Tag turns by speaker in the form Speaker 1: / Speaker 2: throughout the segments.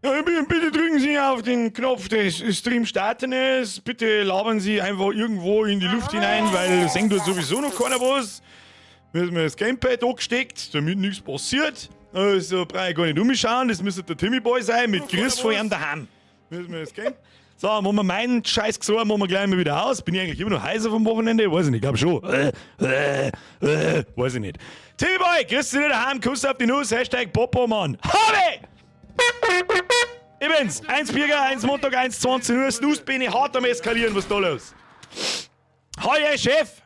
Speaker 1: Ja, bitte drücken Sie auf den Knopf des Stream starten. Bitte labern Sie einfach irgendwo in die Luft hinein, weil es hängt dort sowieso noch keiner was. Müssen wir das Gamepad angesteckt, damit nichts passiert. Also brauche ich gar nicht umschauen, das müsste der Timmy Boy sein mit Chris von ihm daheim. Müssen wir das Game. So, machen wir meinen Scheiß gesorgt, machen wir gleich mal wieder aus. Bin ich eigentlich immer noch heiser vom Wochenende? Weiß ich nicht, glaub schon. Weiß ich nicht. Timmy Boy, grüß dich daheim, Kuss auf die Nuss, Hashtag Popo-Mann. Habe! Ich bin's, 1 Bierger, 1 Montag, 1 20 Uhr, Snooze-Bene hart am Eskalieren, was da los? Hi, Chef!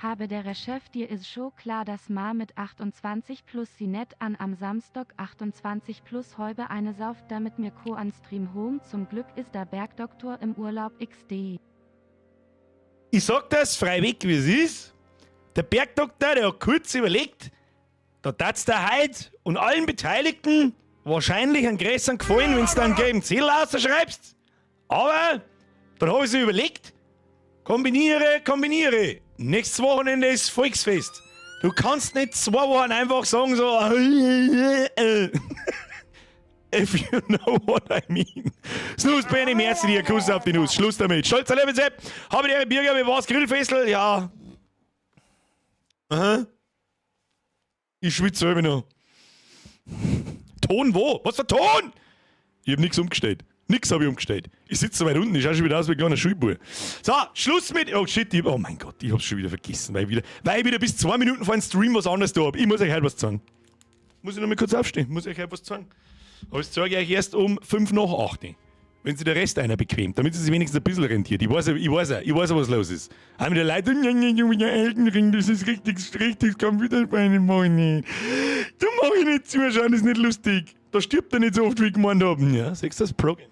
Speaker 2: Habe der Chef, dir ist schon klar, dass Ma mit 28 plus sie net an am Samstag 28 plus heute eine sauft, damit mir Co an Stream home. Zum Glück ist der Bergdoktor im Urlaub XD.
Speaker 1: Ich sag das freiweg, wie es ist. Der Bergdoktor, der hat kurz überlegt, da tat's der Heid und allen Beteiligten wahrscheinlich einen größeren Gefallen, wenn du dann einen gelben Zettel rausschreibst. Aber dann habe ich so überlegt, kombiniere. Nächstes Wochenende ist Volksfest. Du kannst nicht 2 Wochen einfach sagen so if you know what I mean. Snooze, Benny, merci dir, Kuss auf die Nuss. Schluss damit. Stolzer Lebensepp. Habe ich Ihre Bürger, wie war's? Grillfestel? Ja. Aha. Ich schwitze selber noch. Ton wo? Was für Ton? Ich hab nichts umgestellt. Nix habe ich umgestellt. Ich sitze so weit unten, ich schaue schon wieder aus wie ein kleiner Schulbub. So, Schluss mit. Oh shit, oh mein Gott, ich hab's schon wieder vergessen, weil ich wieder bis 2 Minuten vor einem Stream was anderes da hab. Ich muss euch heute was sagen. Muss ich noch mal kurz aufstehen? Muss ich euch heute was sagen? Aber das sage ich euch erst um 5 nach 8. Wenn sich der Rest einer bequemt, damit es sich wenigstens ein bisschen rentiert. Ich weiß was los ist. Haben die Leute, Elden Ring, das ist richtig schlecht, kann wieder bei einem machen. Da mach ich nicht zuschauen, das ist nicht lustig. Da stirbt er nicht so oft, wie ich gemeint habe. Ja, sechs das Pro-Game.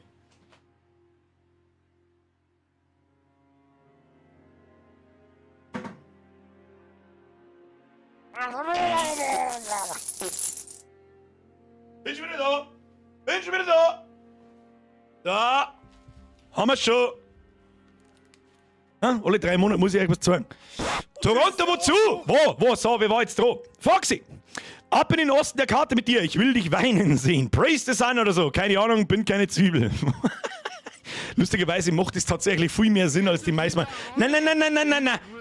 Speaker 1: Bin schon wieder da. Da. Haben wir's schon. Ja, alle 3 Monate muss ich euch was sagen. Toronto, wozu? Wo? So, wer war jetzt dran? Foxy. Ab in den Osten der Karte mit dir. Ich will dich weinen sehen. Praise the Sun oder so. Keine Ahnung, bin keine Zwiebel. Lustigerweise macht es tatsächlich viel mehr Sinn als die meisten. Nein.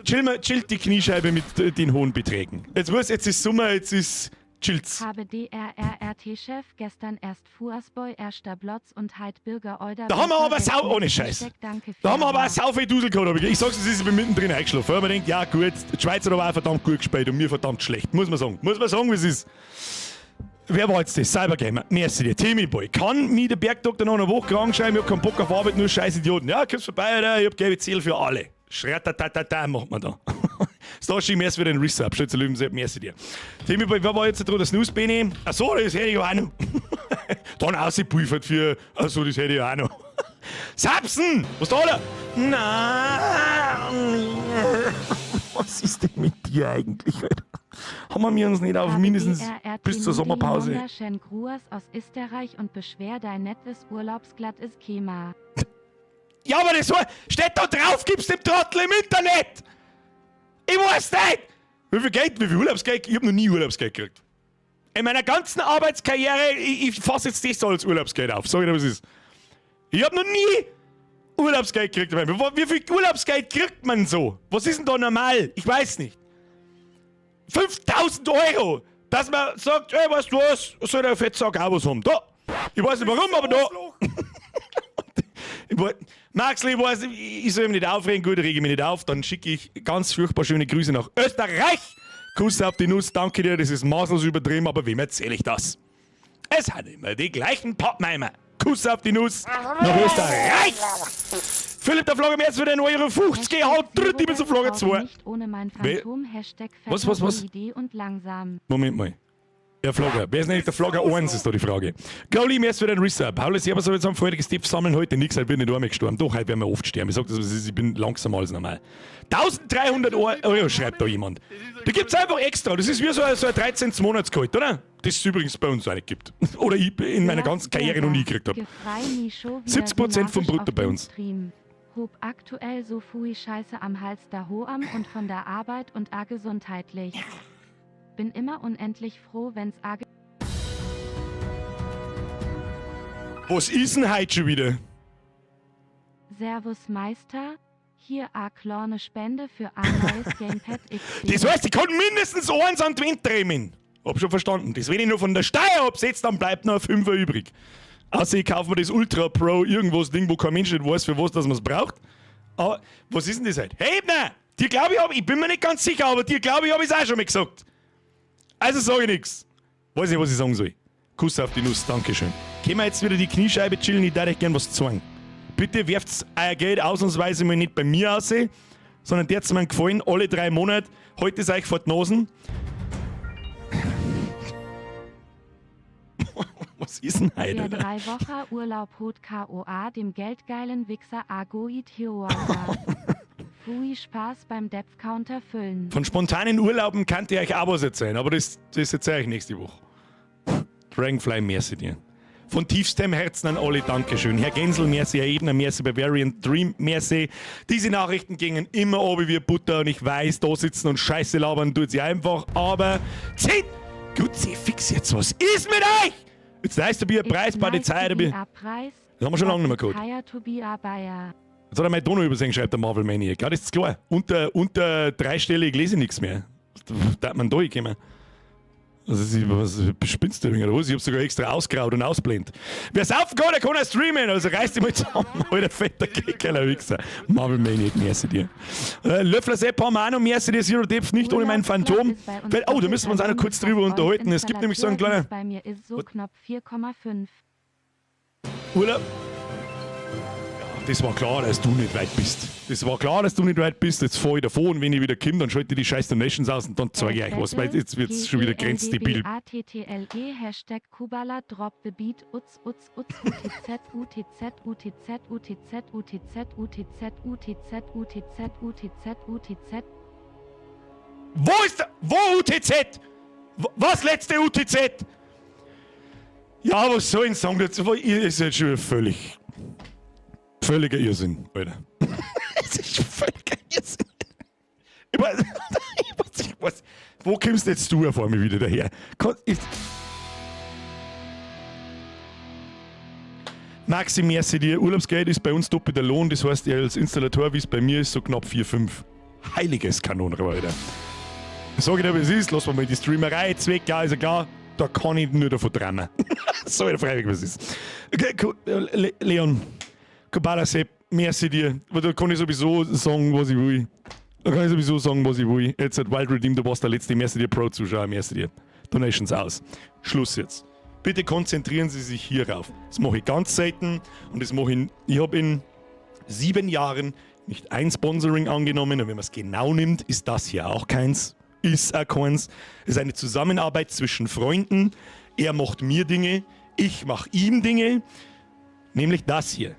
Speaker 1: Chillt die Kniescheibe mit den hohen Beträgen. Jetzt ist Sommer, jetzt ist chillt's.
Speaker 2: Habe DRRRT-Chef gestern erst Fußboy, erster Blotz und Heid Bürger Euder.
Speaker 1: Da haben wir aber ohne Scheiß. Da haben wir aber auch sau viel Dusel gehabt. Ich sag's, es ist mittendrin eingeschlafen. Weil man denkt, ja gut, die Schweizer haben auch verdammt gut gespielt und mir verdammt schlecht. Muss man sagen, wie es ist. Wer war jetzt das? Cybergamer. Merci dir. Timmy Boy. Kann mir der Bergdoktor noch eine Woche krank schreiben? Ich hab keinen Bock auf Arbeit, nur scheiß Idioten. Ja, kommst vorbei, oder? Ich hab gelbe Ziel für alle. Schrattatata macht man da. Stashi, merci für den Resub. Stütze Löwensepp, merci dir. Timmy Boy, wer war jetzt dran? Das Snooze-Bene? Achso, das hätte ich auch noch. Dann ausgepulvert für. Achso, das hätte ich auch noch. Sapsen! Was da, oder? Nein! Was ist denn mit dir eigentlich, Alter? Haben wir uns nicht auf mindestens bis zur Sommerpause.
Speaker 2: Wunderschön Gruß aus Österreich und beschwer dein nettes Urlaubsglatt ist Kema.
Speaker 1: Ja, aber das steht da drauf, gib's dem Trottel im Internet! Ich weiß nicht! Wie viel Urlaubsgeld? Ich hab noch nie Urlaubsgeld gekriegt. In meiner ganzen Arbeitskarriere, ich fasse jetzt das so als Urlaubsgeld auf. Sag ich dir, was ist. Ich hab noch nie Urlaubsgeld gekriegt. Wie viel Urlaubsgeld kriegt man so? Was ist denn da normal? Ich weiß nicht. 5.000 Euro! Dass man sagt, ey, weißt du was, soll der Fettsack auch was haben. Da! Ich weiß nicht warum, aber da! Maxl, ich soll mich nicht aufregen, gut, rege mich nicht auf, dann schicke ich ganz furchtbar schöne Grüße nach Österreich. Kuss auf die Nuss, danke dir, das ist maßlos übertrieben, aber wem erzähle ich das? Es hat immer die gleichen Pappenheimer. Kuss auf die Nuss nach Österreich. Philipp der Flagge jetzt für den Euro 50 gehauen, dritte mit zur Flagge 2.
Speaker 2: Nicht ohne mein Phantom, Hashtag
Speaker 1: Was?
Speaker 2: Idee und langsam.
Speaker 1: Moment mal. Der Flogger. Wer ist nämlich der Flogger 1, ist da die Frage. Glowly, merci für den Resub. Paulus, ich habe so jetzt am feuriges Tipp sammeln heute nichts, halt bin ich nicht einmal gestorben. Doch, heute werden wir oft sterben. Ich sag das, ich bin langsamer als normal. 1300 Euro schreibt da jemand. Da gibt's einfach extra. Das ist wie so ein 13. Monatsgehalt, oder? Das es übrigens bei uns auch nicht gibt. Oder ich in meiner ganzen Karriere noch nie gekriegt habe. 70% vom Brutto bei uns.
Speaker 2: Hob aktuell so fui Scheiße am Hals da Hoam und von der Arbeit und a gesundheitlich. Bin immer unendlich froh, wenn's a
Speaker 1: Was ist denn heute schon wieder?
Speaker 2: Servus Meister, hier a kleine Spende für ein neues Gamepad XP.
Speaker 1: Das heißt, ich kann mindestens eins an die Wand drehen. Hab schon verstanden. Das, wenn ich nur von der Steuer absetze, dann bleibt noch ein Fünfer übrig. Außer ich kaufe mir das Ultra Pro irgendwas Ding, wo kein Mensch nicht weiß, für was man es braucht. Aber was ist denn das halt? Hey Ebner! Dir glaube ich bin mir nicht ganz sicher, aber dir glaube ich, habe ich es auch schon mal gesagt. Also sage ich nichts. Weiß nicht, was ich sagen soll. Kuss auf die Nuss, Dankeschön. Können wir jetzt wieder die Kniescheibe chillen? Ich darf euch gern was zeigen. Bitte werft euer Geld ausnahmsweise mal nicht bei mir aus, sondern der hat mir gefallen, alle 3 Monate. Heute ist euch vor die Nasen. Was ist denn heute?
Speaker 2: Der 3 Wochen Urlaub hot KOA dem geldgeilen Wichser Agoid Hiroasa. Fui Spaß beim Depth-Counter füllen.
Speaker 1: Von spontanen Urlauben kann ich euch auch was erzählen, aber das erzähle ich nächste Woche. Dragonfly, merci dir. Von tiefstem Herzen an alle, Dankeschön. Herr Gensel, merci, Herr Ebner, merci, Bavarian Dream, merci. Diese Nachrichten gingen immer oben wie Butter und ich weiß, da sitzen und Scheiße labern tut sie einfach, aber zieht! Gut, sie fix jetzt, was ist mit euch? Jetzt leist du mir einen Preis bei der Zeit. Das haben wir schon lange nicht mehr gehabt. Jetzt hat er mein Donau übersehen, schreibt der Marvel Maniac. Ja, das ist klar. Unter 3-stellig lese ich nichts mehr. Da hat man durchkommen. Also, was spinnst du oder was? Ich hab sogar extra ausgraut und ausblendet. Wer saufen kann, der kann auch streamen. Also reiß dich mal zusammen, alter fetter Keckerler Wichser. Marvel Maniac, merci dir. Löffler Sepp haben wir auch noch, merci dir. Zero Depth, nicht ohne mein Phantom. Oh, da müssen wir uns auch noch kurz drüber unterhalten. Es gibt nämlich so einen kleinen...
Speaker 2: Bei mir ist so knapp 4,5.
Speaker 1: Urlaub? Das war klar, dass du nicht weit bist. Das war klar, dass du nicht weit bist. Jetzt fahr ich davon und wenn ich wieder komme, dann schalte ich die scheiß Donations aus und dann zeige ich euch was, weil jetzt wird es schon wieder grenzdebil.
Speaker 2: ATTLE Hashtag Kubala Drop the Beat UTZ UTZ UTZ UTZ UTZ UTZ UTZ UTZ UTZ UTZ UTZ.
Speaker 1: Wo ist der? Wo UTZ? Was letzte UTZ? Ja, was soll ich sagen dazu? Ihr ist jetzt schon völliger Irrsinn, Alter. Es ist schon völliger Irrsinn. Ich weiß, wo kommst jetzt du vor mir wieder daher? Maxi, merci dir. Urlaubsgeld ist bei uns doppelter Lohn, das heißt, er als Installateur, wie es bei mir ist, so knapp 4,5. Heiliges Kanonenrohr, Alter. Sag ich dir, wie es ist, lass mal die Streamerei jetzt weg, ja, ist ja klar. Da kann ich nur davon träumen. So, freiwillig, was ist. Okay, cool. Leon. Kabala Sepp, merci dir. Da kann ich sowieso sagen, was ich will. Jetzt hat Wild Redeem, du warst der letzte. Merci dir, Pro-Zuschauer, merci dir. Donations aus. Schluss jetzt. Bitte konzentrieren Sie sich hierauf. Das mache ich ganz selten und das mache ich. Ich habe in 7 Jahren nicht ein Sponsoring angenommen und wenn man es genau nimmt, ist das hier auch keins. Ist auch keins. Es ist eine Zusammenarbeit zwischen Freunden. Er macht mir Dinge, ich mache ihm Dinge. Nämlich das hier.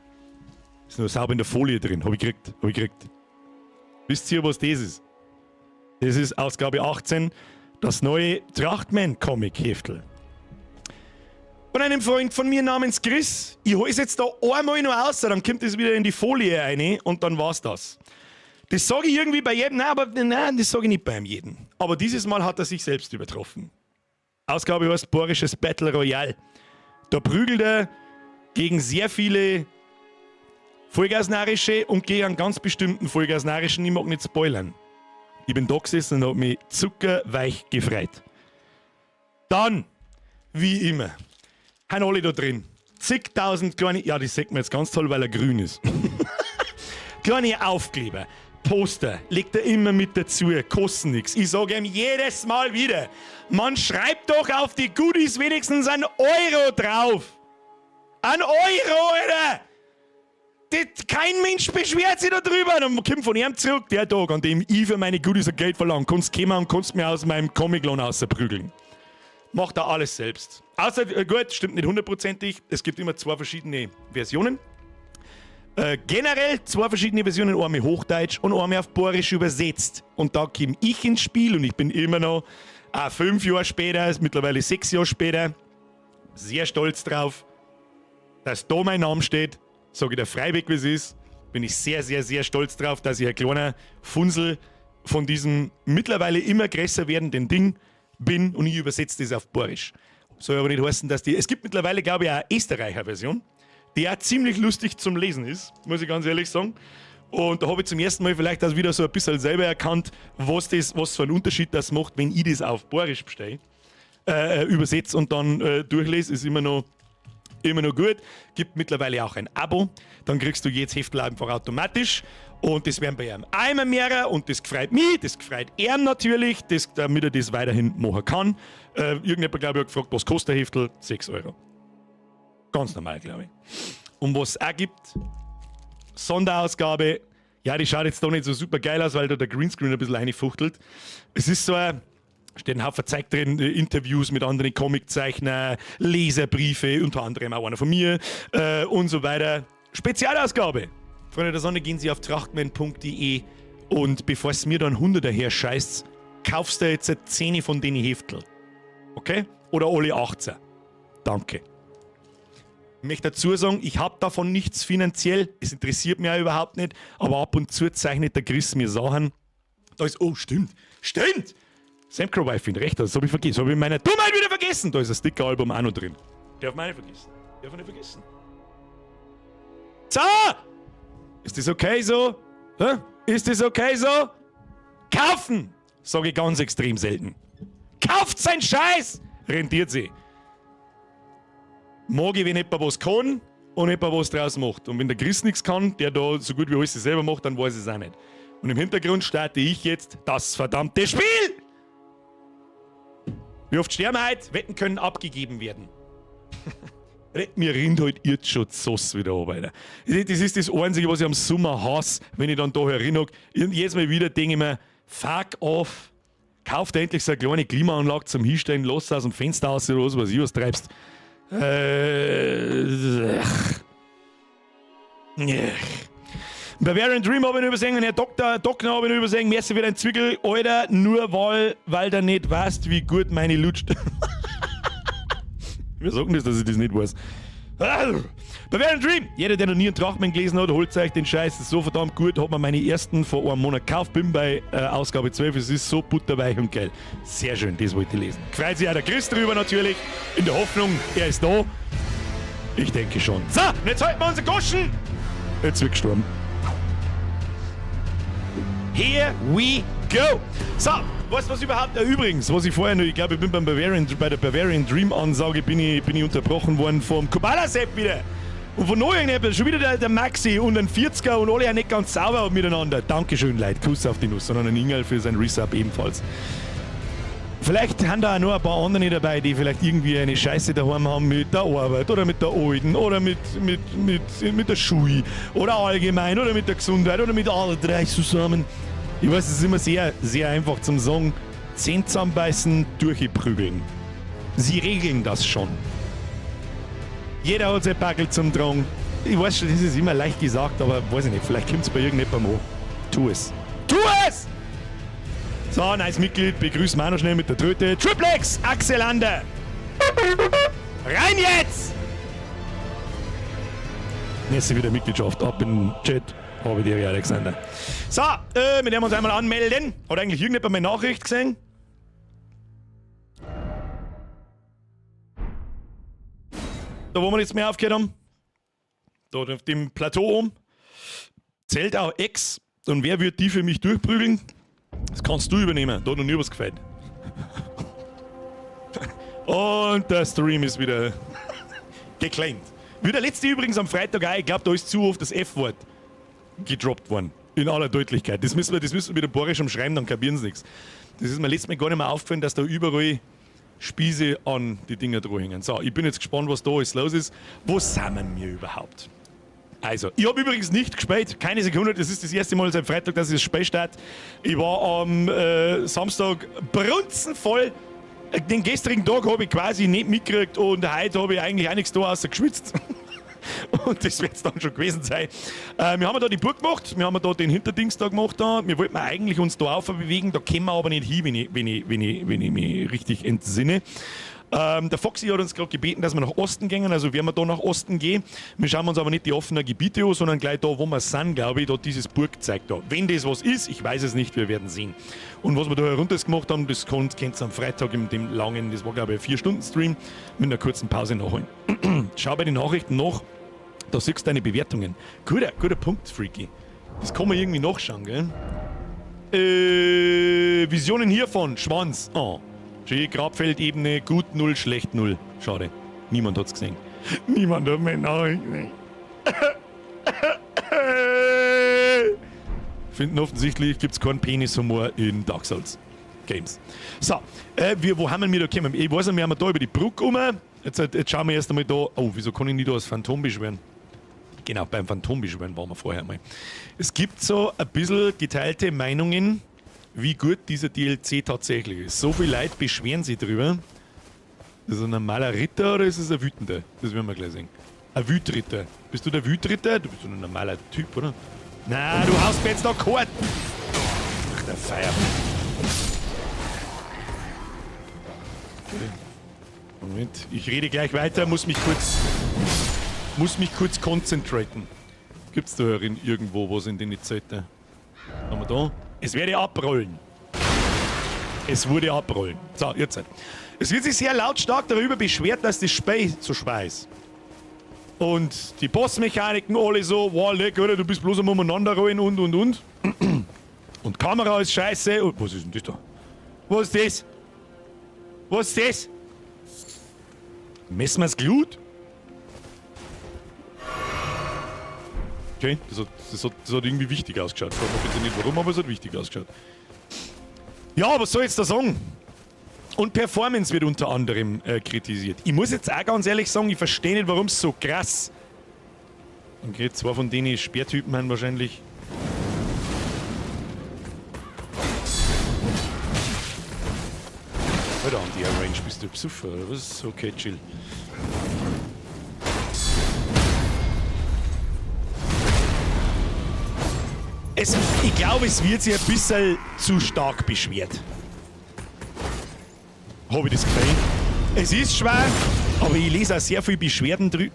Speaker 1: Ist nur sauber in der Folie drin. Hab ich gekriegt. Wisst ihr, was das ist? Das ist Ausgabe 18, das neue Trachtman-Comic-Heftel. Von einem Freund von mir namens Chris. Ich hole es jetzt da einmal noch raus, dann kommt es wieder in die Folie rein und dann war's das. Das sage ich irgendwie bei jedem, nein, das sage ich nicht bei jedem. Aber dieses Mal hat er sich selbst übertroffen. Ausgabe heißt Borisches Battle Royale. Da prügelt er gegen sehr viele Vollgasnarische und gegen einen ganz bestimmten Vollgasnarischen, ich mag nicht spoilern. Ich bin da gesessen und habe mich zuckerweich gefreut. Dann, wie immer, haben alle da drin zigtausend kleine, ja, das sagt man jetzt ganz toll, weil er grün ist. Kleine Aufkleber, Poster, legt er immer mit dazu, kosten nichts. Ich sage ihm jedes Mal wieder, man schreibt doch auf die Goodies wenigstens einen Euro drauf. Ein Euro, Alter! Kein Mensch beschwert sich da drüber. Dann kommt von ihm zurück, der Tag, an dem ich für meine Goodies Geld verlange. Kannst kommen und kannst mir aus meinem Comic-Lohn rausprügeln. Macht er alles selbst. Außer, gut, stimmt nicht 100%. Es gibt immer 2 verschiedene Versionen. Generell 2 verschiedene Versionen, eine Hochdeutsch und eine auf Borisch übersetzt. Und da komme ich ins Spiel und ich bin immer noch 5 Jahre später, mittlerweile 6 Jahre später, sehr stolz drauf, dass da mein Name steht. Sage ich dir freiweg, wie es ist, bin ich sehr, sehr, sehr stolz drauf, dass ich ein kleiner Funsel von diesem mittlerweile immer größer werdenden Ding bin und ich übersetze das auf Borisch. Soll aber nicht heißen, dass es gibt mittlerweile, glaube ich, eine Österreicher Version. der ziemlich lustig zum Lesen ist, muss ich ganz ehrlich sagen. Und da habe ich zum ersten Mal vielleicht auch wieder so ein bisschen selber erkannt, was für einen Unterschied das macht, wenn ich das auf Bayerisch bestelle, übersetze und dann durchlese, ist immer noch gut. Gibt mittlerweile auch ein Abo. Dann kriegst du jedes Heftel einfach automatisch. Und das werden bei ihm einmal mehr und das gefreut mich, das gefreut er natürlich, damit er das weiterhin machen kann. Irgendjemand, glaube ich, hat gefragt, was kostet der Heftel? 6 Euro. Ganz normal, glaube ich. Und was es auch gibt, Sonderausgabe, ja, die schaut jetzt doch nicht so super geil aus, weil da der Greenscreen ein bisschen reinfuchtelt. Es ist so steht ein Haufen Zeug drin, Interviews mit anderen Comiczeichnern, Leserbriefe, unter anderem auch einer von mir und so weiter. Spezialausgabe. Freunde der Sonne, gehen Sie auf trachtmann.de und bevor es mir dann 100er her scheißt, kaufst du jetzt 10 von denen Heftel. Okay? Oder alle 18. Danke. Ich möchte dazu sagen, ich habe davon nichts finanziell, es interessiert mich auch überhaupt nicht, aber ab und zu zeichnet der Chris mir Sachen. Da ist, oh, stimmt! Sam Crow findet recht, das habe ich vergessen. Das habe ich in meiner Dummheit wieder vergessen. Da ist ein Sticker-Album auch noch drin. Darf man nicht vergessen. So! Ist das okay so? Hä? Ist das okay so? Kaufen! Sage ich ganz extrem selten. Kauft sein Scheiß! Rentiert sie. Mag ich, wenn jemand was kann und jemand was draus macht. Und wenn der Chris nichts kann, der da so gut wie alles selber macht, dann weiß ich es auch nicht. Und im Hintergrund starte ich jetzt das verdammte Spiel! Wie oft sterben heute? Wetten können abgegeben werden. Mir rinnt halt jetzt schon die Sauce wieder an, Alter. Das ist das Einzige, was ich am Sommer hasse, wenn ich dann da herinnerke. Jedes Mal wieder denke ich mir, fuck off. Kauf dir endlich so eine kleine Klimaanlage zum Hinstellen, lass aus dem Fenster aus oder was ich was treibst. Bavarian Dream habe ich noch übersehen und Herr Doktor habe ich noch übersehen. Merci für dein Zwickel, Alter, nur weil du nicht weißt, wie gut meine lutscht. Wir sagen das, dass ich das nicht weiß. Bavarian Dream! Jeder, der noch nie einen Trachtmann gelesen hat, holt euch den Scheiß. Das ist so verdammt gut. Hat mir meine ersten vor einem Monat gekauft. Bin bei Ausgabe 12. Es ist so butterweich und geil. Sehr schön, das wollte ich lesen. Freut sich auch der Chris drüber natürlich. In der Hoffnung, er ist da. Ich denke schon. So, und jetzt halten wir unsere Goschen. Jetzt wird gestorben. Here we go! So, weißt du was überhaupt? Übrigens, was ich vorher noch, ich glaube, ich bin bei der Bavarian Dream Ansage bin ich unterbrochen worden vom Kubala-Sepp wieder. Und von neuem schon wieder der Maxi und ein 40er und alle auch nicht ganz sauber miteinander. Dankeschön, Leute. Kuss auf die Nuss. Sondern ein Ingel für sein Resub ebenfalls. Vielleicht haben da auch noch ein paar andere dabei, die vielleicht irgendwie eine Scheiße daheim haben mit der Arbeit oder mit der Alten oder mit der Schule oder allgemein oder mit der Gesundheit oder mit allen drei zusammen. Ich weiß, es ist immer sehr, sehr einfach zum Sagen. 10 zusammenbeißen, durchprügeln. Sie regeln das schon. Jeder hat sein Packel zum Tragen. Ich weiß schon, das ist immer leicht gesagt, aber weiß ich nicht, vielleicht kommt es bei irgendjemandem an. Tu es. Tu es! So, nice Mitglied, begrüßen wir auch noch schnell mit der Tröte. Triplex, Axel Ander. Rein jetzt! Jetzt wieder Mitgliedschaft ab in den Chat. Habe dir, Alexander. So, mit dem wir uns einmal anmelden. Hat eigentlich irgendjemand meine Nachricht gesehen? Da, wo wir jetzt mehr aufgehört haben. Da auf dem Plateau oben. Zählt auch Ex. Und wer wird die für mich durchprügeln? Das kannst du übernehmen. Da hat noch nie was gefällt. Und der Stream ist wieder geclaimed. Wie der letzte übrigens am Freitag auch. Ich glaube, da ist zu oft das F-Wort gedroppt worden. In aller Deutlichkeit. Das müssen wir wieder Borisch umschreiben, dann kapieren sie nichts. Das ist mir letztes Mal gar nicht mehr aufgefallen, dass da überall Spieße an die Dinger dran hängen. So, ich bin jetzt gespannt, was da alles los ist. Wo sind wir überhaupt? Also, ich habe übrigens nicht gespielt, keine Sekunde. Das ist das erste Mal seit Freitag, dass ich das Spiel starte. Ich war am Samstag brunzenvoll. Den gestrigen Tag habe ich quasi nicht mitgekriegt und heute habe ich eigentlich auch nichts da außer geschwitzt. Und das wird es dann schon gewesen sein. Wir haben da die Burg gemacht, wir haben da den Hinterdings da gemacht. Da. Wir wollten eigentlich uns da aufbewegen, da kommen wir aber nicht hin, wenn ich mich richtig entsinne. Der Foxy hat uns gerade gebeten, dass wir nach Osten gehen, also werden wir da nach Osten gehen. Wir schauen uns aber nicht die offenen Gebiete an, sondern gleich da, wo wir sind, glaube ich, da dieses Burgzeug da. Wenn das was ist, ich weiß es nicht, wir werden sehen. Und was wir da herunter gemacht haben, das könnt ihr am Freitag in dem langen, das war glaube ich ein 4-Stunden-Stream, mit einer kurzen Pause nachholen. Schau bei den Nachrichten nach. Da siehst du deine Bewertungen. Guter Punkt, Freaky. Das kann man irgendwie nachschauen, gell? Visionen hiervon, Schwanz. Oh. Grabfeldebene, gut 0, schlecht 0. Schade. Niemand hat's gesehen. Niemand hat meine Nachricht gesehen. Finden offensichtlich gibt's keinen Penishumor in Dark Souls Games. So, wo haben wir da gekommen? Ich weiß nicht, wir haben da über die Brücke rum. Jetzt schauen wir erst einmal da. Oh, wieso kann ich nicht da das Phantom beschwören? Genau, beim Phantom beschwören waren wir vorher mal. Es gibt so ein bisschen geteilte Meinungen, wie gut dieser DLC tatsächlich ist. So viele Leute beschweren sich drüber. Ist das ein normaler Ritter oder ist es ein Wütender? Das werden wir gleich sehen. Ein Wütritter. Bist du der Wütritter? Du bist so ein normaler Typ, oder? Na, du haust mir jetzt noch Kort. Ach, der Feier. Okay. Moment, ich rede gleich weiter, muss mich kurz konzentrieren. Gibt's da irgendwo was in den Zeiten? Haben wir da? Es werde abrollen. Es wurde abrollen. So, jetzt. Es wird sich sehr lautstark darüber beschwert, dass das Spiel so schwer ist. Und die Bossmechaniken alle so, wow, leck, oder? Du bist bloß am Umeinanderrollen und. Und Kamera ist scheiße. Und was ist denn das da? Was ist das? Was ist das? Messen wir's Glut? Okay, das hat irgendwie wichtig ausgeschaut. Frag mich bitte nicht warum, aber es hat wichtig ausgeschaut. Ja, was soll ich jetzt da sagen? Und Performance wird unter anderem kritisiert. Ich muss jetzt auch ganz ehrlich sagen, ich verstehe nicht, warum es so krass. Okay, zwei von denen Speertypen haben wahrscheinlich. Alter, an die Range bist du besoffen, oder was? Okay, chill. Ich glaube, es wird sich ein bisschen zu stark beschwert. Habe ich das Gefühl. Es ist schwer, aber ich lese auch sehr viele Beschwerden drüber.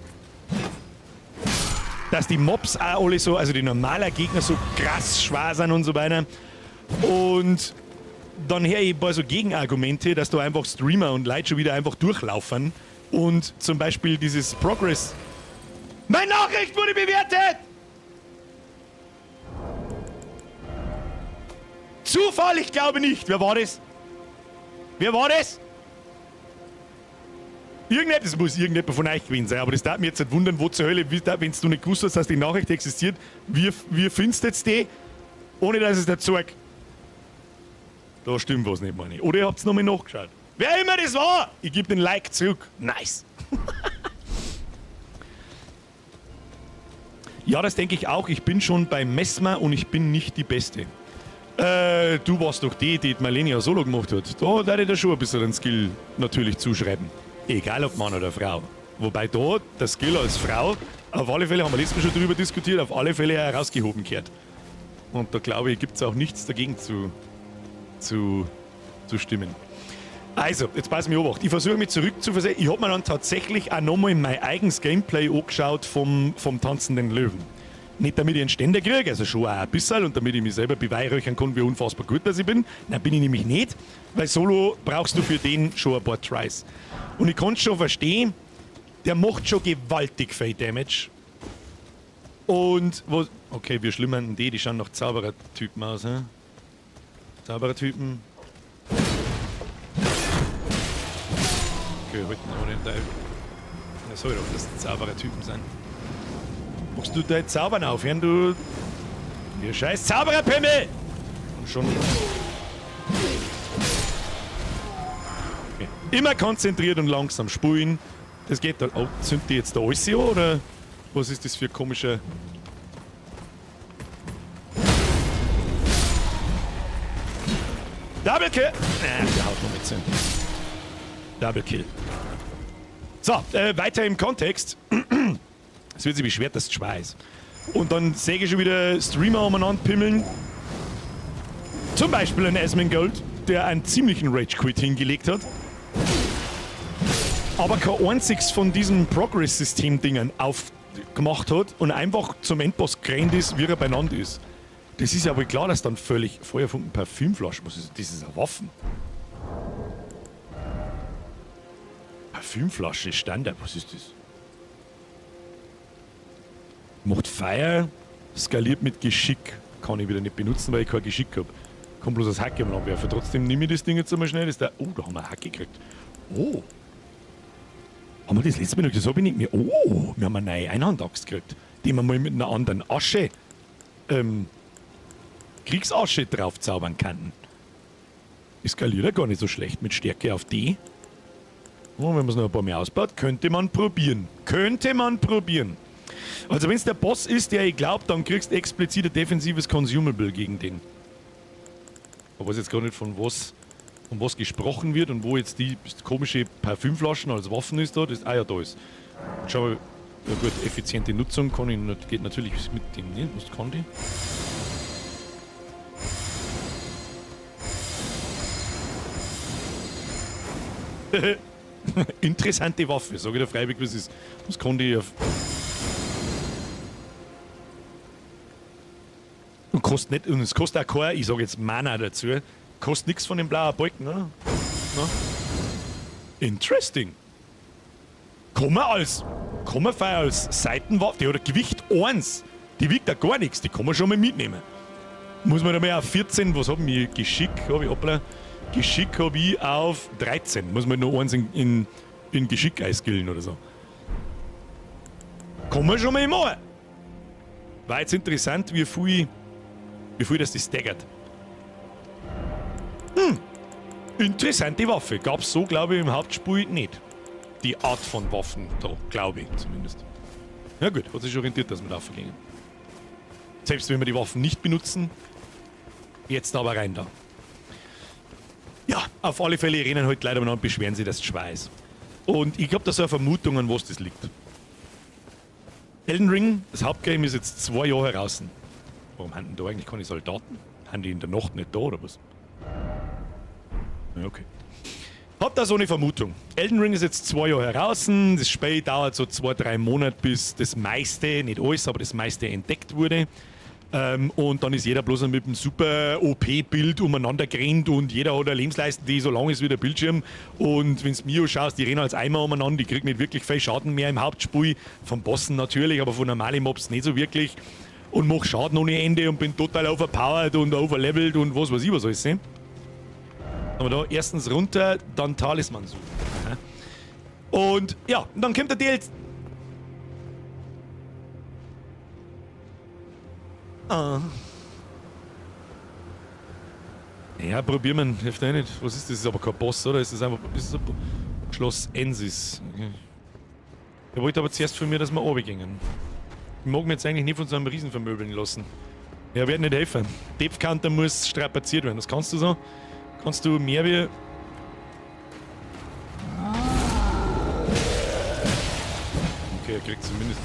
Speaker 1: Dass die Mobs auch alle so, also die normalen Gegner so krass schwer sind und so weiter. Und dann höre ich ein paar so Gegenargumente, dass da einfach Streamer und Leute schon wieder einfach durchlaufen. Und zum Beispiel dieses Progress. Meine Nachricht wurde bewertet! Zufall, ich glaube nicht. Wer war das? Wer war das? Das muss irgendjemand von euch gewesen sein, aber das darf mich jetzt nicht wundern, wo zur Hölle, wenn du nicht gewusst hast, dass die Nachricht existiert, wie findest du jetzt die, ohne dass es dir zeigt? Da stimmt was nicht, meine ich. Oder ihr habt es nochmal nachgeschaut. Wer immer das war, ich gebe den Like zurück. Nice. Ja, das denke ich auch. Ich bin schon beim Messmer und ich bin nicht die Beste. Du warst doch die Malenia Solo gemacht hat. Da werde ich dir schon ein bisschen einen Skill natürlich zuschreiben. Egal ob Mann oder Frau. Wobei da der Skill als Frau, auf alle Fälle, haben wir letztes Mal schon darüber diskutiert, auf alle Fälle herausgehoben gehört. Und da glaube ich, gibt es auch nichts dagegen zu stimmen. Also, jetzt pass mir Obacht. Ich versuche mich zurückzuversetzen. Ich habe mir dann tatsächlich auch nochmal mein eigenes Gameplay angeschaut vom tanzenden Löwen. Nicht damit ich einen Ständer kriege, also schon auch ein bisschen, und damit ich mich selber beweihräuchern kann, wie unfassbar gut dass ich bin. Nein, bin ich nämlich nicht, weil Solo brauchst du für den schon ein paar Tries. Und ich kann es schon verstehen, der macht schon gewaltig viel Damage. Und was. Okay, wir schlimmern die schauen nach Zauberertypen aus, hä? Zauberertypen. Okay, heute noch den Teil. Das soll doch das Zauberertypen sein. Machst du da Zaubern aufhören, du. Ihr scheiß Zaubererpimmel! Und schon. Okay. Immer konzentriert und langsam spulen. Das geht dann. Oh, sind die jetzt da alles an, oder was ist das für ein komischer. Double Kill! Der haut noch mit Sinn. Double Kill. So, weiter im Kontext. Es wird sich beschwert, dass es schwer ist. Und dann sehe ich schon wieder Streamer umeinander pimmeln. Zum Beispiel ein Asmongold, der einen ziemlichen Rage-Quit hingelegt hat. Aber kein einziges von diesen Progress-System-Dingern aufgemacht hat und einfach zum Endboss gerannt ist, wie er beieinander ist. Das ist ja wohl klar, dass dann völlig vorher von Parfümflaschen. Was ist das? Das ist eine Waffe. Parfümflasche Standard, was ist das? Macht Feuer, skaliert mit Geschick. Kann ich wieder nicht benutzen, weil ich kein Geschick habe. Kann bloß das Hacke am Langwerfer. Trotzdem nehme ich das Ding jetzt einmal schnell. Das da haben wir ein Hacke gekriegt. Oh. Haben wir das letzte Mal noch? Das habe ich nicht mehr. Oh, wir haben eine neue Einhandaxt gekriegt. Die wir mal mit einer anderen Asche, Kriegsasche draufzaubern kann. Skaliert ja gar nicht so schlecht mit Stärke auf D. Oh, wenn man es noch ein paar mehr ausbaut, könnte man probieren. Also wenn es der Boss ist, der ich glaube, dann kriegst du explizit ein defensives Consumable gegen den. Ich weiß jetzt gar nicht von was gesprochen wird und wo jetzt die komische Parfümflaschen als Waffen ist da. Das, ja, da ist. Schau mal, ja gut, effiziente Nutzung kann ich, geht natürlich mit dem nicht. Was kann die? Interessante Waffe, sage ich dir freiwillig, was ist. Was kann die auf. Und kostet nicht, und es kostet auch kein, ich sage jetzt Mana dazu, kostet nichts von dem blauen Balken, oder? Na? Interesting. Kann man feiern als Seitenwaffe, die hat ein Gewicht 1, die wiegt ja gar nichts, die kann man schon mal mitnehmen. Muss man da mal auf 14, was haben wir? Geschick habe ich, hoppla. Geschick habe ich auf 13. Muss man noch eins in Geschick einskillen oder so. Kann man schon mal machen. War jetzt interessant, wie viel das staggert. Interessante Waffe. Gab's so, glaube ich, im Hauptspiel nicht. Die Art von Waffen da, glaube ich zumindest. Ja gut, hat sich orientiert, dass wir da vergehen. Selbst wenn wir die Waffen nicht benutzen, jetzt aber rein da. Ja, auf alle Fälle rennen halt leider und beschweren sie, dass es schwer ist. Und ich habe da so eine Vermutung, an was das liegt. Elden Ring, das Hauptgame, ist jetzt 2 Jahre draußen. Warum haben denn da eigentlich keine Soldaten? Haben die in der Nacht nicht da oder was? Ja, okay. Hab da so eine Vermutung. Elden Ring ist jetzt 2 Jahre draußen. Das Spiel dauert so 2-3 Monate, bis das meiste, nicht alles, aber das meiste entdeckt wurde. Und dann ist jeder bloß mit einem super OP-Bild umeinander gerannt und jeder hat eine Lebensleiste, die so lang ist wie der Bildschirm. Und wenn du Mio schaust, die rennen als Eimer umeinander, die kriegen nicht wirklich viel Schaden mehr im Hauptspiel. Von Bossen natürlich, aber von normalen Mobs nicht so wirklich. Und mach Schaden ohne Ende und bin total overpowered und overlevelt und was weiß ich was alles. Aber da erstens runter, dann Talisman suchen. Und ja, dann kommt der DLC. Ja, probieren wir. Hilft ja nicht. Was ist das? Das ist aber kein Boss, oder? Ist das einfach. Ist das Schloss Ensis. Okay. Er wollte aber zuerst von mir, dass wir runtergehen. Ich mag mir jetzt eigentlich nicht von so einem Riesen vermöbeln lassen. Er wird nicht helfen. Depth-Counter muss strapaziert werden. Das kannst du so. Kannst du mehr wie. Okay, er kriegt zumindest.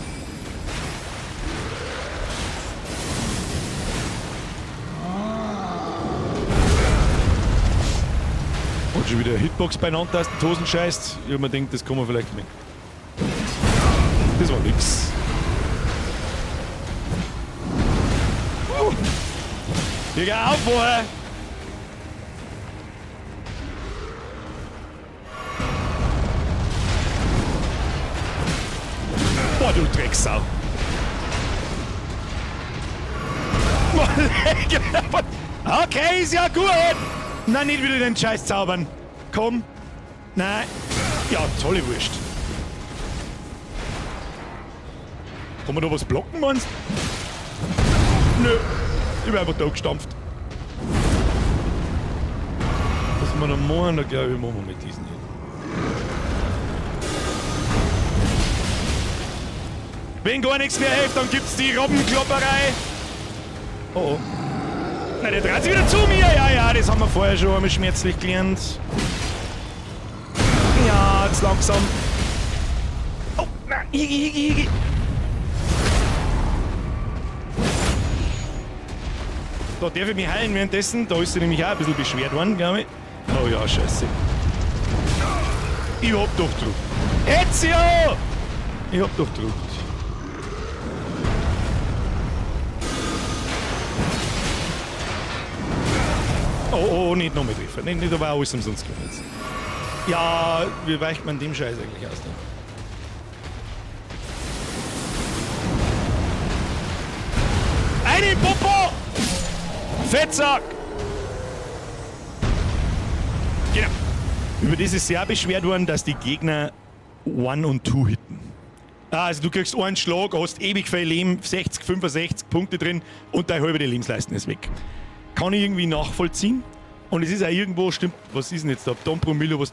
Speaker 1: Und schon wieder Hitbox beieinander hast, die Hosen scheißt. Ich hab mir gedacht, das kann man vielleicht nicht. Das war nix. Digga, auf vorher! Boah, du Drecksau! Okay, ist ja gut! Nein, nicht wieder den Scheiß zaubern. Komm. Nein. Ja, tolle Wurst. Kann man da was blocken, meinst du? Nö. Ich bin einfach da gestampft. Was wir noch machen, da glaube ich, machen wir mit diesen hier. Wenn gar nichts mehr hilft, dann gibt's die Robbenklopperei. Oh oh. Na, der dreht sich wieder zu mir. Ja, das haben wir vorher schon einmal schmerzlich gelernt. Ja, jetzt langsam. Oh, nein, Higi. Da darf ich mich heilen währenddessen. Da ist sie nämlich auch ein bisschen beschwert worden, glaube ich. Oh ja, scheiße. Ich hab doch gedruckt. Jetzt ja! Ich hab doch gedruckt. Oh, nicht nochmal treffen. Nicht, aber auch alles umsonst gewesen. Ja, wie weicht man dem Scheiß eigentlich aus? Rein in Popo! Fettsack! Genau. Über das ist sehr beschwert worden, dass die Gegner 1 und 2 hitten. Also du kriegst einen Schlag, hast ewig viel Leben, 60, 65 Punkte drin und deine halbe Lebensleisten ist weg. Kann ich irgendwie nachvollziehen. Und es ist auch irgendwo, stimmt, was ist denn jetzt da? Don Promillo,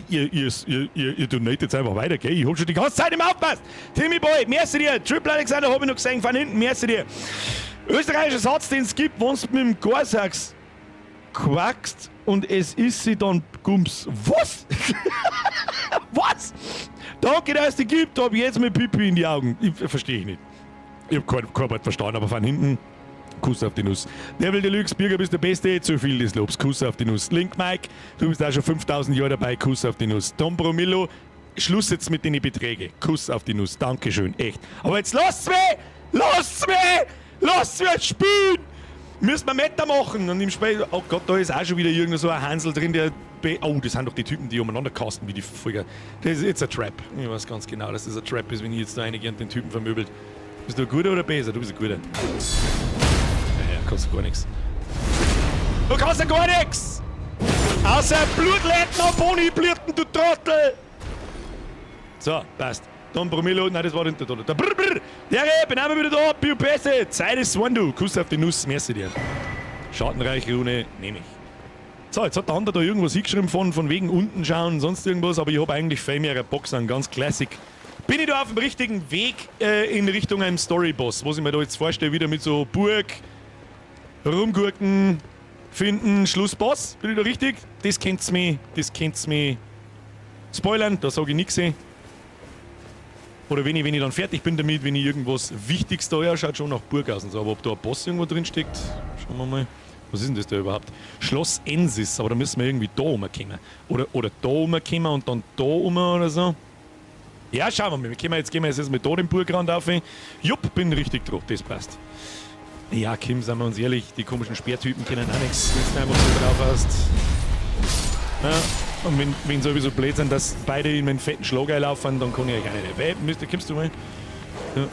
Speaker 1: ihr donatet jetzt einfach weiter, gell? Ich hol schon die ganze Zeit im Aufpass. Timmy Boy, merci dir. Triple Alexander habe ich noch gesehen, von hinten, merci dir. Österreichischer Satz, den es gibt, wenn du mit dem Gorsax quackst und es ist sie dann Gums. Was? Was? Danke, dass es die gibt, hab ich jetzt mit Pipi in die Augen. Verstehe ich nicht. Ich hab kein Wort verstanden, aber von hinten, Kuss auf die Nuss. Devil Deluxe, Birger, bist der Beste, zu viel des Lobs. Kuss auf die Nuss. Link Mike, du bist auch schon 5000 Jahre dabei, Kuss auf die Nuss. Tom Bromillo, Schluss jetzt mit den Beträgen. Kuss auf die Nuss, Dankeschön, echt. Aber jetzt lasst's mich! Lasst's mich! Lasst's mich jetzt spielen! Müssen wir Meta machen. Und im Spiel, oh Gott, da ist auch schon wieder irgend so ein Hansel drin, der. Oh, das sind doch die Typen, die umeinander casten wie die Folge. Das ist jetzt ein Trap. Ich weiß ganz genau, dass das ein Trap ist, wenn ich jetzt da einige den Typen vermöbelt. Bist du ein guter oder besser? Du bist ein guter. Ja, kannst du gar nichts. Du kannst ja gar nichts! Außer Blutleiten auf Boni-Blirten, du Trottel! So, passt. Don Promillo, nein, das war hinter da. Der Brr, Brr. Der bin auch wieder da, Bio Pässe. Zeit ist Swandu. Kuss auf die Nuss, merci dir. Schadenreich, Rune, nehme ich. So, jetzt hat der andere da irgendwas hingeschrieben von wegen unten schauen und sonst irgendwas, aber ich habe eigentlich viel mehr Box an, ganz Classic. Bin ich da auf dem richtigen Weg in Richtung einem Storyboss, was ich mir da jetzt vorstelle, wieder mit so Burg, Rumgurken, finden, Schlussboss? Bin ich da richtig? Das kennt's mich, spoilern, da sage ich nichts. Oder wenn ich dann fertig bin damit, wenn ich irgendwas Wichtiges da her, schaut schon nach Burg aus und so. Aber ob da ein Boss irgendwo drin steckt, schauen wir mal. Was ist denn das da überhaupt? Schloss Ensis, aber da müssen wir irgendwie da rumkommen. Oder da rumkommen und dann da rum oder so. Ja, schauen wir mal. Gehen wir jetzt erstmal da den Burgrand auf. Jupp, bin richtig drauf, das passt. Ja, Kim, seien wir uns ehrlich, die komischen Speertypen kennen auch nichts, wenn du einfach so drauf hast. Ja, und wenn sowieso blöd sind, dass beide in meinen fetten Schlager laufen, dann kann ich euch auch nicht. Kommst du mal? Ja.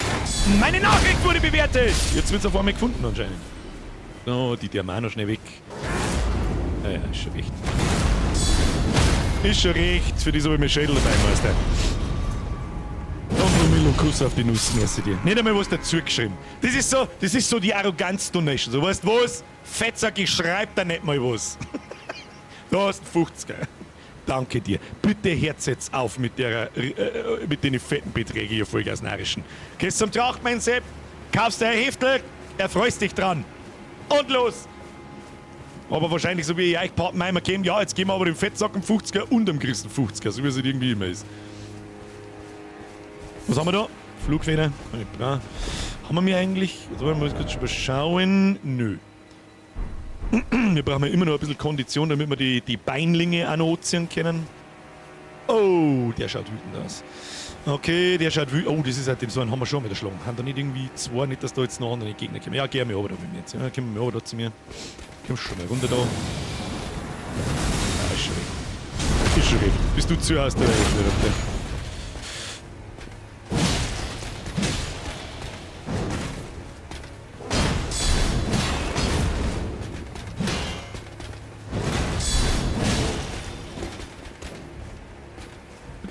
Speaker 1: Meine Nachricht wurde bewertet! Jetzt wird es auf einmal gefunden anscheinend. So, die Diamant noch schnell weg. Ja, ist schon recht. Ist schon recht, für die so wie mir Schädel dabei, Meister. Milo, Kuss auf die Nuss, merci dir. Nicht einmal was dazu geschrieben. Das ist so die Arroganz-Donation. So, weißt du was? Fettsack, ich schreib da nicht mal was. Da hast du 50er. Danke dir. Bitte hört jetzt auf mit den fetten Beträgen hier, Vollgas narrischen. Gehst zum Tracht, mein Sepp, kaufst dir ein Heftel, erfreust dich dran. Und los! Aber wahrscheinlich, so wie ich euch Partner kennt, ja, jetzt gehen wir aber den Fettsack um 50er und am Christen 50er, so wie es halt irgendwie immer ist. Was haben wir da? Flugfeder? Haben wir eigentlich? Jetzt wollen wir mal kurz überschauen. Nö. Wir brauchen immer noch ein bisschen Kondition, damit wir die Beinlinge anziehen können. Oh, der schaut wütend aus. Okay, der schaut wütend. Oh, das ist halt so einen haben wir schon mit erschlagen. Haben da nicht irgendwie zwei, nicht, dass da jetzt noch andere Gegner kommen. Ja, geh mir aber da mit mir jetzt. Ja, komm mir aber da zu mir. Kommst schon mal runter da. Ja, ist schon recht. Ist schon recht. Bist du zu aus der Welt, oder?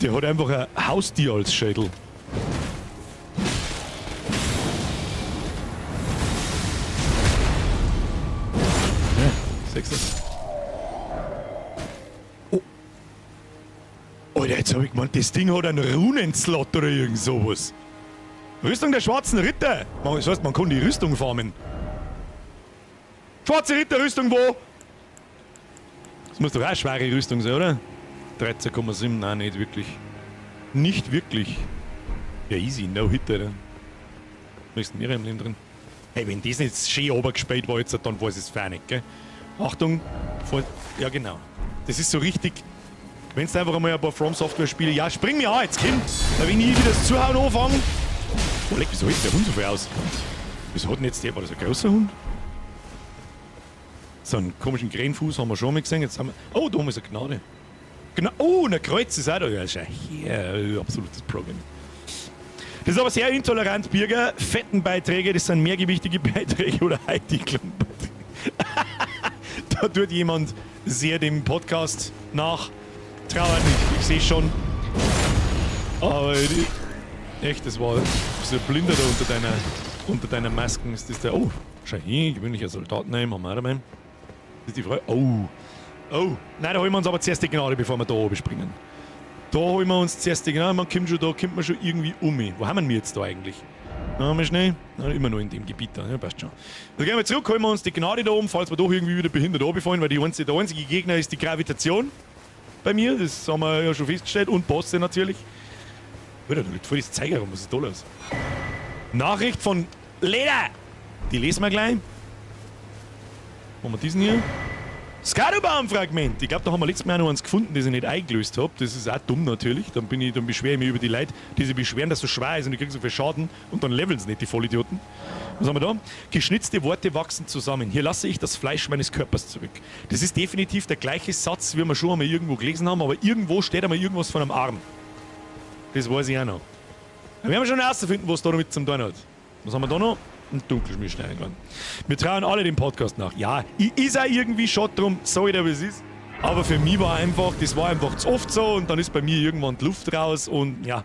Speaker 1: Der hat einfach ein Haustier als Schädel. Ja, siehst du das? Oh. Alter, jetzt hab ich gemeint, das Ding hat einen Runenslot oder irgend sowas. Rüstung der schwarzen Ritter. Das heißt, man kann die Rüstung farmen. Schwarze Ritterrüstung wo? Das muss doch auch eine schwere Rüstung sein, oder? 13,7, nein, nicht wirklich. Nicht wirklich. Ja, easy, no hitter, da. Ist mehr im Leben drin. Hey, wenn das nicht schön runtergespielt war jetzt, dann weiß ich es fein nicht, gell? Achtung, ja genau. Das ist so richtig, wenn du einfach einmal ein paar From Software Spiele, ja, spring mir an, jetzt Kind! Da wenn ich wieder das Zuhauen anfange. Oh, leck, wieso hält der Hund so viel aus? Wieso hat denn jetzt der, war das ein großer Hund? So einen komischen Krähenfuß haben wir schon mal gesehen, jetzt haben wir, oh, da haben wir so Gnade. Genau, oh, ein Kreuz ist auch da. Ja, ist ja absolutes Programm. Das ist aber sehr intolerant, Birger. Fettenbeiträge, das sind mehrgewichtige Beiträge oder Heidi-Klumpenbeiträge. Da tut jemand sehr dem Podcast nach. Trauern, ich sehe schon. Aber echt, das war so ein Blinder da unter deiner Masken. Ist das der. Oh, schau hin, gewöhnlicher Soldatenheim, haben wir auch dabei. Das ist die Frage. Oh. Nein, da holen wir uns aber zuerst die Gnade, bevor wir da oben springen. Da holen wir uns zuerst die Gnade, man kommt man schon irgendwie um. Wo haben wir jetzt da eigentlich? Na, haben wir schnell? Na, immer noch in dem Gebiet da, ja, passt schon. Dann gehen wir zurück, holen wir uns die Gnade da oben, falls wir doch irgendwie wieder behindert runterfallen, weil der einzige Gegner ist die Gravitation. Bei mir, das haben wir ja schon festgestellt. Und Bosse natürlich. Alter, da liegt voll das Zeiger rum, was ist da los? Nachricht von Leda! Die lesen wir gleich. Haben wir diesen hier? Skadobaum-Fragment! Ich glaube, da haben wir letztes Mal noch eins gefunden, das ich nicht eingelöst habe. Das ist auch dumm natürlich. Dann beschwere ich mich über die Leute, die sich beschweren, dass es so schwer ist und ich kriege so viel Schaden und dann leveln sie nicht, die Vollidioten. Was haben wir da? Geschnitzte Worte wachsen zusammen. Hier lasse ich das Fleisch meines Körpers zurück. Das ist definitiv der gleiche Satz, wie wir schon einmal irgendwo gelesen haben, aber irgendwo steht einmal irgendwas von einem Arm. Das weiß ich auch noch. Wir haben schon herauszufinden, was da damit zum tun hat. Was haben wir da noch? Ein Dunkelschmierstein. Wir trauen alle dem Podcast nach. Ja, ist auch irgendwie Schott drum, sag ich dir, wie es ist. Aber für mich war einfach, das war einfach zu oft so und dann ist bei mir irgendwann die Luft raus und ja,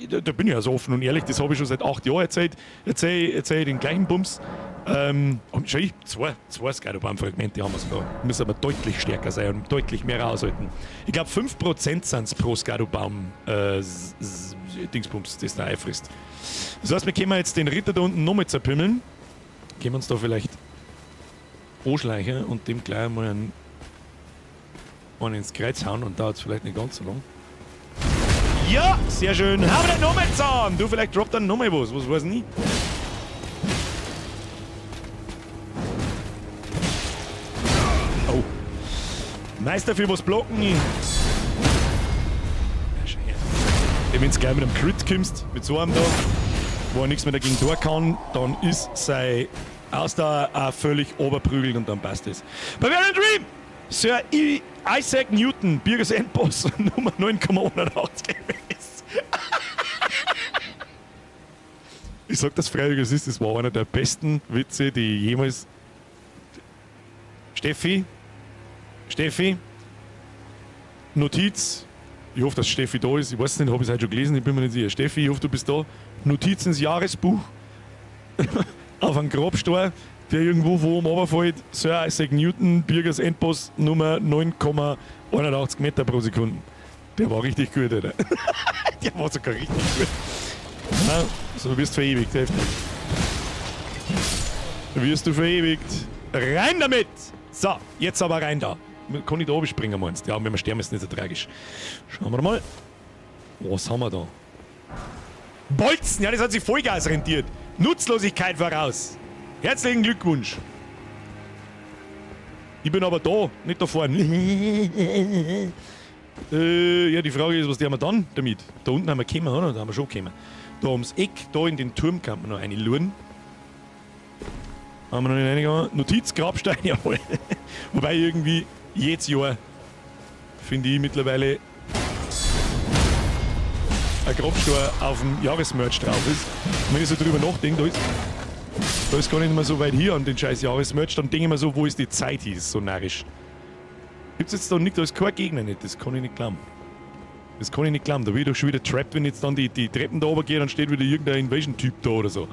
Speaker 1: da bin ich ja so offen und ehrlich, das habe ich schon seit 8 Jahren erzählt. Erzähl den gleichen Bums. Und schau, zwei Skadobaum-Fragmente haben wir sogar. Müssen aber deutlich stärker sein und deutlich mehr raushalten. Ich glaube 5% sind es pro Skadobaum Dingsbums, das da einfrisst. Das heißt, wir können jetzt den Ritter da unten nochmal zerpimmeln. Können wir uns da vielleicht anschleichen und dem gleich mal einen ins Kreuz hauen und dauert es vielleicht nicht ganz so lang. Ja, sehr schön. Haben wir den nochmal zusammen. Du, vielleicht droppt dann nochmal was weiß ich nie. Oh. Meister für was blocken. Ja, schön. Wenn du gleich mit einem Crit kommst, mit so einem da, wo er nichts mehr dagegen tun kann, dann ist sein Ausdauer auch völlig oberprügelt und dann passt es. Bavarian Dream! Sir Isaac Newton, Birgers Endboss, Nummer 9,180 MS. Ich sag das freiwillig, es ist, das war einer der besten Witze, die jemals. Steffi, Notiz. Ich hoffe, dass Steffi da ist. Ich weiß nicht, habe ich es heute schon gelesen, ich bin mir nicht sicher. Steffi, ich hoffe, du bist da. Notiz ins Jahresbuch. Auf einen Grabstein, der irgendwo oben runterfällt. Sir Isaac Newton, Birgers Endboss, Nummer 9,81 Meter pro Sekunde. Der war richtig gut, Alter. Der war sogar richtig gut. Ja, so wirst du verewigt, heftig. Wirst du verewigt. Rein damit! So, jetzt aber rein da. Kann ich da oben springen, meinst du? Ja, wenn wir sterben, ist nicht so tragisch. Schauen wir mal. Was haben wir da? Bolzen! Ja, das hat sich Vollgas rentiert. Nutzlosigkeit voraus. Herzlichen Glückwunsch. Ich bin aber da, nicht da vorne. Ja, die Frage ist, was tun wir dann damit? Da unten haben wir gekommen, oder? Da haben wir schon gekommen. Da ums Eck, da in den Turm kann man noch eine luren. Haben wir noch nicht reingegangen. Notiz, Grabstein, jawohl. Wobei irgendwie jedes Jahr, finde ich mittlerweile, ein Grabstein auf dem Jahresmerch drauf ist. Und wenn ich so drüber nachdenke, da ist gar nicht mehr so weit hier an den scheiß Jahresmerch, dann denke ich mir so, wo ist die Zeit, hieß so narrisch. Gibt's jetzt da nicht, da ist kein Gegner nicht, das kann ich nicht glauben. Das kann ich nicht glauben, da will ich doch schon wieder trapped, wenn jetzt dann die Treppen da oben gehen, dann steht wieder irgendein Invasion-Typ da oder so.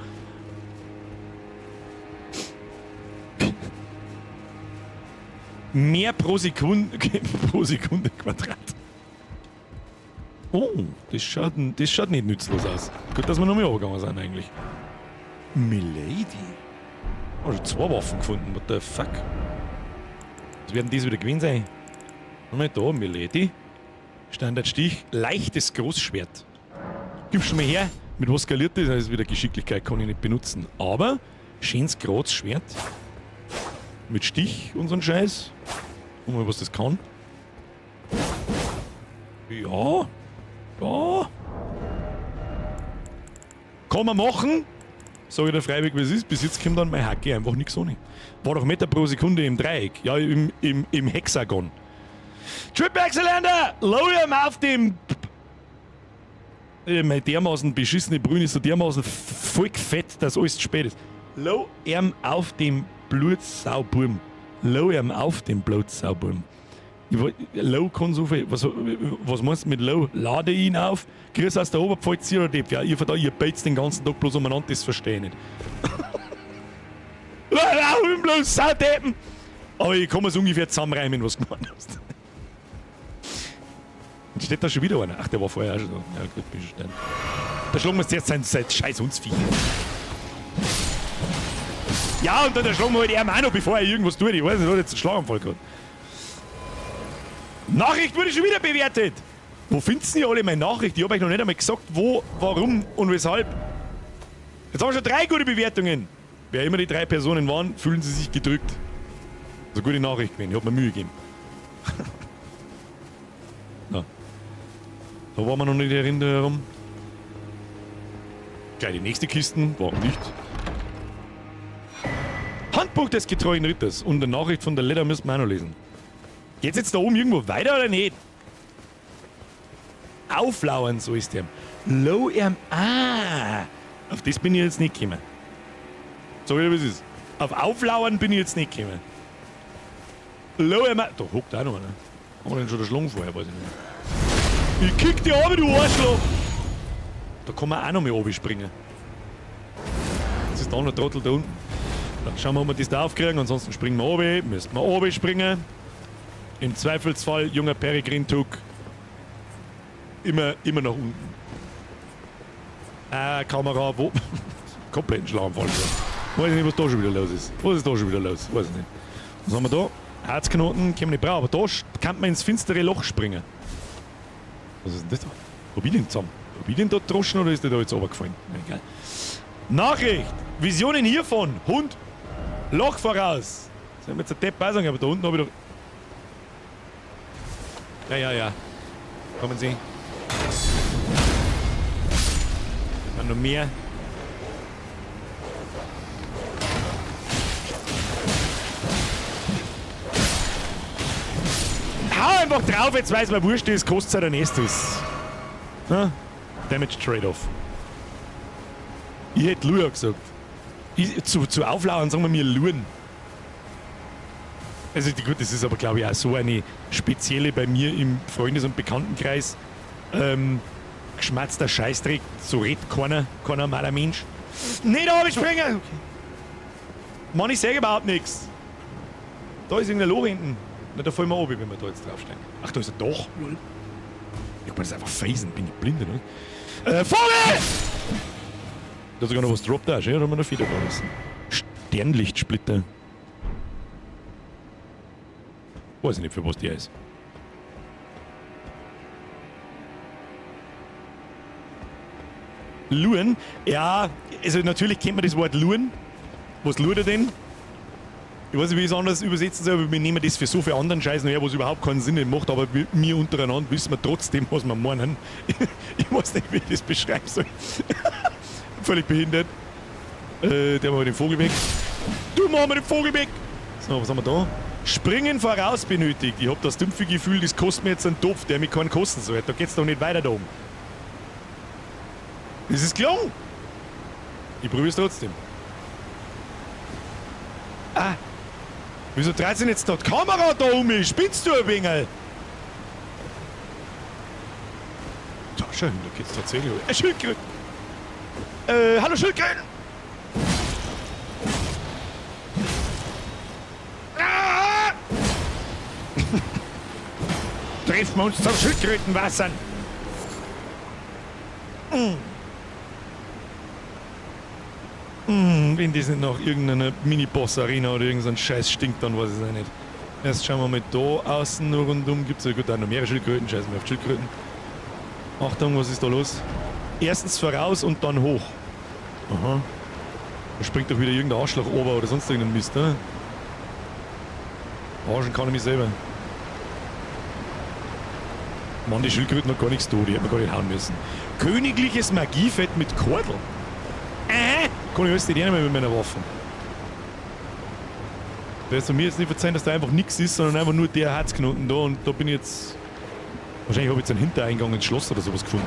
Speaker 1: Mehr pro Sekunde Quadrat. Oh, das schaut nicht nützlos aus. Gut, dass wir noch mehr runtergegangen sind eigentlich. Milady. Also 2 Waffen gefunden, what the fuck. Was werden diese wieder gewesen sein? Mal da, Milady. Standardstich, leichtes Großschwert. Gib's schon mal her. Mit was skaliert das? Das ist wieder Geschicklichkeit, kann ich nicht benutzen. Aber, schönes Großschwert. Mit Stich und so ein Scheiß. Guck mal, was das kann. Ja. Ja. Kann man machen. Sag ich dir freiwillig, wie es ist. Bis jetzt kommt dann mein Hacke einfach nichts ohne. War doch Meter pro Sekunde im Dreieck. Ja, im Hexagon. Trip Excellenter! Load auf dem dermaßen beschissene Brühe ist so dermaßen voll fett, dass alles zu spät ist. Low ihm auf dem Blutsauburm. Low ihm auf dem Blutsauburm. Low kann so viel. Was meinst du mit Low? Lade ihn auf. Grüß aus der Oberpfalz, ihr Depp. Ja, ihr beizt den ganzen Tag bloß umeinander, das verstehe ich nicht. Low im bloß Saudeppen! Aber ich kann mir so ungefähr zusammenreimen, was du gemeint hast. Und steht da schon wieder einer. Ach, der war vorher auch schon da. Ja, gut, bin schon. Da schlagen wir uns jetzt sein scheiß Hundsvieh. Ja, und dann schlagen wir halt ihm auch noch, bevor er irgendwas tut. Ich weiß nicht, hat jetzt einen Schlaganfall gehabt. Nachricht wurde schon wieder bewertet. Wo findest ihr alle meine Nachricht? Ich habe euch noch nicht einmal gesagt, wo, warum und weshalb. Jetzt haben wir schon 3 gute Bewertungen. Wer immer die 3 Personen waren, fühlen sie sich gedrückt. Also gute Nachricht gewesen. Ich habe mir Mühe gegeben. Na. Da waren wir noch nicht herum. Gleich die nächste Kiste. Warum nicht? Handbuch des getreuen Ritters. Und eine Nachricht von der Leder müssen wir auch noch lesen. Geht's jetzt da oben irgendwo weiter oder nicht? Auflauern, so ist der. Low erm. Ah! Auf das bin ich jetzt nicht gekommen. So wie es ist. Auf Auflauern bin ich jetzt nicht gekommen. Low erm. Da hockt auch noch einer. Haben wir denn schon der Schlangen vorher, weiß ich nicht. Ich kick dich runter, du Arschloch! Da kann man auch noch mal oben springen. Das ist da noch Trottel da unten. Dann schauen wir, ob wir das da aufkriegen, ansonsten springen wir oben. Müssten wir oben springen. Im Zweifelsfall, junger Peregrin-Tug, immer nach unten. Kamera, wo? Komplett ein Schlaganfall. Weiß ich nicht, was da schon wieder los ist. Was ist da schon wieder los? Weiß ich nicht. Was haben wir da? Herzknoten, können wir nicht brauchen, aber da kann man ins finstere Loch springen. Was ist denn das da? Hab ich den zusammen? Hab ich den da droschen oder ist der da jetzt runtergefallen? Egal. Nachricht! Visionen hiervon! Hund! Loch voraus! Das haben wir jetzt ein Depp sagen, aber da unten habe ich doch. Ja. Kommen Sie. Dann noch mehr. Hau einfach drauf, jetzt weiß man, wurscht ist, kostet es ein Estus. Damage Trade-off. Ich hätte Lua gesagt. Zu Auflauern sagen wir mir Luren. Also gut, das ist aber glaube ich auch so eine spezielle bei mir im Freundes- und Bekanntenkreis. Geschmatzter Scheißdreck, so redet keiner normaler Mensch. Nicht runterspringen! Okay. Mann, ich sehe überhaupt nichts. Da ist irgendein Loch hinten. Na, da fallen wir runter, wenn wir da jetzt draufsteigen. Ach, da ist er doch. Lol. Ich kann das einfach phasen, bin ich blind, oder? Vogel! Da ist sogar noch was droppt da, da haben wir noch Feder da lassen. Sternlichtsplitter. Weiß ich nicht, für was der ist. Luren? Ja, also natürlich kennt man das Wort Luren. Was lurt er denn? Ich weiß nicht, wie ich es anders übersetzen soll, aber wir nehmen das für so viele anderen Scheiß her, was überhaupt keinen Sinn macht, aber wir untereinander wissen wir trotzdem, was wir meinen. Ich weiß nicht, wie ich das beschreiben soll. Völlig behindert. Der machen wir den Vogel weg. Du, machen wir den Vogel weg! So, was haben wir da? Springen voraus benötigt. Ich hab das dumpfe Gefühl, das kostet mir jetzt einen Topf, der mich keinen kosten soll. Da geht's doch nicht weiter da oben. Das ist klar. Ich probiere es trotzdem. Ah! Wieso dreht sich jetzt da die Kamera da um mich? Spinnst du ein wenig? Da schön, da geht's tatsächlich. Schildkröten! Hallo Schildkröten! Ah! Treffen wir uns zum Schildkrötenwassern! Wenn das nicht nach irgendeiner Mini-Boss-Arena oder irgendein Scheiß stinkt, dann weiß ich es auch nicht. Erst schauen wir mal da außen noch rundum. Gibt es ja gut auch noch mehrere Schildkröten. Scheißen wir auf Schildkröten. Achtung, was ist da los? Erstens voraus und dann hoch. Aha. Da springt doch wieder irgendein Arschloch ober oder sonst irgendein Mist, ne? Arschen kann ich mich selber. Mann, die Schildkröten hat gar nichts da, die hätten wir gar nicht hauen müssen. Königliches Magiefett mit Kordel. Kann ich alles nicht mehr mit meiner Waffe. Der ist mir jetzt nicht verzeihen, dass da einfach nichts ist, sondern einfach nur der Herzknoten da und da bin ich jetzt. Wahrscheinlich habe ich jetzt einen Hintereingang ins Schloss oder sowas gefunden.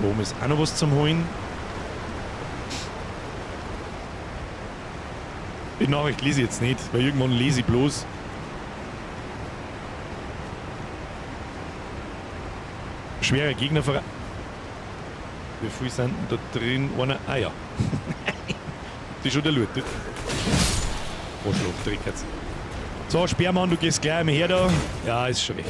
Speaker 1: Da oben ist auch noch was zum Holen. Die Nachricht lese ich jetzt nicht, weil irgendwann lese ich bloß. Schwere Gegner voran. Wie viel sind denn da drin? Einer. Ah ja. Das ist schon der Loot. Arschloch, Dreckherz. So, Sperrmann, du gehst gleich einmal her da. Ja, ist schon recht.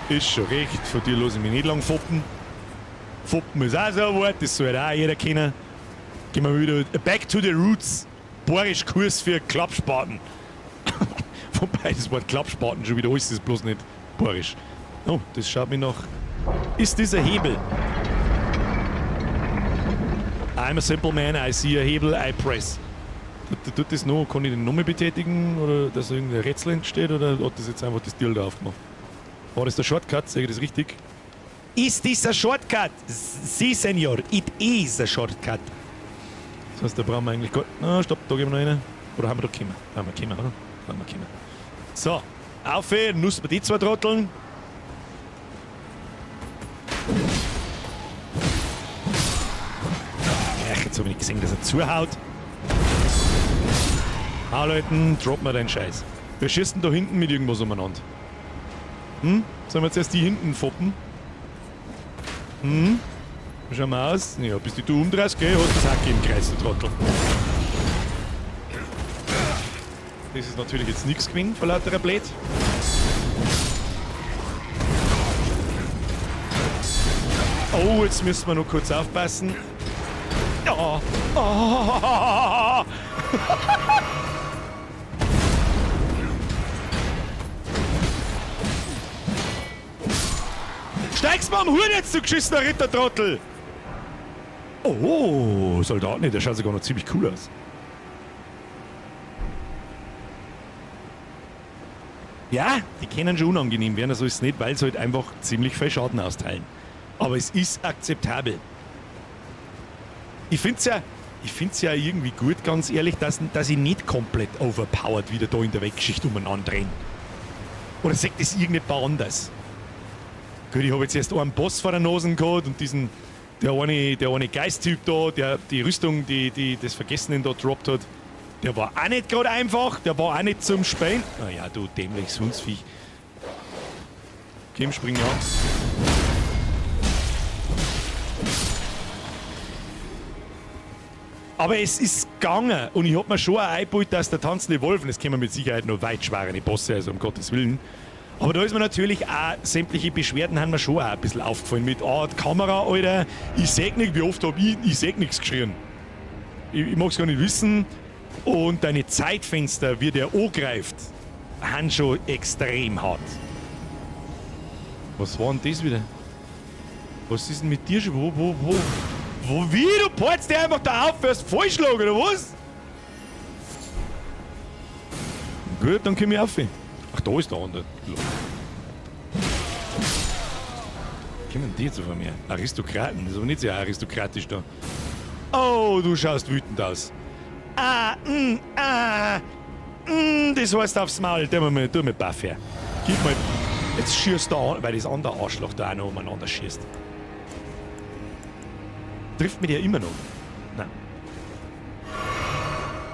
Speaker 1: Ist schon recht, von dir lasse ich mich nicht lang foppen. Foppen ist auch so ein Wort, das soll auch jeder kennen. Gehen wir wieder back to the roots. Bohrisch-Kurs für Klappspaten. Wobei das Wort Klappspaten schon wieder alles ist, bloß nicht bohrisch. Oh, das schaut mich nach. Ist das ein Hebel? I'm a simple man, I see a Hebel, I press. Tut das noch? Kann ich den nochmal betätigen? Oder dass irgendein Rätsel entsteht? Oder hat das jetzt einfach das Deal da aufgemacht? War das der Shortcut? Sage ich das richtig? Ist this a shortcut? Si, Senor, it is a shortcut. Das heißt, da brauchen wir eigentlich gar... Na, stopp, da gehen wir noch rein. Oder haben wir da gekommen? Haben wir gekommen, oder? Haben wir gekommen. So, auf, nussen wir die zwei Trotteln. Ach, jetzt habe ich nicht gesehen, dass er zuhaut. Leuten, drop mal deinen Scheiß. Wir schießen da hinten mit irgendwas umeinander. Sollen wir jetzt erst die hinten foppen? Schauen wir aus. Ja, bis du umdrehst, gell, hast du das Hack im Kreis, du Trottel. Das ist natürlich jetzt nichts gewinnt von lauter Blät. Oh, jetzt müssen wir noch kurz aufpassen. Ja. Oh. Steigst mal am Huhn jetzt, du geschissener Rittertrottel! Oh, Soldat nicht, der schaut sogar noch ziemlich cool aus. Ja, die können schon unangenehm werden, also ist es nicht, weil sie halt einfach ziemlich viel Schaden austeilen. Aber es ist akzeptabel. Ich finde es ja irgendwie gut, ganz ehrlich, dass ich nicht komplett overpowered wieder da in der Weggeschichte umeinander renne. Oder sagt das irgendjemand anders? Gut, ich habe jetzt erst einen Boss vor der Nase gehabt und der eine Geisttyp da, der die Rüstung, die das Vergessenen da droppt hat, der war auch nicht gerade einfach, der war auch nicht zum Spielen. Naja, du dämliches Hundsviech. Komm, spring an. Aber es ist gegangen und ich hab mir schon eingebaut, dass der tanzende Wolf, und es kommen mit Sicherheit noch weit schwerere Bosse, also um Gottes Willen. Aber da ist mir natürlich auch, sämtliche Beschwerden haben mir schon auch ein bisschen aufgefallen mit, die Kamera, Alter, ich seh nicht, wie oft hab ich seh nichts geschrien. Ich mag's gar nicht wissen. Und deine Zeitfenster, wie der angreift, haben schon extrem hart. Was war denn das wieder? Was ist denn mit dir schon? Wie? Du peitst dir einfach da auf, wirst Vollschlag, oder was? Gut, dann komm ich auf. Ach, da ist der andere. Kommen die jetzt von mir? Aristokraten, das ist aber nicht sehr aristokratisch da. Oh, du schaust wütend aus. Das heißt aufs Maul, tu mir Buff her. Gib mal. Jetzt schießt da an, weil das andere Arschloch da auch noch umeinander schießt. Trifft mich der immer noch? Nein.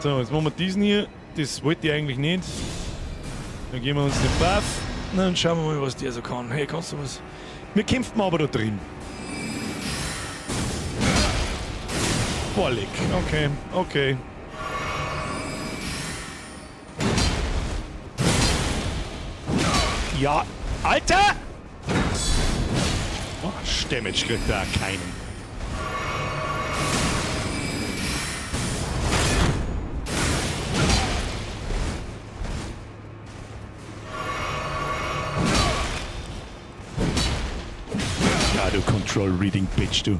Speaker 1: So, jetzt machen wir diesen hier. Das wollte ich eigentlich nicht. Dann geben wir uns den Buff. Na, dann schauen wir mal, was der so kann. Hey, kannst du was? Wir kämpfen aber da drin. Vorleg. Okay. Ja, Alter! Oh, Damage kriegt da keinen. Ja, du Control Reading Bitch, du.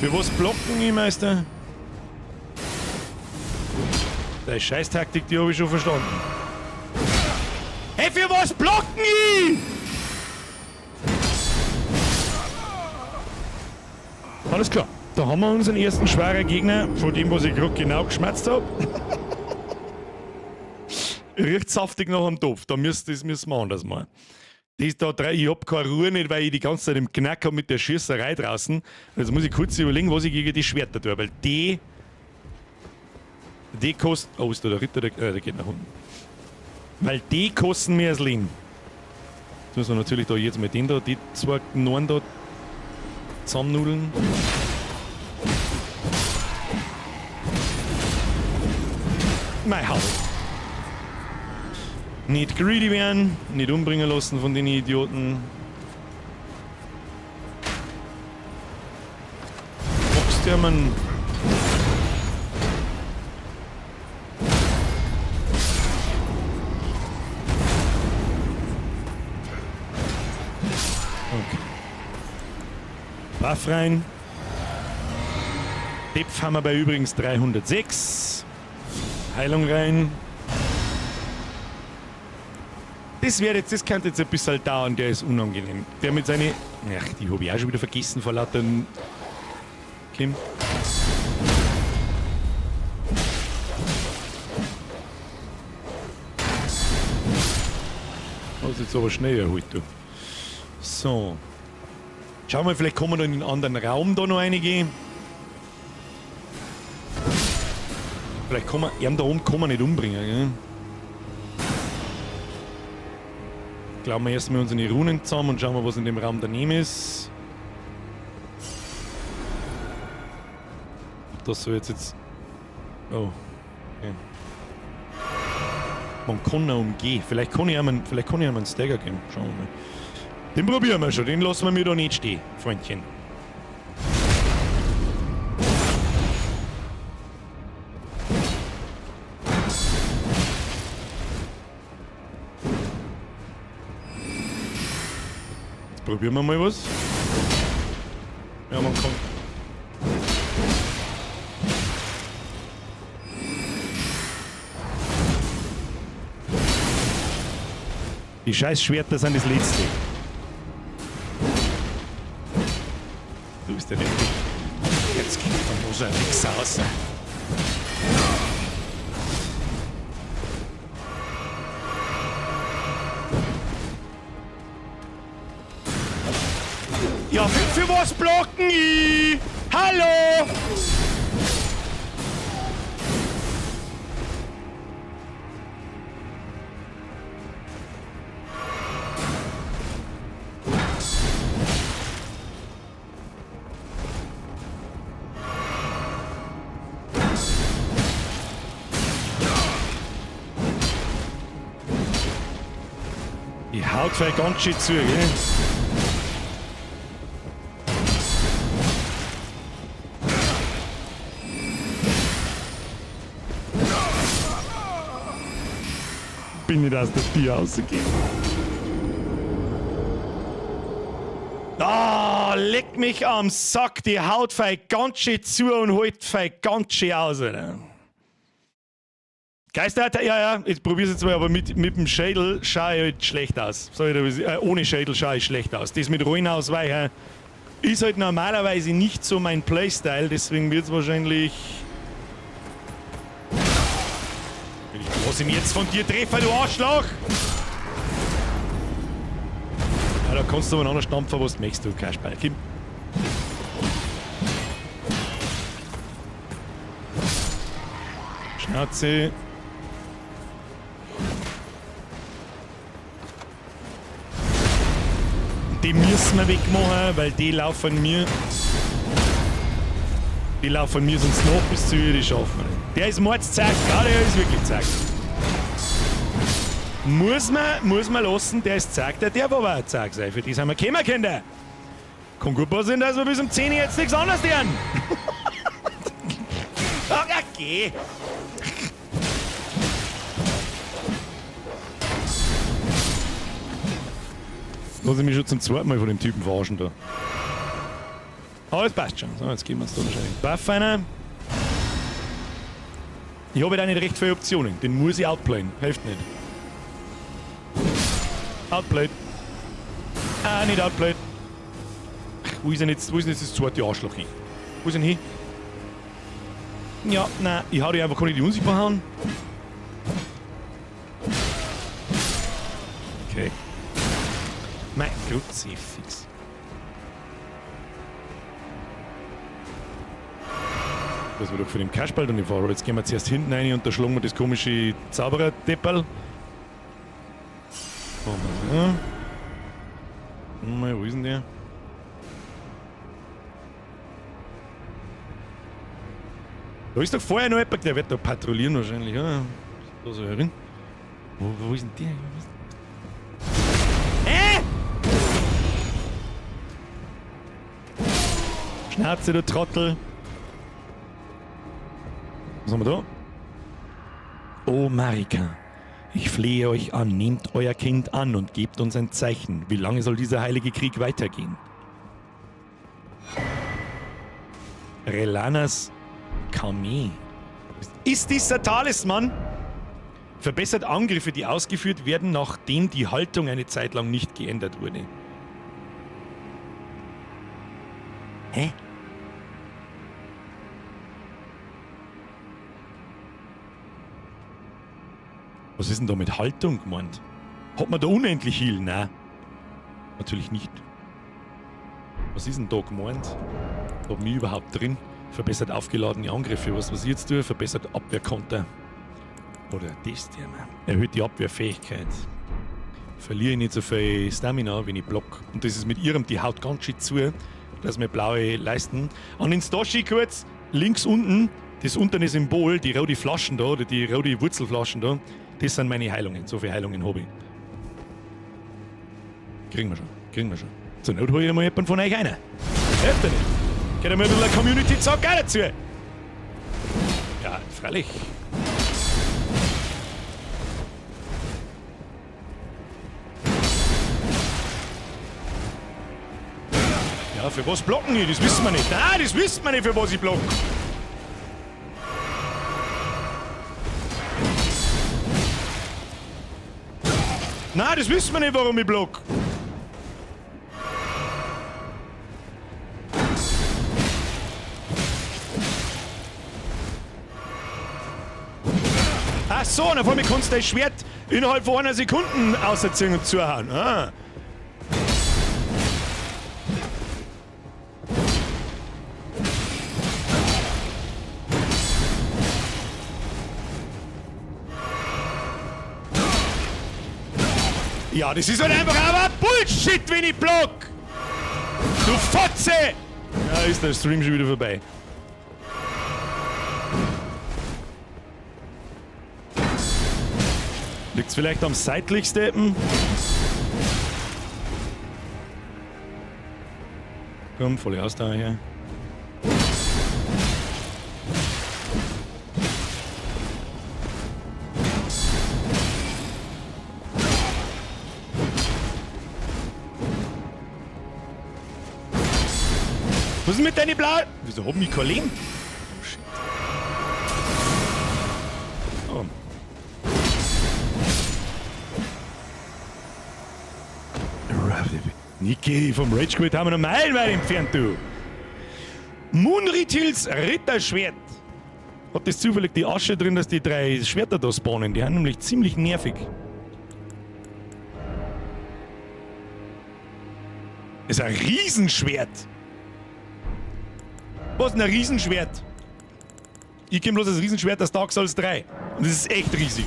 Speaker 1: Für was blocken ich, Meister? Deine Scheißtaktik, die habe ich schon verstanden. Hey, für was blocken ich? Alles klar. Da haben wir unseren ersten schweren Gegner, von dem, was ich gerade genau geschmerzt habe. Riecht saftig nach dem Topf. Das müssen wir anders machen. Ich hab keine Ruhe nicht, weil ich die ganze Zeit im Knack habe mit der Schießerei draußen. Jetzt muss ich kurz überlegen, was ich gegen die Schwerter tue, weil die kosten. Oh, ist da der Ritter, der geht nach unten. Weil die kosten mir das Leben. Jetzt müssen wir natürlich da jetzt mit den da, die zwei Norn da zusammennudeln. Mein Haut. Nicht greedy werden, nicht umbringen lassen von den Idioten. Boxt der Mann. Okay. Buff rein. Depth haben wir bei übrigens 306. Heilung rein. Das könnte jetzt ein bisschen dauern, der ist unangenehm. Der mit seinen. Ach, die habe ich auch schon wieder vergessen vor lauter. Kim. Das ist jetzt aber schnell erholt, du. So. Schauen wir, vielleicht kommen wir da in einen anderen Raum da noch einige. Vielleicht kann man ihn da oben kann man nicht umbringen, gell? Glauben wir erstmal unsere Runen zusammen und schauen wir, was in dem Raum daneben ist. Das soll jetzt. Oh. Okay. Man kann auch umgehen. Vielleicht kann ich ihm einen Stagger geben. Schauen wir mal. Den probieren wir schon. Den lassen wir mir da nicht stehen, Freundchen. Probieren wir mal was. Ja, man kann. Die scheiß Schwerter sind das Letzte. Du bist der Letzte. Jetzt geht man so ein Wichs raus. Ja, für was blocken ich? Hallo! Die haut vielleicht ganz schön zu, gell? Bin ich aus der Tür rausgegangen. Ah, leck mich am Sack, die haut vielleicht ganz schön zu und holt vielleicht ganz schön aus, oder? Geister, ja, ich probier's jetzt mal, aber mit dem Schädel schaue ich halt schlecht aus. Ohne Schädel schaue ich schlecht aus. Das mit Rollen ausweichen ist halt normalerweise nicht so mein Playstyle, deswegen wird es wahrscheinlich. Was ich mich jetzt von dir treffe, du Arschloch! Ja, da kannst du aber noch einen stampfen, was du möchtest, du Kasperl. Kim. Schnauze. Die müssen wir wegmachen, weil die laufen mir sonst noch bis zu ihr, die schaffen. Der ist mordszack, ja, der ist wirklich zack. Muss man lassen, der ist zack, der darf aber auch zack sein. Für die sind wir gekommen, Kinder. Kann gut passieren, dass wir bis um 10 Uhr jetzt nichts anderes tun. Ach, ja, geh. Lass ich mich schon zum zweiten Mal von dem Typen verarschen da. Aber es passt schon. So, jetzt gehen wir uns da wahrscheinlich. Buff rein. Ich habe da nicht recht viele Optionen. Den muss ich outplayen. Hilft nicht. Outplayed. Ah, nicht outplayed. Wo ist denn jetzt das zweite Arschloch hin? Wo sind hin? Ja, nein, ich hau die einfach, kann ich die unsichtbar hauen? Okay. Mein Gott, sehr fix. Das wird doch für den Kasperl dann nicht fahren. Jetzt gehen wir zuerst hinten rein und da schlagen wir das komische Zauberer-Depperl. Mal, wo ist denn der? Da ist doch vorher noch jemand, der wird da patrouillieren wahrscheinlich, oder? Da so herin. Wo ist denn der? Schnauze, du Trottel. Was haben wir da? Oh Marika, ich flehe euch an, nehmt euer Kind an und gebt uns ein Zeichen. Wie lange soll dieser heilige Krieg weitergehen? Relanas Kame. Ist dieser Talisman? Verbessert Angriffe, die ausgeführt werden, nachdem die Haltung eine Zeit lang nicht geändert wurde. Hä? Was ist denn da mit Haltung gemeint? Hat man da unendlich Heal? Nein. Natürlich nicht. Was ist denn da gemeint? Hab mich überhaupt drin? Verbessert aufgeladene Angriffe. Was ich jetzt tue? Verbessert Abwehrkonter. Oder das der, man. Erhöht die Abwehrfähigkeit. Verliere ich nicht so viel Stamina, wenn ich block. Und das ist mit ihrem, die haut ganz schön zu. dass wir blaue Leisten. An den Stashi kurz, links unten, das unterne Symbol, die rote Flaschen da, oder die rote Wurzelflaschen da, das sind meine Heilungen. So viele Heilungen habe ich. Kriegen wir schon, kriegen wir schon. Zur Not hole ich mal jemanden von euch rein. Hört ihr nicht? Geht mal ein bisschen Community-Zack auch dazu. Ja, freilich. Ja, für was blocken die? Das wissen wir nicht. Nein, das wissen wir nicht, für was ich block. Nein, das wissen wir nicht, warum ich block. Ach so, und auf einmal kannst du das Schwert innerhalb von einer Sekunde ausziehen und zuhauen. Ah. Ja, das ist halt einfach aber Bullshit, wenn ich block! Du Fotze! Ja, ist der Stream schon wieder vorbei. Liegt's vielleicht am seitlichsteppen? Komm, volle Ausdauer hier. Was ist mit deinen blauen? Wieso haben die kein Leben? Oh shit. Oh. Niki, vom Rage Quit haben wir noch meilenweit entfernt, du. Munritils Ritterschwert. Hat das zufällig die Asche drin, dass die 3 Schwerter da spawnen? Die haben nämlich ziemlich nervig. Das ist ein Riesenschwert. Was ist ein Riesenschwert? Ich kenne bloß das Riesenschwert aus Dark Souls 3. Und das ist echt riesig.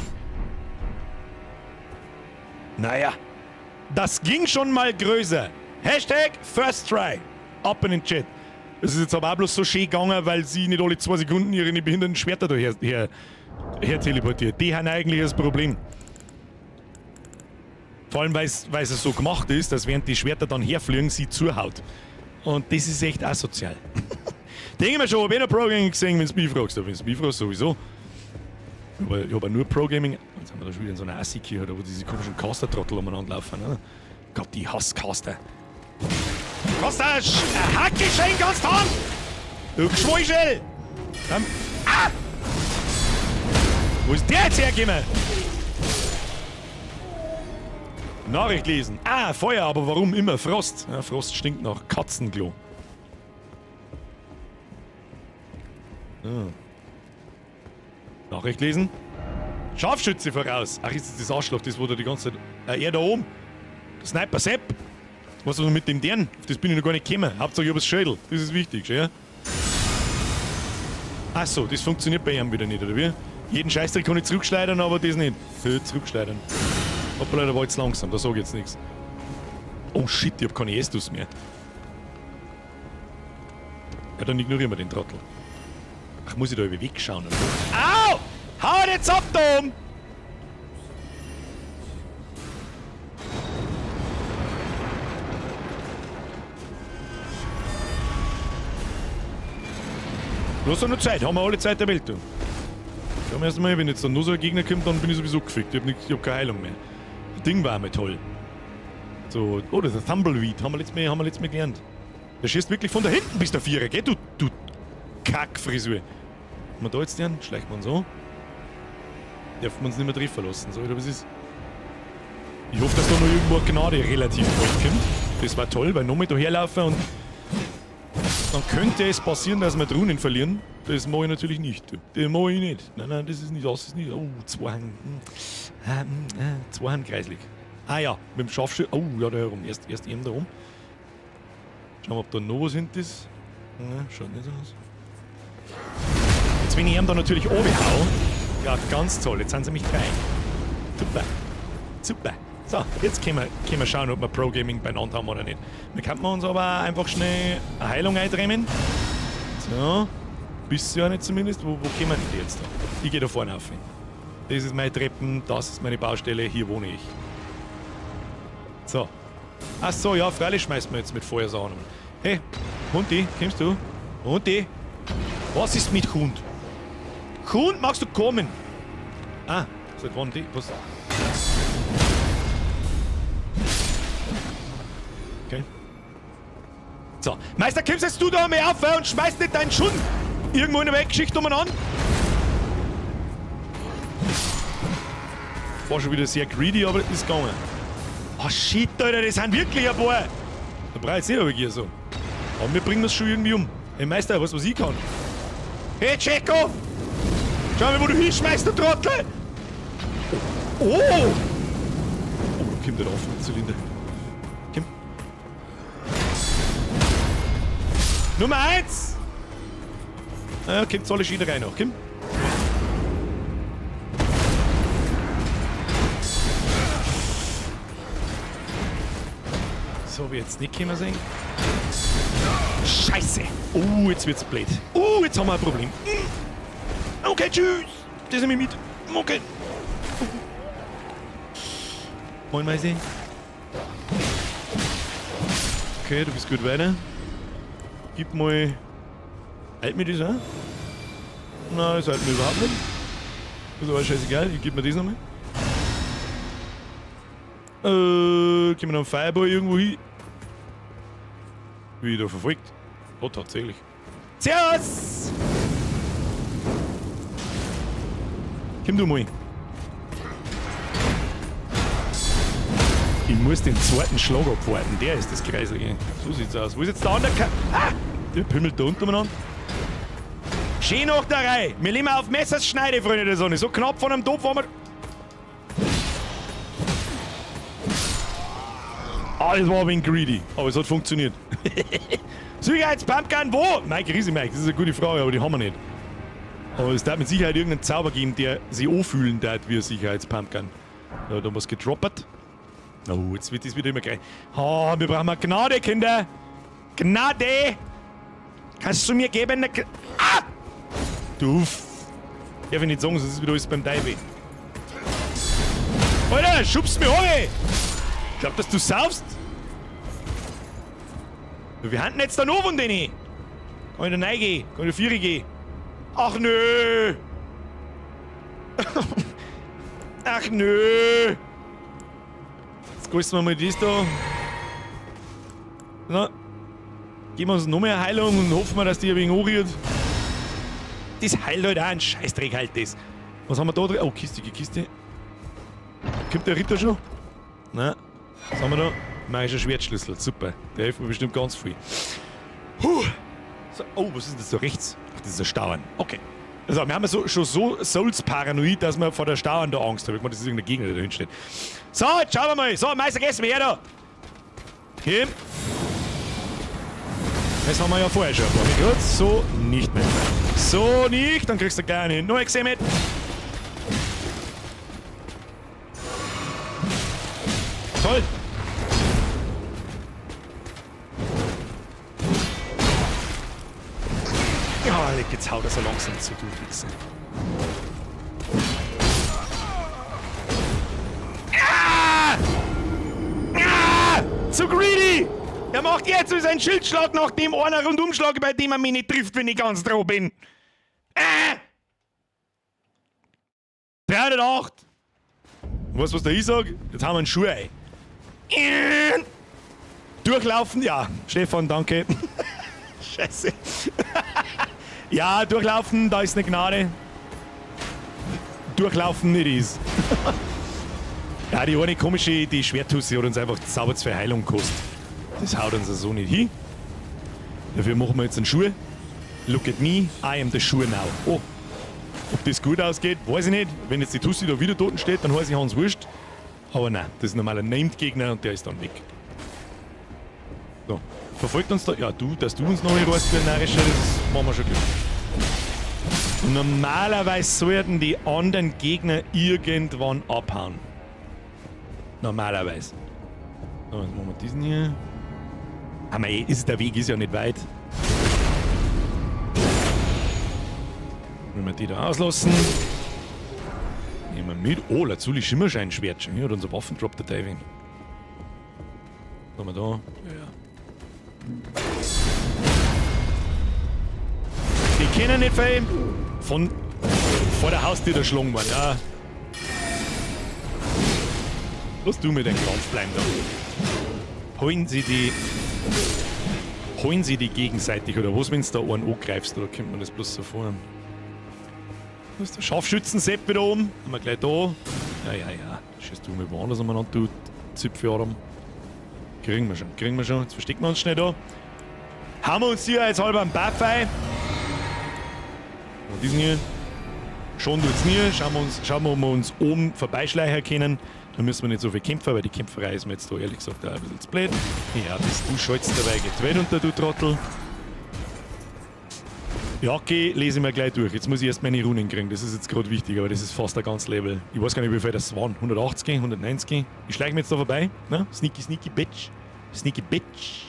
Speaker 1: Naja, das ging schon mal größer. Hashtag First Try. Ab in den Chat. Das ist jetzt aber auch bloß so schön gegangen, weil sie nicht alle 2 Sekunden ihre behinderten Schwerter da her teleportiert. Die haben eigentlich das Problem. Vor allem, weil es so gemacht ist, dass während die Schwerter dann herfliegen, sie zuhaut. Und das ist echt asozial. Denke mir schon, ich habe noch Pro-Gaming gesehen, wenn du mich fragst. Wenn du mich fragst, sowieso. Ich habe nur Pro-Gaming. Jetzt haben wir da schon wieder in so einer Assiki, wo diese komischen Caster-Trottel umeinander laufen. Ne? Gott, die Hass-Caster. Caster, Hackeschein kannst du haben! Du Geschweischel! Ah! Wo ist der jetzt hergekommen? Nachricht lesen. Ah, Feuer, aber warum immer Frost? Ja, Frost stinkt nach Katzenklo. Nachricht lesen. Scharfschütze voraus. Ach, ist das Arschloch, das wo da die ganze Zeit... er da oben. Der Sniper Sepp. Was ist mit dem deren? Auf das bin ich noch gar nicht gekommen. Hauptsache ich habe das Schädel. Das ist wichtig, ja? Achso, das funktioniert bei ihm wieder nicht, oder wie? Jeden Scheißdreck kann ich zurückschleudern, aber das nicht. Zurückschleudern. Hoppala, der war jetzt langsam, da sag ich jetzt nichts. Oh shit, ich hab keine Estus mehr. Ja, dann ignorieren wir den Trottel. Ach, muss ich da irgendwie wegschauen? Oder? Au! Hau jetzt ab, Tom! Du hast doch noch Zeit, haben wir alle Zeit der Welt, du. Schau erst mal, wenn jetzt dann nur so ein Gegner kommt, dann bin ich sowieso gefickt. Ich hab keine Heilung mehr. Das Ding war einmal toll. So, oh, das ist ein Tumbleweed, haben wir letztes Mal gelernt. Der schießt wirklich von da hinten bis der Vierer, gell, du Kackfrisur. Haben wir da jetzt den? Schleicht man so. Darf man uns nicht mehr treffen lassen, so, oder was ist? Ich hoffe, dass da noch irgendwo eine Gnade relativ bald kommt. Das war toll, weil noch mit daherlaufen und dann könnte es passieren, dass wir Drohnen verlieren. Das mache ich natürlich nicht. Das mache ich nicht. Nein, das ist nicht. Das ist nicht. Oh, Zweihandkreislig. Ah ja, mit dem Scharfschütze. Oh, ja, da herum. Erst eben da rum. Schauen wir, ob da noch was hinter ist. Ja, schaut nicht so aus. Jetzt, wenn ich ihm da natürlich oben hau. Ja, ganz toll. Jetzt sind sie mich 3. Super. Super. So, jetzt können wir schauen, ob wir Pro-Gaming beieinander haben oder nicht. Wir könnten uns aber einfach schnell eine Heilung eindrängen. So. Bis ja nicht zumindest. Wo kommen die jetzt da? Ich gehe da vorne auf. Das ist meine Treppen, das ist meine Baustelle, hier wohne ich. So. Ach so, ja, freilich schmeißen wir jetzt mit Feuersachen. Hey, Hundi, kommst du? Hundi? Was ist mit Hund? Hund, magst du kommen? Ah, seit wann die? Was? Okay. So, Meister, kommst jetzt du da mal auf und schmeißt nicht deinen Schund irgendwo in der Weggeschichte umeinander? War schon wieder sehr greedy, aber das ist gegangen. Oh shit, Alter, das sind wirklich ein paar. Da brauche ich aber hier so. Aber wir bringen das schon irgendwie um. Hey Meister, was ich kann. Hey Checo! Schau mal, wo du hinschmeißt, du Trottel! Oh! Oh, da kommt der auf, der Zylinder. Komm. Nummer 1! Ja, kommt alle Schiene rein noch, komm. So, wie jetzt nicht können wir sehen. Scheiße! Oh, jetzt wird's blöd. Oh, jetzt haben wir ein Problem. Okay, tschüss! Das nehme ich mit. Okay. Wollen wir sehen? Okay, du bist gut weiter. Gib mal. Halt mir das an? Nein, das halten wir überhaupt nicht. Das ist aber scheißegal, ich gebe mir das nochmal. Können wir noch einen Fireball irgendwo hin? Wieder verfolgt. Oh, tatsächlich. Servus! Komm du mal. Ich muss den zweiten Schlag abwarten. Der ist das Kreiselige. So sieht's aus. Wo ist jetzt der andere? Ah! Der pimmelt da unten umeinander. Schön nach der Reihe. Wir leben auf Messers Schneide, Freunde der Sonne. So knapp von einem Topf waren wir. Ah, das war ein wenig greedy. Aber es hat funktioniert. Sicherheitspumpgun wo? Mike, Mike, das ist eine gute Frage, aber die haben wir nicht. Aber es darf mit Sicherheit irgendeinen Zauber geben, der sich anfühlen darf wie ein Sicherheitspumpgun. Da hat was gedroppert. Oh, jetzt wird das wieder immer geil. Oh, wir brauchen mal Gnade, Kinder. Gnade! Kannst du mir geben? Ah! Du. Darf ich nicht sagen, sonst ist wieder alles beim Dive. Alter, schubst mir hoch! Ich glaub, dass du saufst. Wir handeln jetzt da noch von denen. Kann ich da reingehen? Kann ich da 4 gehen? Ach nö! Ach nö! Jetzt kosten wir mal das da. Na, geben wir uns noch mehr Heilung und hoffen wir, dass die ein wenig anrührt. Das heilt halt auch ein Scheißdreck halt das. Was haben wir da drin? Oh, Kiste. Kommt der Ritter schon? Nein. Was haben wir da? Magischer Schwertschlüssel. Super. Der hilft mir bestimmt ganz viel. So. Oh, was ist denn das da rechts? das ist ein Stauern. Okay. Also, wir haben schon so Souls-paranoid, dass wir vor der Stauern da Angst haben. Das ist irgendein Gegner, der da hinten steht. So, jetzt schauen wir mal. So, Meister, gehst du her da? Hier. Das haben wir ja vorher schon. Gut, so nicht mehr. So nicht, dann kriegst du gleich einen hin. Nur gesehen mit. Toll. Ja, jetzt haut er so langsam zu, du Wichser. Ah! Ah! Zu greedy! Er macht jetzt seinen Schildschlag nach dem einer Rundumschlag, bei dem er mich nicht trifft, wenn ich ganz drauf bin. 308! Weißt du, was der ich sag? Jetzt haben wir einen Schuh ein. Durchlaufen, ja. Stefan, danke. Scheiße. Ja, durchlaufen, da ist eine Gnade. Durchlaufen nicht ist. Ja, die eine komische, die Schwertusse hat uns einfach sauber zur Heilung gekostet. Das haut uns so nicht hin. Dafür machen wir jetzt einen Schuh. Look at me, I am the Schuh now. Oh, ob das gut ausgeht, weiß ich nicht. Wenn jetzt die Tussi da wieder dort steht, dann heißt ich Hans Wurscht. Aber nein, das ist normal ein Named-Gegner und der ist dann weg. So, verfolgt uns da. Ja, dass du uns noch nicht weißt, wie närrisch, das machen wir schon Glück. Und normalerweise sollten die anderen Gegner irgendwann abhauen. Normalerweise. So, jetzt machen wir diesen hier. Aber der Weg ist ja nicht weit. Wenn wir die da auslassen. Nehmen wir mit. Oh, Lazuli Schimmerschein-Schwert schon. Hier hat unser Waffendrop der Teufel. Was haben wir da? Ja. Die kennen nicht viel. Vor der Haustür der Schlung war. Ja. Lass du mit dem Kampf bleiben da. Holen Sie die gegenseitig oder was, wenn du da einen angreifst, oder kommt man das bloß so vor? Da ist der Scharfschützen-Sepp wieder oben. Haben wir gleich da. Ja. Schießt du mal woanders umeinander, du Zipfelarm. Kriegen wir schon. Jetzt verstecken wir uns schnell da. Haben wir uns hier jetzt halber einen Buff ein. Und diesen hier. Schon tut's nie. Schauen wir, ob wir uns oben vorbeischleichen können. Da müssen wir nicht so viel kämpfen, weil die Kämpferei ist mir jetzt da ehrlich gesagt auch ein bisschen zu blöd. Ja, du schaltest dabei geht unter, du Trottel. Ja, okay, lese ich mir gleich durch. Jetzt muss ich erst meine Runen kriegen. Das ist jetzt gerade wichtig, aber das ist fast ein ganz Level. Ich weiß gar nicht, wie viel das waren. 180, 190. Ich schleiche mir jetzt da vorbei. Ne? Sneaky Bitch. Sneaky Bitch.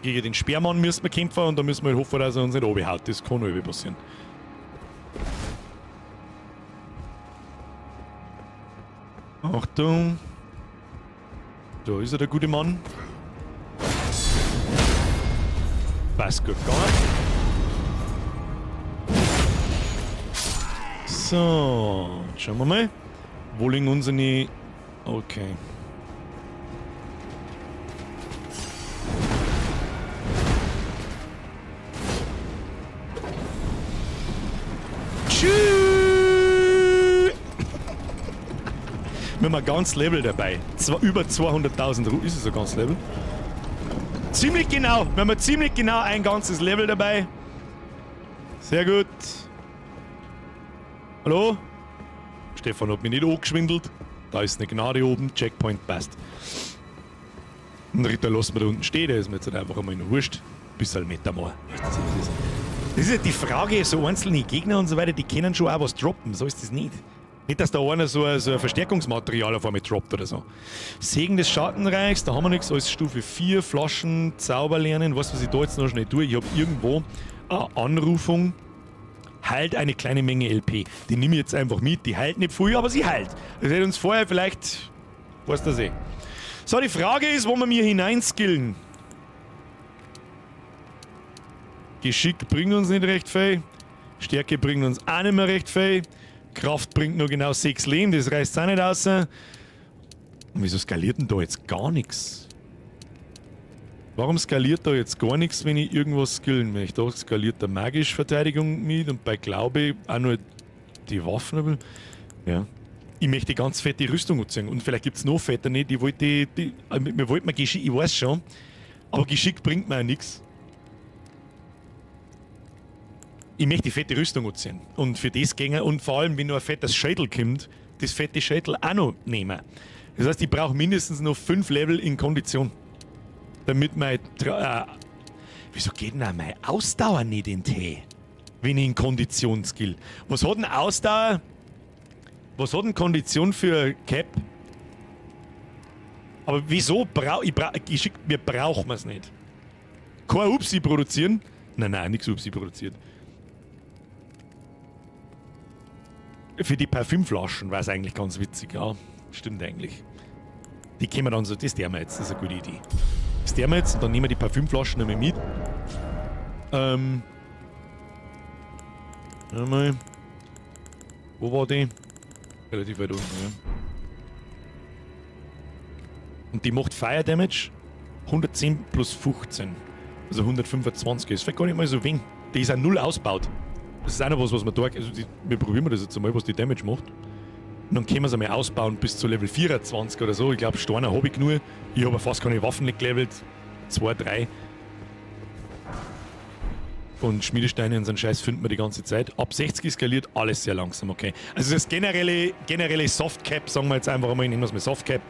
Speaker 1: Gegen den Sperrmann müssen wir kämpfen und da müssen wir halt hoffen, dass er uns nicht runterhaut. Das kann auch passieren. Achtung. Da ist er, der gute Mann. Passt gut gegangen. So, schauen wir mal. Wo liegen unsere... Okay. Tschüss! Wir haben ein ganz Level dabei. Über 200.000 Ruhe. Ist es ein ganz Level? Ziemlich genau. Wir haben ziemlich genau ein ganzes Level dabei. Sehr gut. Hallo? Stefan hat mich nicht angeschwindelt. Da ist eine Gnade oben. Checkpoint passt. Den Ritter lassen wir da unten stehen. Der ist mir jetzt halt einfach einmal nur wurscht. Bis halt mit einmal. Das ist ja die Frage, so einzelne Gegner und so weiter, die können schon auch was droppen. So ist das nicht. Nicht, dass da einer so ein Verstärkungsmaterial auf einmal droppt oder so. Segen des Schattenreichs, da haben wir nichts als Stufe 4, Flaschen, Zauber lernen, was ich da jetzt noch schnell tue. Ich habe irgendwo eine Anrufung, heilt eine kleine Menge LP. Die nehme ich jetzt einfach mit, die heilt nicht viel, aber sie heilt. Das hätte uns vorher vielleicht, weißt du, So, die Frage ist, wo wir mir hineinskillen. Geschick bringt uns nicht recht viel, Stärke bringt uns auch nicht mehr recht viel. Kraft bringt nur genau 6 Leben, das reißt auch nicht raus. Und wieso skaliert denn da jetzt gar nichts? Warum skaliert da jetzt gar nichts, wenn ich irgendwas skillen möchte? Da skaliert der magische Verteidigung mit und bei Glaube auch nur die Waffen. Ja. Ich möchte ganz fette Rüstung anziehen und vielleicht gibt es noch fetter nicht. Wir wollten mal Geschick, ich weiß schon, aber Geschick bringt mir auch nichts. ich möchte die fette Rüstung anziehen. Und für das gehen und vor allem, wenn nur ein fettes Schädel kommt, das fette Schädel auch noch nehmen. Das heißt, ich brauche mindestens noch 5 Level in Kondition. Damit mein... wieso geht denn auch meine Ausdauer nicht in Tee? Wenn ich in Kondition skill. Was hat denn Ausdauer? Was hat denn Kondition für Cap? Aber wieso wir brauchen es nicht. Kein Upsi produzieren? Nein, nichts Upsi produziert. Für die Parfümflaschen war es eigentlich ganz witzig, ja. Stimmt eigentlich. Die können wir dann so, das tun wir jetzt, das ist eine gute Idee. Das tun wir jetzt und dann nehmen wir die Parfümflaschen noch mal mit. Mal. Wo war die? Relativ weit unten, ja. Und die macht Fire Damage 110 plus 15. Also 125. Das fällt gar nicht mal so wenig. Die ist auch 0 ausgebaut. Das ist auch noch was man da. Also wir probieren das jetzt einmal, was die Damage macht. Und dann können wir es einmal ausbauen bis zu Level 24 oder so. Ich glaube, Steiner habe ich genug. Ich habe fast keine Waffen nicht gelevelt. 2, 3. Und Schmiedesteine und so einen Scheiß finden wir die ganze Zeit. Ab 60 skaliert alles sehr langsam, okay. Also das generelle Softcap, sagen wir jetzt einfach einmal, nehmen wir es mal Softcap,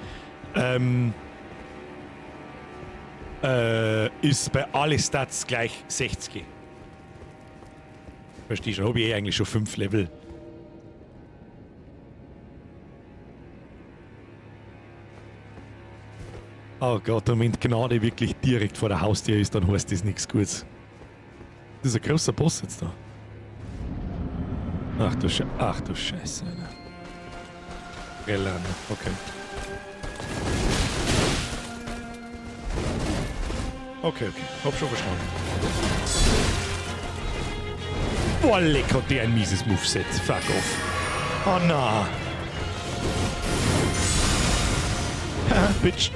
Speaker 1: ist bei allen Stats gleich 60. Verstehst du, habe ich eigentlich schon 5 Level. Oh Gott, und wenn Gnade wirklich direkt vor der Haustür ist, dann heißt das nichts Gutes. Das ist ein großer Boss jetzt da. Ach du Scheiße, Alter. Rellan, okay. Okay, hab schon verstanden. Boah, leck, hat der ein mieses Moveset. Fuck off. Oh na. Haha, Bitch.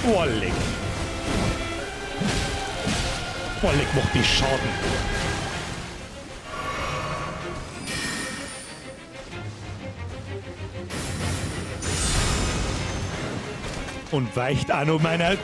Speaker 1: Boah, leck. Boah, leck, macht die Schaden. Und weicht auch noch meiner.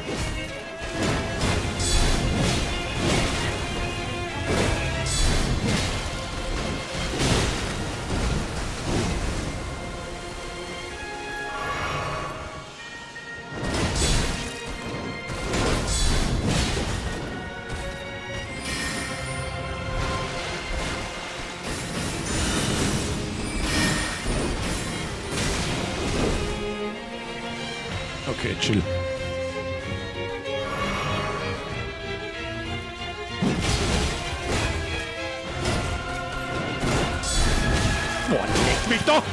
Speaker 1: Okay, chill. Boah, leck mich doch!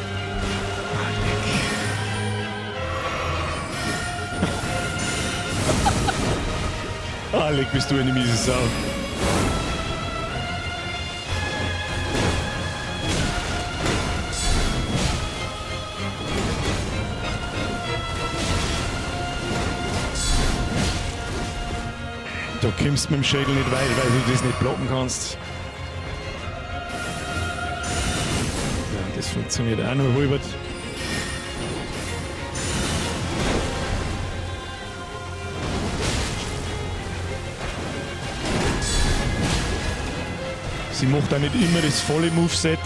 Speaker 1: Leck, bist du eine miese Sau. Du kommst mit dem Schädel nicht weit, weil du das nicht blocken kannst. Ja, das funktioniert auch nur rüber. Sie macht auch nicht immer das volle Moveset.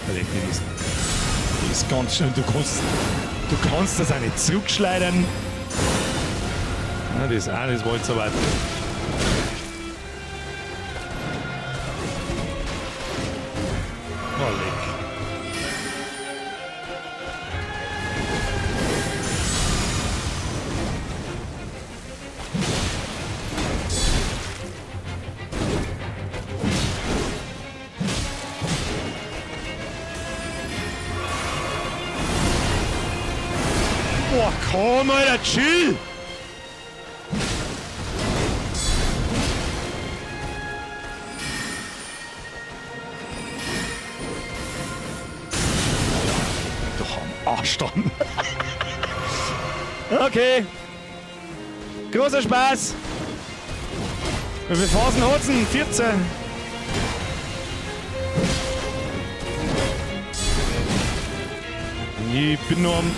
Speaker 1: Die ist ganz schön. Du kannst das auch nicht zurückschleudern. Ja, das auch, das war jetzt so weit. Oh, leck. Boah, komm, Alter, chill! Arschton. Okay. Großer Spaß. Wie viele Phasen hat's denn? 14. Ich bin nur am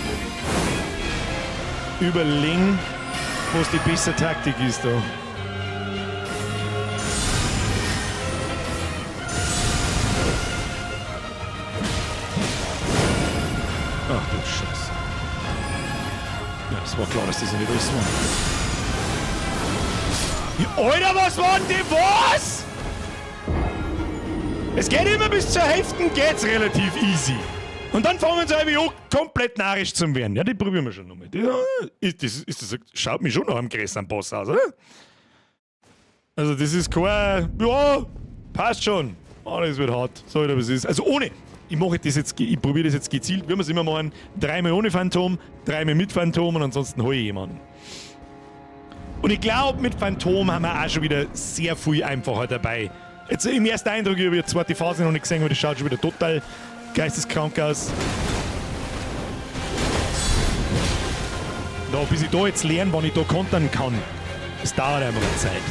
Speaker 1: Überlegen, was die beste Taktik ist da. Ach du Scheiße. Ja, es war klar, dass das nicht alles war. Ja, Alter, was war denn was? Es geht immer bis zur Hälfte, geht's relativ easy. Und dann fangen sie irgendwie an, komplett narrisch zu werden. Ja, die probieren wir schon nochmal. Das schaut mich schon nach einem größeren Boss aus, oder? Also das ist kein... Ja, passt schon. Oh, das wird hart. So, wie es ist. Also ohne... Ich probiere das jetzt gezielt, wie wir es immer machen. 3-mal ohne Phantom, 3-mal mit Phantom und ansonsten hole ich jemanden. Und ich glaube, mit Phantom haben wir auch schon wieder sehr viel einfacher dabei. Jetzt im ersten Eindruck, ich habe die zweite Phase noch nicht gesehen, aber das schaut schon wieder total geisteskrank aus. Da, bis ich da jetzt lerne, wann ich da kontern kann, das dauert einfach eine Zeit.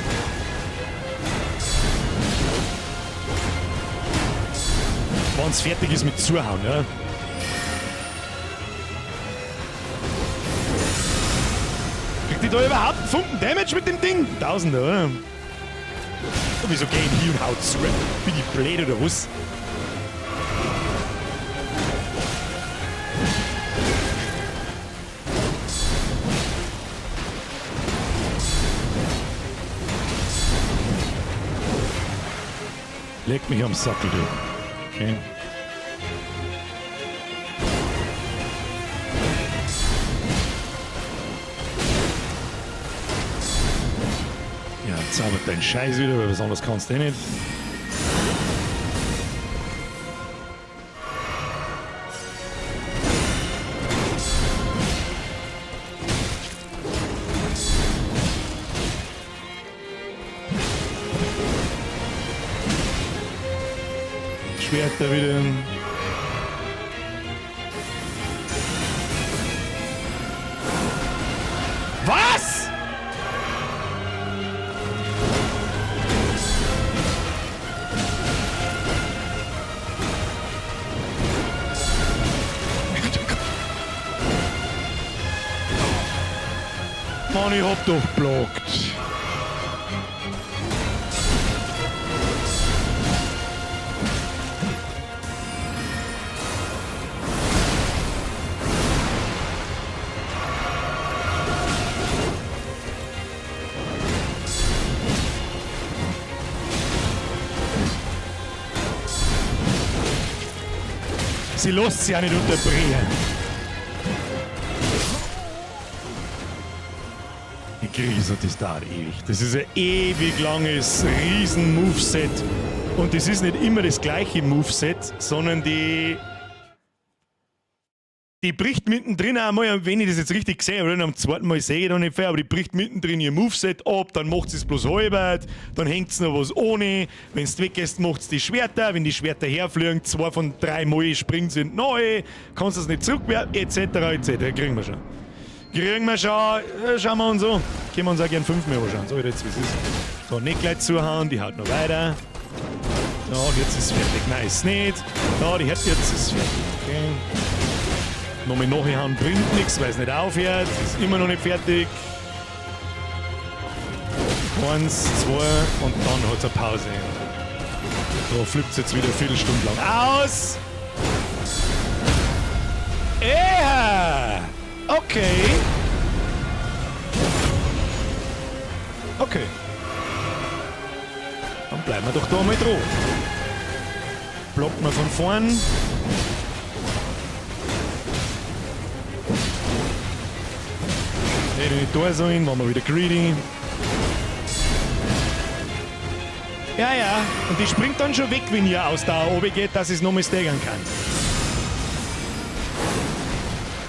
Speaker 1: Wenn es fertig ist mit Zuhauen, ja. Kriegt die da überhaupt einen Funken Damage mit dem Ding? Tausender, oder? Wieso geh ich hier und haut zu? Bin ich blöd oder was? Leg mich am Sattel, du. Okay. Ja, zaubert deinen Scheiß wieder, weil was anderes kannst du eh nicht. Schwerter wieder. Was? Mann, ich hab doch blockt. Sie lässt sich ja nicht unterbrechen. Die Krise, das dauert ewig. Das ist ein ewig langes Riesen-Moveset. Und das ist nicht immer das gleiche Moveset, sondern die bricht mittendrin einmal, wenn ich das jetzt richtig sehe, oder am zweiten Mal sehe ich da nicht fair, aber die bricht mittendrin ihr Moveset ab, dann macht sie es bloß halb, dann hängt es noch was ohne, wenn es weggehst, macht es die Schwerter, wenn die Schwerter herfliegen, 2 von 3 Mal springen sie neu, kannst du es nicht zurückwerfen, etc. etc. Kriegen wir schon. Schauen wir uns an. Können wir uns auch gerne 5 Mal anschauen, so wie jetzt wie es ist. So, nicht gleich zuhauen, die haut noch weiter. Ja, und jetzt ist es fertig. Nein, ist nicht. Ja, die hat jetzt ist es fertig. Okay. Nochmal nachhauen bringt nichts, weil es nicht aufhört. Ist immer noch nicht fertig. 1, 2 und dann hat es eine Pause. Da flippt es jetzt wieder eine Viertelstunde lang aus. Okay. Okay. Dann bleiben wir doch da mal dran. Blockt man von vorn. Hätte nicht da sein, machen wir wieder greedy. Ja, ja. Und die springt dann schon weg, wenn ihr aus der oben geht, dass ich es nochmal staggern kann.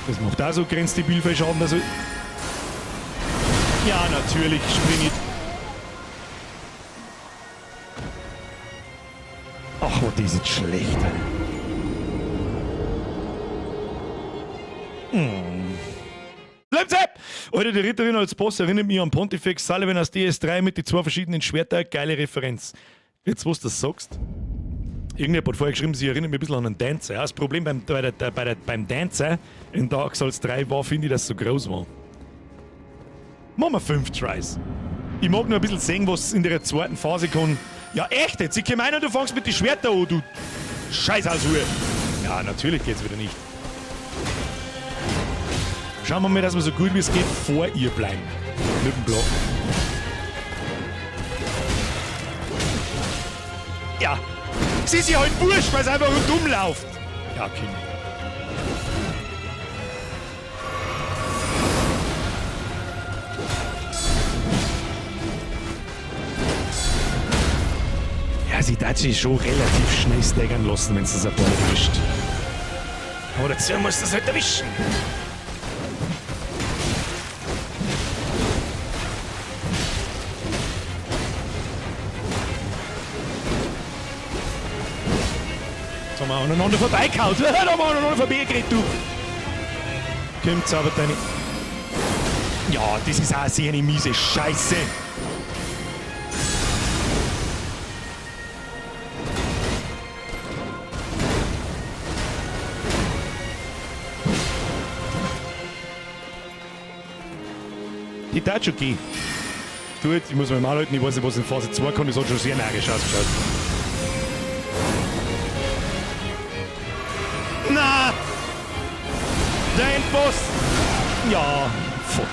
Speaker 1: Das macht auch so grenzdebil Schaden. Also ja, natürlich springe ich. Ach, oh, die sind schlecht. Alter, die Ritterin als Boss erinnert mich an Pontifex Sullivan aus DS3 mit den 2 verschiedenen Schwertern. Geile Referenz. Jetzt, was du das sagst. Irgendjemand hat vorher geschrieben, sie erinnert mich ein bisschen an einen Dancer. Ja, das Problem beim Dancer in Dark Souls 3 war, finde ich, dass es so groß war. Machen wir 5 Tries. Ich mag nur ein bisschen sehen, was in der zweiten Phase kann. Ja, echt jetzt? Ich komm ein und du fängst mit den Schwertern an, du Scheißhaushue. Ja, natürlich geht's wieder nicht. Schauen wir mal, dass wir so gut wie es geht vor ihr bleiben. Mit dem Block. Ja. Sie ist ja halt wurscht, weil es einfach rundum läuft. Ja, Kim. Ja, sie darf sich schon relativ schnell staggern lassen, wenn sie das ein paar Mal erwischt. Aber dazu muss das halt erwischen. Jetzt haben wir aneinander vorbeikaut. Da haben wir aneinander vorbeigeredet, du. Kommt, zaubert deine... Ja, das ist auch sehr eine miese Scheiße. Die tat okay. Gut, ich muss mir mal anhalten, ich weiß nicht, was in Phase 2 kann, das hat schon sehr energisch ausgeschaut. Na! Der Endboss! Ja, fuck.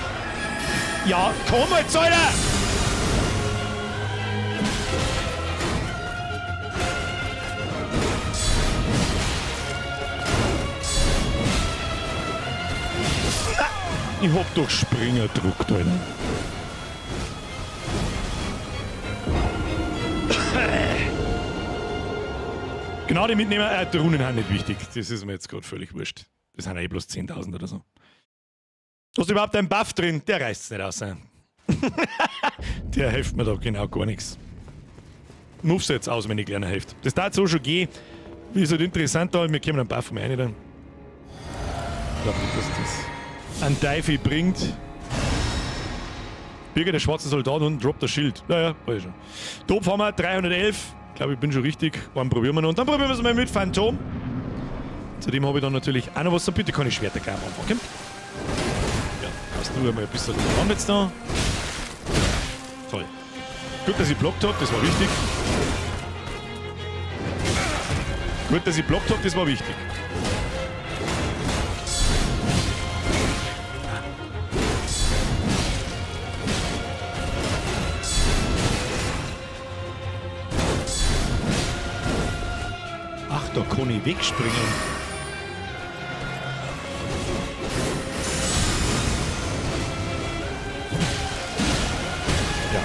Speaker 1: Ja, komm jetzt, Alter! Ich hab doch Springer gedruckt, Alter. Genau, die Mitnehmer, die Runen sind nicht wichtig. Das ist mir jetzt gerade völlig wurscht. Das sind ja eh bloß 10.000 oder so. Hast du überhaupt einen Buff drin? Der reißt's nicht aus. Der hilft mir da genau gar nichts. Moves jetzt auswendig lernen hilft. Das darf so schon gehen. Wie ist halt interessant da, wir kommen einen Buff rein dann. Ich glaube nicht, dass das einen Teufel bringt. Birger, der schwarze Soldat, und droppt das Schild. Naja, weiß ich schon. Top haben wir 311. Ich glaube, ich bin schon richtig. Dann probieren wir noch. Und dann probieren wir es mal mit Phantom. Zudem habe ich dann natürlich auch noch was. So, bitte kann ich Schwerter gleich am Anfang. Okay? Ja, hast du einmal ein bisschen dran jetzt da. Toll. Gut, dass ich blockt habe, das war wichtig. Gut, dass ich blockt habe, das war wichtig. Ach, da kann ich wegspringen. Ja.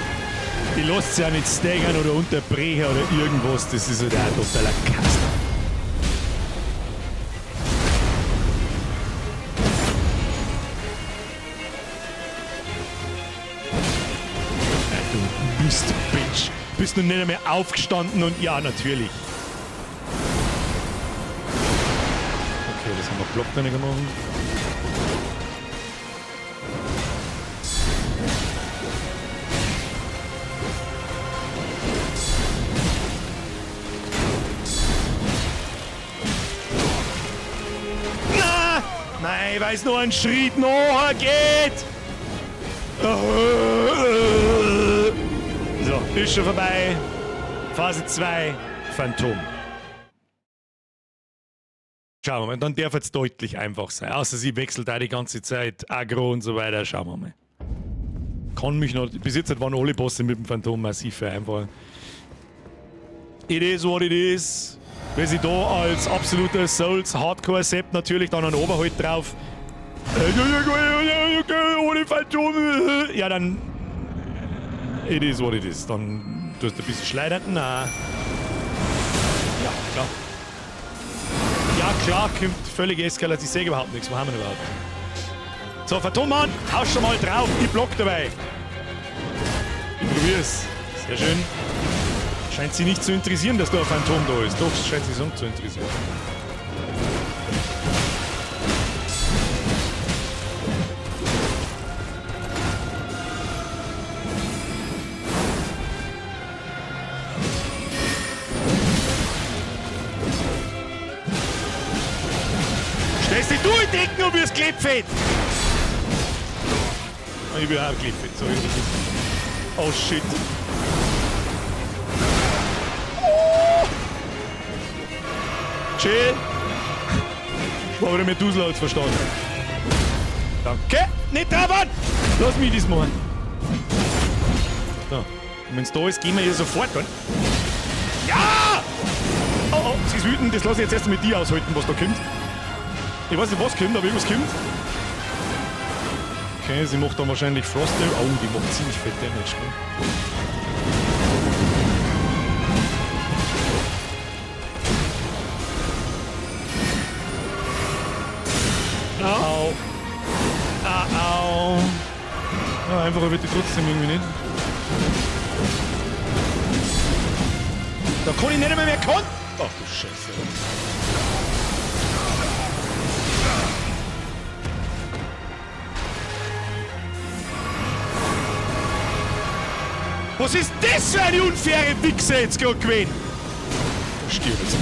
Speaker 1: Die lässt sich ja nicht staggern oder unterbrechen oder irgendwas. Das ist halt ein totaler Kasten. Du bist Bitch. Bist du nicht mehr aufgestanden und ja, natürlich. Okay, das haben wir Block dann gemacht. Na! Nein, weil es nur ein Schritt nachher geht! So, ist schon vorbei. Phase 2, Phantom. Schauen wir mal, dann darf es deutlich einfach sein. Außer sie wechselt da die ganze Zeit, Aggro und so weiter. Schauen wir mal. Kann mich noch. Bis jetzt waren alle Bosse mit dem Phantom massiv vereinfachen. It is what it is. Wenn sie da als absoluter Souls Hardcore Sepp natürlich dann einen Oberhalt drauf. Ohne Phantom. Ja, dann. It is what it is. Dann tust du ein bisschen schleudern. Na. Ja, klar. Ja, klar, kommt völlige Eskalation. Ich sehe überhaupt nichts. Wo haben wir denn überhaupt? So, Phantommann, haust schon mal drauf. Ich block dabei. Ich probier's. Sehr schön. Scheint sie nicht zu interessieren, dass da ein Phantom da ist. Doch, es scheint sie sonst zu interessieren. Stellst dich du in die Decken und wirst klebfett! Ich bin auch klebfett, sorry. Oh shit. Chill. Aber der Methuselah hat's verstanden. Danke. Nicht drauf an! Lass mich das machen. So. Und wenn's da ist, gehen wir hier sofort an. Ja! Oh, sie ist wütend. Das lass ich jetzt erst mit dir aushalten, was da kommt. Ich weiß nicht, was kommt, aber irgendwas kommt. Okay, sie macht dann wahrscheinlich Frost. Oh, die macht ziemlich fett Damage. Ne? Au. Au. Ja, einfacher wird die trotzdem irgendwie nicht. Da kann ich nicht mehr kommen. Ach du Scheiße. Was ist das für eine unfaire Wichse jetzt gerade gewesen? Stirb jetzt.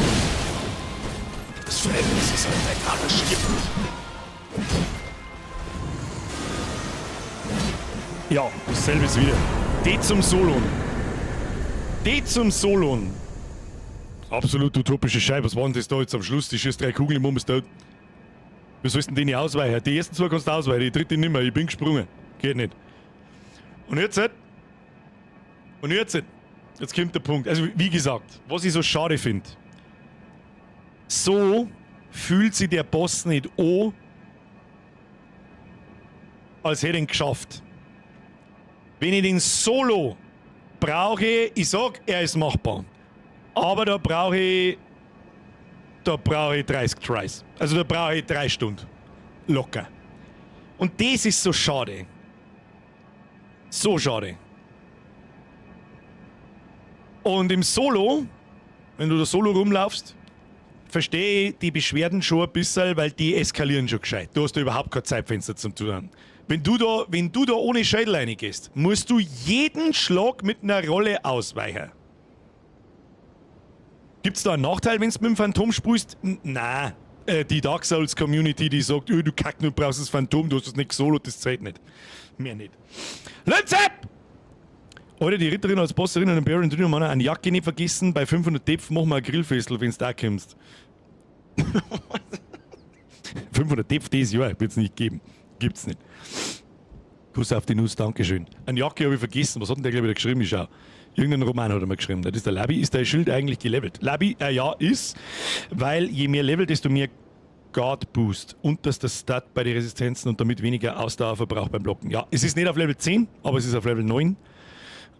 Speaker 1: Das Fremde ist halt ein harter Stirb. Ja, dasselbe ist wieder. Die zum Solon. Die zum Solon. Absolut utopische Scheibe. Was war denn das da jetzt am Schluss? Die schießt 3 Kugeln im Mumm ist tot. Wie sollst du denn die nicht ausweichen? Die ersten 2 kannst du ausweichen, die dritte nicht mehr. Ich bin gesprungen. Geht nicht. Und jetzt? Und jetzt kommt der Punkt. Also wie gesagt, was ich so schade finde. So fühlt sich der Boss nicht an, als hätte er ihn geschafft. Wenn ich den Solo brauche, ich sag, er ist machbar. Aber da brauche ich 30 Tries. Also da brauche ich 3 Stunden. Locker. Und das ist so schade. So schade. Und im Solo, wenn du da Solo rumlaufst, verstehe ich die Beschwerden schon ein bisschen, weil die eskalieren schon gescheit. Du hast da überhaupt kein Zeitfenster zum Tun. Wenn du da ohne Schädel reingehst, musst du jeden Schlag mit einer Rolle ausweichen. Gibt's da einen Nachteil, wenn du mit dem Phantom spielst? Nein. Die Dark Souls Community, die sagt, du kack, du brauchst das Phantom, du hast das nicht Solo, das zählt nicht. Mehr nicht. Let's up! Alter, die Ritterin als Bosserin und den Baron drin haben eine Jacke nicht vergessen. Bei 500 Depf machen wir ein Grillfestel, wenn du da kommst. 500 Depf dieses Jahr wird es nicht geben. Gibt's nicht. Kuss auf die Nuss, Dankeschön. Eine Jacke habe ich vergessen. Was hat denn der gleich wieder geschrieben? Ich schau. Irgendeinen Roman hat er mal geschrieben. Das ist der Labby. Ist dein Schild eigentlich gelevelt? Labby, ja, ist. Weil je mehr Level, desto mehr Guard Boost. Unterster Stat bei den Resistenzen und damit weniger Ausdauerverbrauch beim Blocken. Ja, es ist nicht auf Level 10, aber es ist auf Level 9.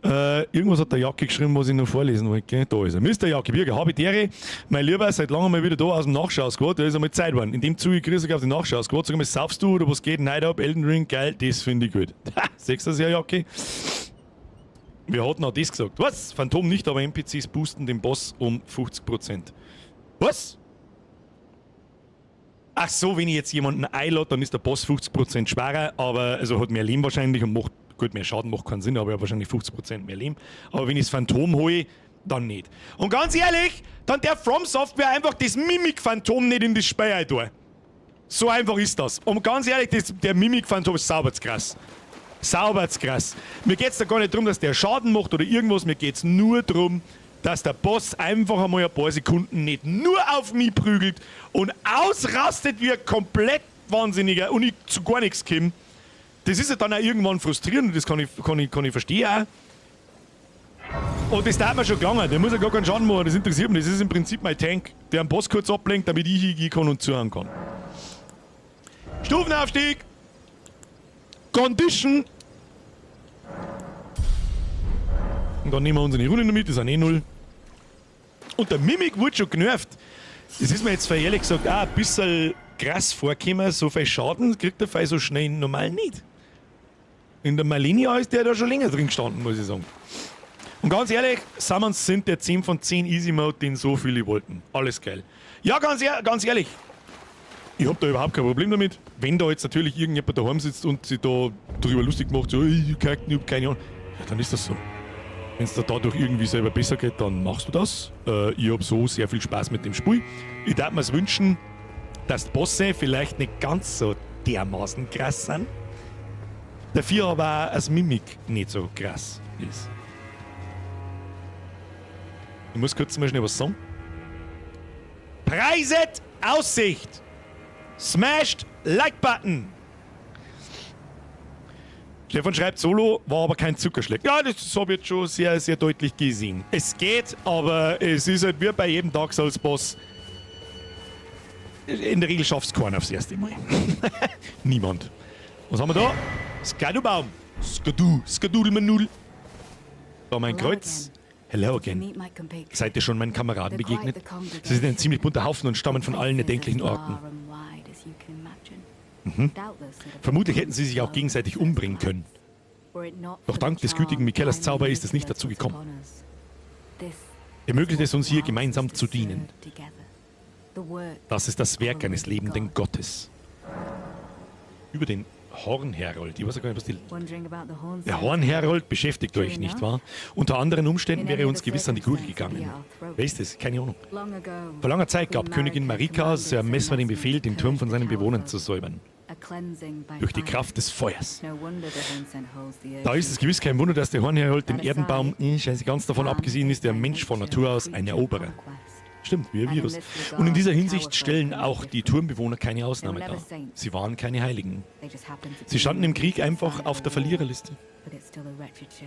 Speaker 1: Irgendwas hat der Jacke geschrieben, was ich noch vorlesen wollte. Okay? Da ist er. Mr. Jacke, Bürger, Habitäre, mein Lieber, seit langem mal wieder da aus dem Nachschau-Squad. Da ist einmal Zeit geworden. In dem Zuge kriegst du auf den Nachschau-Squad. Sag mal, saufst du oder was geht? Night Up, Elden Ring, geil, das finde ich gut. Sechst du das ja, Jacke? Wir hatten auch das gesagt. Was? Phantom nicht, aber NPCs boosten den Boss um 50%. Was? Ach so, wenn ich jetzt jemanden einlade, dann ist der Boss 50% schwerer, aber also hat mehr Leben wahrscheinlich und macht. Gut, mehr Schaden macht keinen Sinn, aber ich habe wahrscheinlich 50% mehr Leben. Aber wenn ich das Phantom hole, dann nicht. Und ganz ehrlich, dann der From Software einfach das Mimik-Phantom nicht in das Spiel tun. So einfach ist das. Und ganz ehrlich, der Mimik-Phantom ist sauberz krass. Sauberz krass. Mir geht es da gar nicht darum, dass der Schaden macht oder irgendwas. Mir geht es nur darum, dass der Boss einfach einmal ein paar Sekunden nicht nur auf mich prügelt und ausrastet wie ein komplett Wahnsinniger und ich zu gar nichts komme. Das ist ja dann auch irgendwann frustrierend, das kann ich verstehen auch. Und das darf mir schon gelangen, der muss ja gar keinen Schaden machen, das interessiert mich. Das ist im Prinzip mein Tank, der einen Boss kurz ablenkt, damit ich hingehen kann und zuhören kann. Stufenaufstieg! Condition! Und dann nehmen wir unsere Runde damit, das sind eh 0. Und der Mimik wurde schon genervt. Das ist mir jetzt ehrlich gesagt auch ein bisschen krass vorgekommen, so viel Schaden kriegt der Fall so schnell normal nicht. In der Malinia ist der da schon länger drin gestanden, muss ich sagen. Und ganz ehrlich, Summons sind der 10 von 10 Easy Mode, den so viele wollten. Alles geil. Ja, ganz ehrlich, ich hab da überhaupt kein Problem damit. Wenn da jetzt natürlich irgendjemand daheim sitzt und sich da drüber lustig macht, so, ich hab keine Ahnung, ja, dann ist das so. Wenn es dir dadurch irgendwie selber besser geht, dann machst du das. Ich hab so sehr viel Spaß mit dem Spiel. Ich darf mir es wünschen, dass die Bosse vielleicht nicht ganz so dermaßen krass sind. Dafür aber auch das Mimik nicht so krass ist. Ich muss kurz mal schnell was sagen. Preiset Aussicht! Smashed Like-Button! Stefan schreibt, Solo war aber kein Zuckerschleck. Ja, das habe ich jetzt schon sehr, sehr deutlich gesehen. Es geht, aber es ist halt wie bei jedem Dark Souls Boss. In der Regel schafft es keiner aufs erste Mal. Niemand. Was haben wir da? Skadubaum. Skadudelmanudel. Da mein Kreuz. Hello again. Seid ihr schon meinen Kameraden begegnet? Sie sind ein ziemlich bunter Haufen und stammen von allen erdenklichen Orten. Vermutlich hätten sie sich auch gegenseitig umbringen können. Doch dank des gütigen Mikelas Zauber ist es nicht dazu gekommen. Ermöglicht es uns hier gemeinsam zu dienen. Das ist das Werk eines lebenden Gottes. Über den Hornherold. Ich weiß gar nicht, was die... Der Hornherold beschäftigt euch, nicht wahr? Unter anderen Umständen wäre uns gewiss an die Gurgel gegangen. Wer ist es? Keine Ahnung. Vor langer Zeit gab Königin Marika Sir Messmer den Befehl, den Turm von seinen Bewohnern zu säubern. Durch die Kraft des Feuers. Da ist es gewiss kein Wunder, dass der Hornherold den Erdenbaum, scheiße, ganz davon abgesehen ist, der Mensch von Natur aus ein Eroberer. Stimmt, wie ein Virus. Und in dieser Hinsicht stellen auch die Turmbewohner keine Ausnahme dar. Sie waren keine Heiligen. Sie standen im Krieg einfach auf der Verliererliste.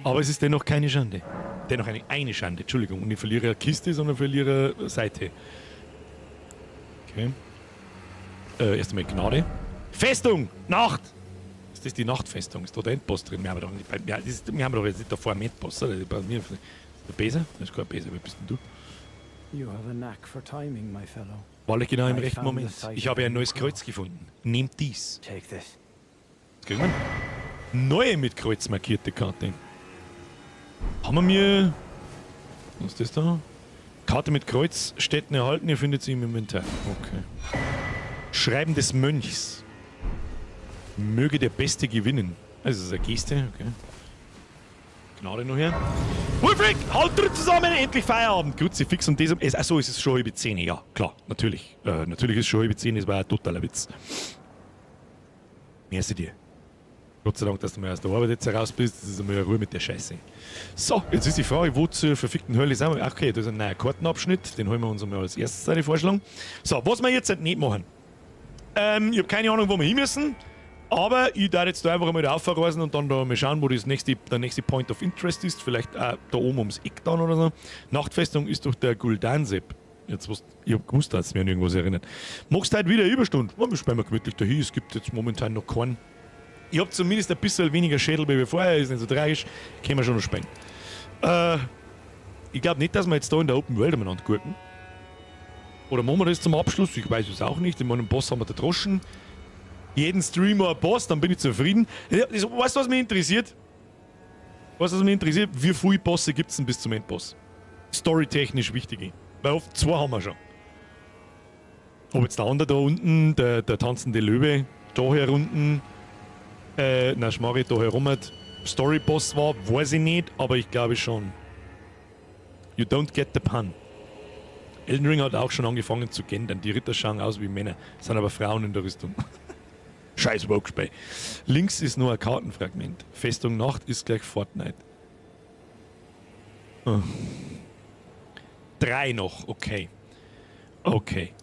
Speaker 1: Aber es ist dennoch keine Schande. Dennoch eine Schande, Entschuldigung. Und nicht Verliererkiste, sondern Verliererseite. Okay. Erst einmal Gnade. Festung! Nacht! Ist das die Nachtfestung? Ist da der Endboss drin? Wir haben doch jetzt nicht davor einen Endboss, oder? Bei mir ist der Besen? Das ist kein Besen, wer bist denn du? War genau im rechten Moment. Ich habe ein neues Kreuz gefunden. Nehmt dies. Jetzt kriegen wir eine neue mit Kreuz markierte Karte. Haben wir mir... Was ist das da? Karte mit Kreuzstätten erhalten, ihr findet sie im Inventar. Okay. Schreiben des Mönchs. Möge der Beste gewinnen. Also das ist eine Geste, okay. Gnade noch her. Wolfric, halt zusammen, endlich Feierabend. Kruzifix und das. Achso, ist es schon halbe 10. Ja, klar, natürlich. Natürlich ist es schon halbe 10, das war ein totaler Witz. Merci dir. Gott sei Dank, dass du mal aus der Arbeit jetzt heraus bist. Das ist einmal eine Ruhe mit der Scheiße. So, jetzt ist die Frage, wo zur verfickten Hölle sind wir? Okay, da ist ein neuer Kartenabschnitt. Den holen wir uns einmal als erstes vorschlagen. So, was wir jetzt nicht machen. Ich habe keine Ahnung, wo wir hin müssen. Aber ich darf jetzt da einfach einmal aufreisen und dann da mal schauen, wo der nächste Point of Interest ist. Vielleicht auch da oben ums Eck dann oder so. Nachtfestung ist durch der Guldansep. Jetzt, ich hab gewusst, dass es mir an irgendwas erinnert. Machst du heute wieder eine Überstunde? Wir spielen wir gemütlich dahin. Es gibt jetzt momentan noch keinen. Ich habe zumindest ein bisschen weniger Schädel wie vorher. Ist nicht so tragisch. Können wir schon noch spielen. Ich glaube nicht, dass wir jetzt da in der Open World umeinander gucken. Oder machen wir das zum Abschluss? Ich weiß es auch nicht. In meinem Boss haben wir gedroschen. Jeden Streamer ein Boss, dann bin ich zufrieden. Weißt du, was mich interessiert? Wie viele Bosse gibt es denn bis zum Endboss? Storytechnisch wichtige. Weil oft 2 haben wir schon. Ob jetzt der andere da unten, der tanzende Löwe, da herunten, Schmarri da herum hat, Storyboss war, weiß ich nicht, aber ich glaube schon. You don't get the pun. Elden Ring hat auch schon angefangen zu gendern. Die Ritter schauen aus wie Männer, sind aber Frauen in der Rüstung. Scheiß Woke-Spray. Links ist nur ein Kartenfragment. Festung Nacht ist gleich Fortnite. 3 noch, okay. Okay.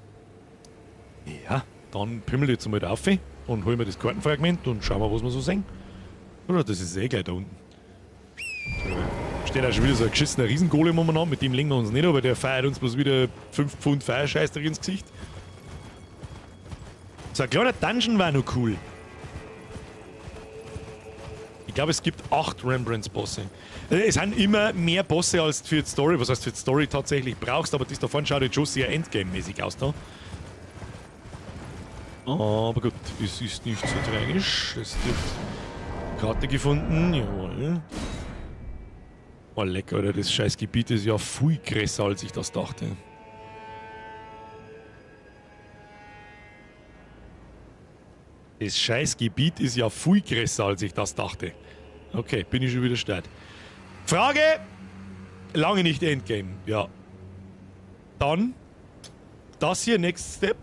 Speaker 1: Ja, dann pimmel jetzt mal auf und holen wir das Kartenfragment und schauen wir, was wir so sehen. Oder das ist eh gleich da unten. Steht auch schon wieder so ein geschissener Riesengolem umeinander, mit dem legen wir uns nicht, aber der feiert uns bloß wieder 5 Pfund Feierscheißdreck ins Gesicht. So ein kleiner Dungeon war noch cool. Ich glaube, es gibt 8 Rembrandts-Bosse. Es sind immer mehr Bosse als für die Story, was heißt für die Story tatsächlich brauchst, aber das davon schaut jetzt schon sehr Endgame-mäßig aus da. Aber gut, es ist nicht so tragisch. Es wird Karte gefunden, jawohl. Oh lecker, Alter, das scheiß Gebiet ist ja viel größer, als ich das dachte. Das scheiß Gebiet ist ja viel größer, als ich das dachte. Okay, bin ich schon wieder start. Frage! Lange nicht Endgame, ja. Dann, das hier, Next Step.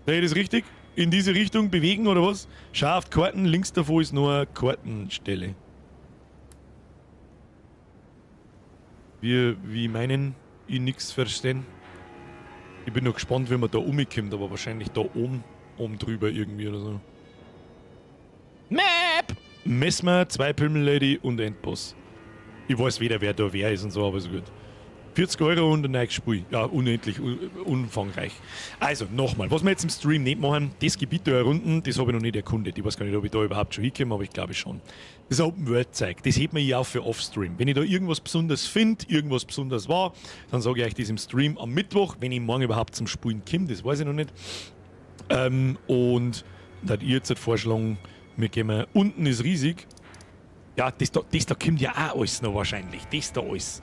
Speaker 1: Sehe ich das richtig? In diese Richtung bewegen oder was? Schau auf die Karten, links davor ist nur eine Kartenstelle. Wie meinen, ich nichts verstehen? Ich bin noch gespannt, wie man da umkommt, aber wahrscheinlich da oben drüber irgendwie oder so. Map! Messmer, 2 Pimmel-Lady und Endboss. Ich weiß weder, wer da wer ist und so, aber so gut. 40 Euro und ein neues Spiel. Ja, unendlich, umfangreich. Also, nochmal, was wir jetzt im Stream nicht machen, das Gebiet da herunten, das habe ich noch nicht erkundet. Ich weiß gar nicht, ob ich da überhaupt schon hinkomme, aber ich glaube schon. Das Open-World-Zeug, das hebt mir ja auch für Off-Stream. Wenn ich da irgendwas besonders finde, irgendwas besonders war, dann sage ich euch das im Stream am Mittwoch, wenn ich morgen überhaupt zum Spielen komme, das weiß ich noch nicht. Und da hat ihr jetzt vorschlagen, wir gehen unten ist riesig. Ja, das da kommt ja auch alles noch wahrscheinlich. Das da alles.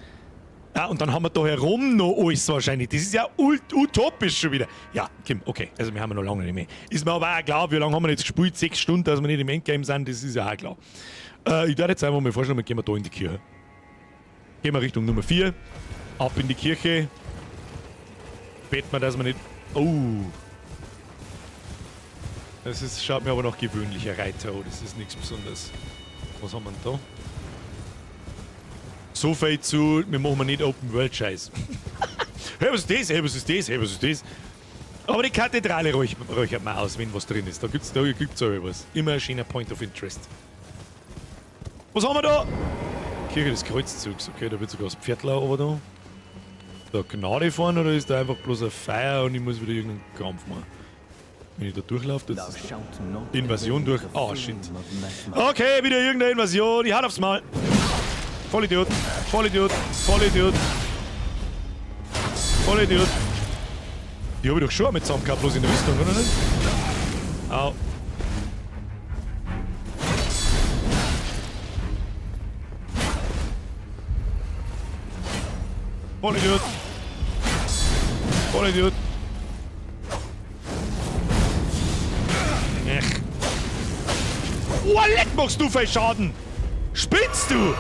Speaker 1: Ja, und dann haben wir da herum noch alles wahrscheinlich. Das ist ja utopisch schon wieder. Ja, Kim, okay. Also wir haben noch lange nicht mehr. Ist mir aber auch klar, wie lange haben wir jetzt gespielt? 6 Stunden, dass wir nicht im Endgame sind, das ist ja auch klar. Ich werde jetzt einfach mal vorschlagen, gehen wir da in die Kirche. Gehen wir Richtung Nummer 4. Ab in die Kirche. Beten wir, dass wir nicht... Oh. Schaut mir aber noch gewöhnlicher Reiter an. Das ist nichts Besonderes. Was haben wir denn da? So viel zu, wir machen nicht Open World Scheiß. Hey, was ist das? Hey, was ist das? Hey, was ist das? Aber die Kathedrale räuchert man aus, wenn was drin ist. Da gibt's auch was. Immer ein schöner Point of Interest. Was haben wir da? Kirche des Kreuzzugs. Okay, da wird sogar das Pferdler aber da. Da Gnade fahren oder ist da einfach bloß ein Feier und ich muss wieder irgendeinen Kampf machen? Wenn ich da durchlaufe, das ist Invasion durch. Ah, shit. Okay, wieder irgendeine Invasion. Ich hau aufs Mal. Vollidiot, Vollidiot, Vollidiot. Vollidiot. Die hab ich doch schon mit zusammen gehabt, bloß in der Rüstung, oder nicht? Au. Vollidiot. Vollidiot. Ech. Wallet machst du viel Schaden! Spinnst du?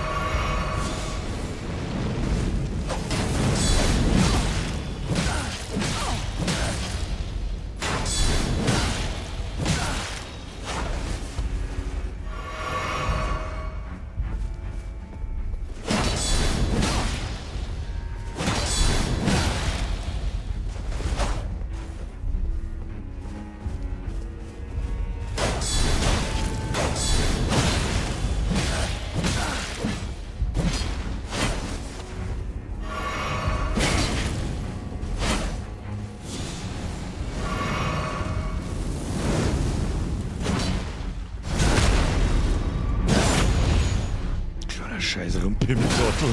Speaker 1: Scheiße, Rumpimmeltrottel.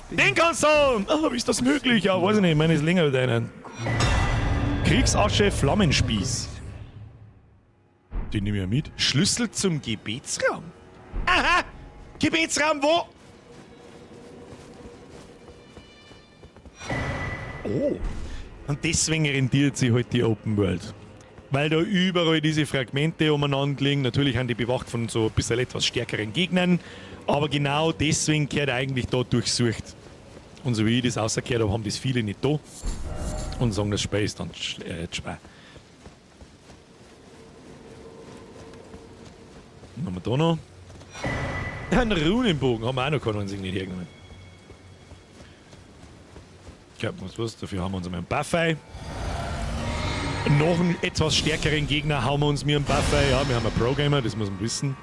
Speaker 1: Den kannst du! Oh, wie ist das möglich? Ja, weiß ich nicht, meine ist länger als deinen. Kriegsasche Flammenspieß. Den nehme ich ja mit. Schlüssel zum Gebetsraum. Aha! Gebetsraum wo? Oh. Und deswegen rentiert sich halt die Open World. Weil da überall diese Fragmente umeinander liegen. Natürlich haben die bewacht von so ein bisschen etwas stärkeren Gegnern. Aber genau deswegen gehört eigentlich da durchsucht. Und so wie ich das rausgehört habe, haben das viele nicht da. Und sagen, das Spiel ist dann schwer. Was haben wir da noch? Ein Runenbogen haben wir auch noch keinen einzigen nicht hergenommen. Ich glaube, was dafür haben wir uns einmal einen Buffy. Noch einen etwas stärkeren Gegner hauen wir uns mit einem Buffy. Ja, wir haben einen Pro-Gamer, das muss man wissen.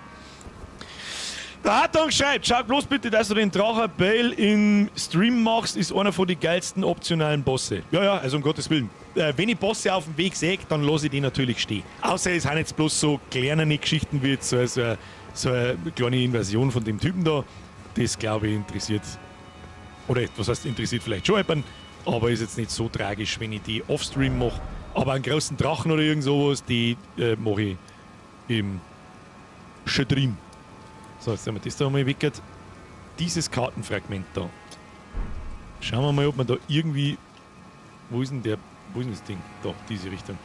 Speaker 1: Der Hartung schreibt, schau bloß bitte, dass du den Dracher Bale im Stream machst, ist einer von den geilsten optionalen Bosse. Ja, also um Gottes Willen. Wenn ich Bosse auf dem Weg sehe, dann lasse ich die natürlich stehen. Außer es sind jetzt bloß so kleinere Geschichten wie jetzt so eine kleine Invasion von dem Typen da. Das, glaube ich, interessiert, oder was heißt interessiert vielleicht schon jemanden, aber ist jetzt nicht so tragisch, wenn ich die Offstream mache. Aber einen großen Drachen oder irgend sowas, die mache ich im Stream. So, jetzt haben wir das da mal weggehört. Dieses Kartenfragment da. Schauen wir mal, ob man da irgendwie... Wo ist denn das Ding? Da, diese Richtung.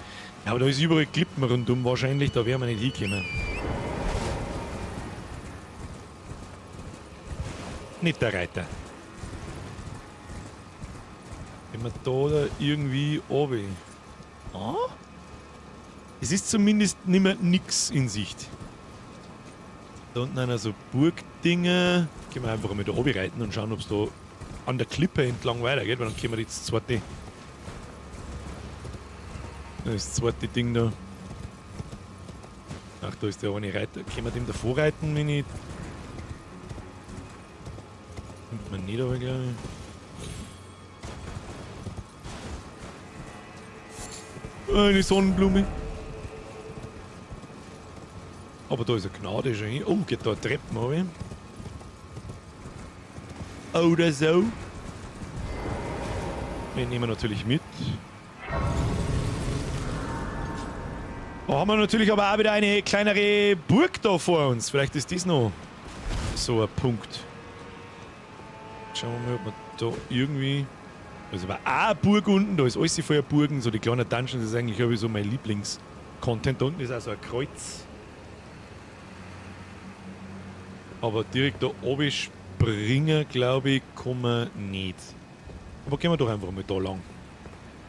Speaker 1: Ja, aber da ist überall Klippen rundum wahrscheinlich, da werden wir nicht hinkommen. Nicht der Reiter. Wenn wir da irgendwie oben. Ah? Es ist zumindest nicht mehr nix in Sicht. Da unten einer so Burgdinger. Können wir einfach mal da oben reiten und schauen, ob es da an der Klippe entlang weitergeht, weil dann können wir das zweite. Das zweite Ding da. Ach, da ist der eine Reiter. Können wir dem davor reiten, wenn ich. Nimmt man nicht, aber glaube ich. Eine Sonnenblume. Aber da ist eine Gnade schon hin. Oh, geht da eine Treppe runter. Oder so. Wir nehmen natürlich mit. Da haben wir natürlich aber auch wieder eine kleinere Burg da vor uns. Vielleicht ist das noch so ein Punkt. Schauen wir mal, ob wir da irgendwie. Da ist aber auch eine Burg unten, da ist alles voller Burgen. So die kleinen Dungeons, das ist eigentlich irgendwie so mein Lieblings-Content. Da unten ist auch so ein Kreuz. Aber direkt da oben springen, glaube ich, kann man nicht. Aber gehen wir doch einfach mal da lang.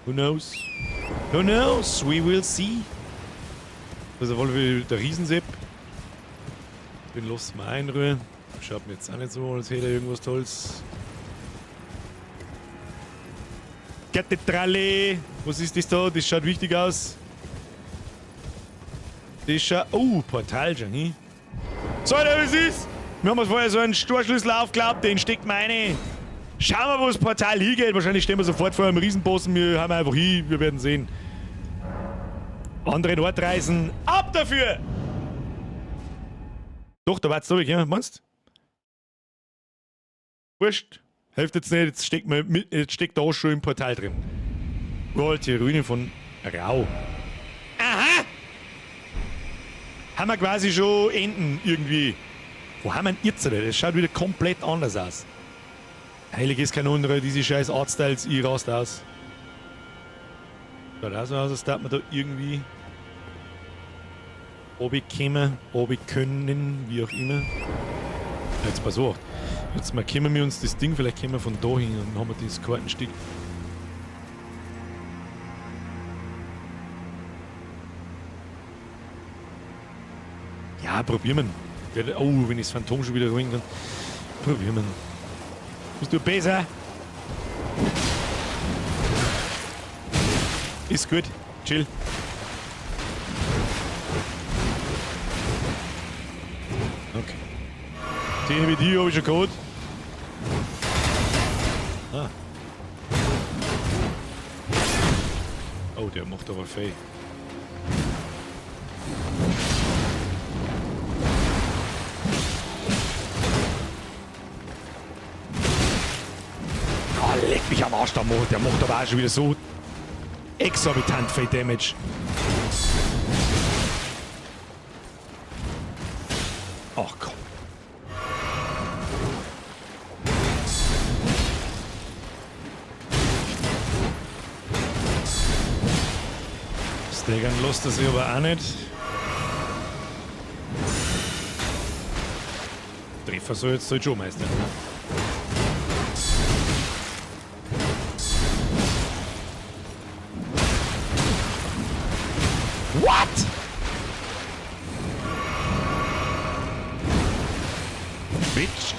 Speaker 1: Who knows? Who knows? We will see. Das ist auf alle Fälle der Riesensepp. Den lassen wir einrühren. Schaut mir jetzt auch nicht so, als hätte er irgendwas Tolles. Kathedrale! Was ist das da? Das schaut wichtig aus. Das schaut. Oh, Portal schon, hm? So, was ist? Wir haben uns vorher so einen Storschlüssel aufgeklappt, den steckt man rein. Schauen wir, wo das Portal hingeht. Wahrscheinlich stehen wir sofort vor einem Riesenbossen. Wir haben einfach hin, wir werden sehen. Andere Nordreisen, ab dafür! Doch, da war's durch, ja? Meinst du? Wurscht. Hilft jetzt nicht, jetzt steckt da auch schon im Portal drin. Alte Ruine von Rau. Aha! Haben wir quasi schon Enden irgendwie. Wo haben wir denn jetzt? Das schaut wieder komplett anders aus. Heilig ist kein anderer, diese scheiß Artstyles, ich raste aus. Schaut auch so aus, als darf man da irgendwie oben kommen, oben können, wie auch immer. Jetzt pass auf. Jetzt markieren wir uns das Ding, vielleicht kommen wir von da hin und dann haben wir dieses Kartenstück. Ja, probieren wir. Oh, wenn ich das Phantom schon wieder holen kann. Probieren wir. Bist du besser? Ist gut. Chill. Okay. Den mit hier habe ich schon geholt. Ah. Oh, der macht aber fei. Oh, leck mich am Arsch, der macht aber auch schon wieder so exorbitant viel Damage. Ach komm. Staggern lässt er sich aber auch nicht. Treffer soll jetzt halt schon meistern. What? Bitch.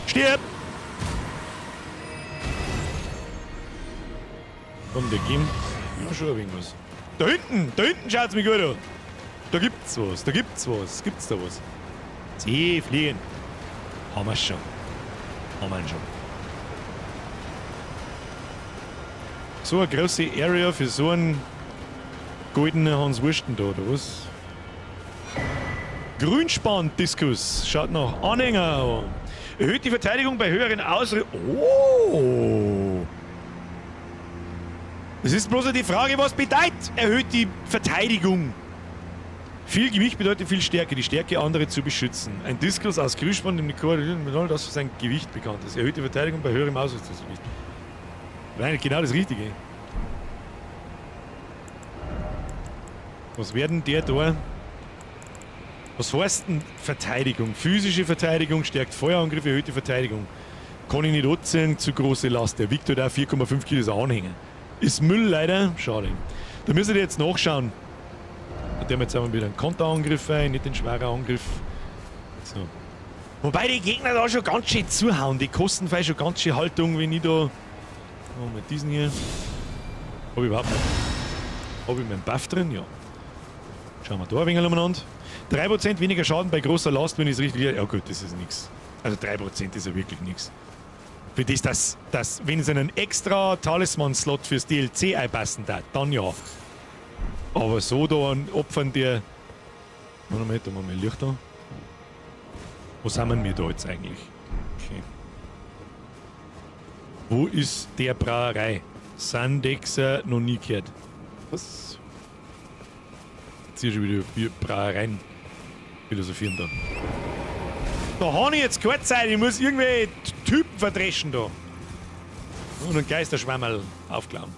Speaker 1: Stirb! Komm, der Kim. Ja, schon irgendwas. Da hinten schaut's mich gut an. Da gibt's was, Gibt's da was? Sie fliegen. Haben wir's schon. So eine große Area für so einen goldenen Hans Wursten da, oder was? Grünspan-Diskus. Schaut nach Anhänger an. Erhöht die Verteidigung bei höheren Ausrüstungen. Oh! Es ist bloß die Frage, was bedeutet erhöht die Verteidigung? Viel Gewicht bedeutet viel Stärke, die Stärke andere zu beschützen. Ein Diskus aus Grünspan, dem Metall, das für sein Gewicht bekannt ist. Erhöht die Verteidigung bei höherem Ausrüstungsgewicht. Nein, genau das Richtige. Was werden der da? Was heißt denn Verteidigung? Physische Verteidigung stärkt Feuerangriffe, erhöhte Verteidigung. Kann ich nicht anziehen, zu große Last. Der wiegt halt auch 4,5 Kilo so Anhänger. Ist Müll leider, schade. Da müsst ihr jetzt nachschauen. Da haben wir jetzt einmal wieder einen Konterangriff ein, nicht den schweren Angriff. So. Wobei die Gegner da schon ganz schön zuhauen. Die kosten vielleicht schon ganz schön Haltung, wenn ich da. Oh, mit diesen hier. Hab ich überhaupt nicht. Hab ich meinen Buff drin? Ja. Schauen wir da ein wenig umeinander. 3% weniger Schaden bei großer Last, wenn ich es richtig. Ja, gut, das ist nichts. Also 3% ist ja wirklich nichts. Für das, wenn es einen extra Talisman-Slot fürs DLC einpassen darf, dann ja. Aber so da an Opfern der. Warte mal, da machen wir Licht da. Wo sind wir da jetzt eigentlich? Okay. Wo ist der Brauerei? Sandexer noch nie gehört. Was? Jetzt hier schon wieder Brauereien philosophieren da. Da habe ich jetzt keine Zeit, ich muss irgendwelche Typen verdreschen da. Und einen Geisterschwammerl aufklauen.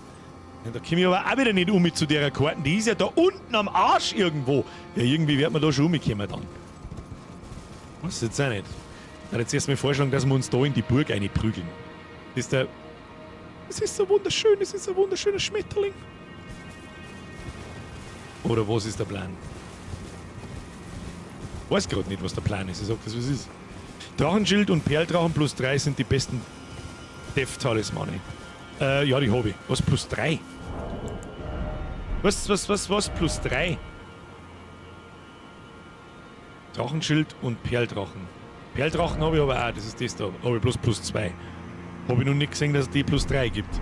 Speaker 1: Ja, da komme ich aber auch wieder nicht zu der Karten. Die ist ja da unten am Arsch irgendwo. Ja, irgendwie wird man da schon umgekommen dann. Was jetzt auch nicht. Ich hätte jetzt erstmal vorschlagen, dass wir uns da in die Burg einprügeln. Das ist der. Es ist so wunderschön, es ist ein wunderschöner Schmetterling. Oder was ist der Plan? Ich weiß gerade nicht, was der Plan ist. Ich sag das, was es ist. Drachenschild und Perldrachen plus 3 sind die besten Death-Talismane. Ja, die habe ich. Was plus 3? Was plus 3? Drachenschild und Perldrachen. Perldrachen habe ich aber auch, das ist das da. Habe ich bloß plus 2. Habe ich noch nicht gesehen, dass es die plus 3 gibt.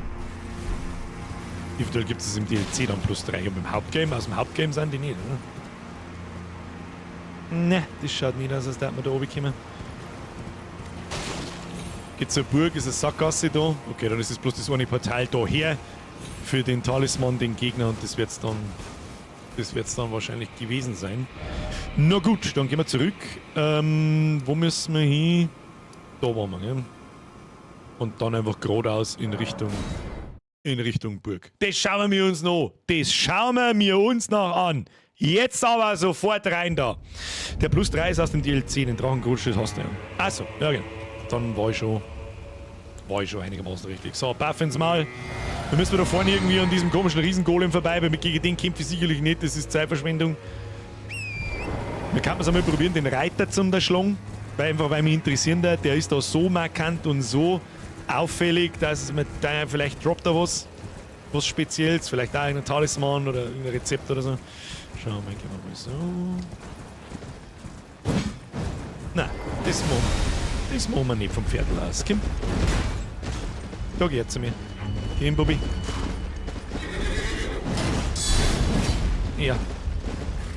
Speaker 1: Eventuell gibt es im DLC dann plus 3. Aber im Hauptgame, aus dem Hauptgame sind die nicht, oder? Ne, das schaut nicht aus, als da wir da oben kommen. Geht zur Burg, ist eine Sackgasse da. Okay, dann ist es bloß das eine Portal da her für den Talisman, den Gegner, und das wird's dann wahrscheinlich gewesen sein. Na gut, dann gehen wir zurück. Wo müssen wir hin? Da waren wir, gell? Und dann einfach geradeaus in Richtung Burg. Das schauen wir uns noch. Das schauen wir uns noch an. Jetzt aber sofort rein da. Der plus 3 ist aus dem DLC, den Drachengrundschutz hast du ja. Achso, ja genau. Dann war ich schon einigermaßen richtig. So, Buff ins Mal. Dann müssen wir da vorne irgendwie an diesem komischen Riesengolem vorbei, weil gegen den kämpfe ich sicherlich nicht, das ist Zeitverschwendung. Da kann man es einmal probieren, den Reiter zum da schlagen. Weil mich interessieren der ist da so markant und so auffällig, dass es mit da vielleicht droppt da was Spezielles, vielleicht auch ein Talisman oder ein Rezept oder so. Schauen wir mal so. Nein, das machen wir nicht vom Viertel aus. Komm. Da geht zu mir. Komm, Bobby. Ja.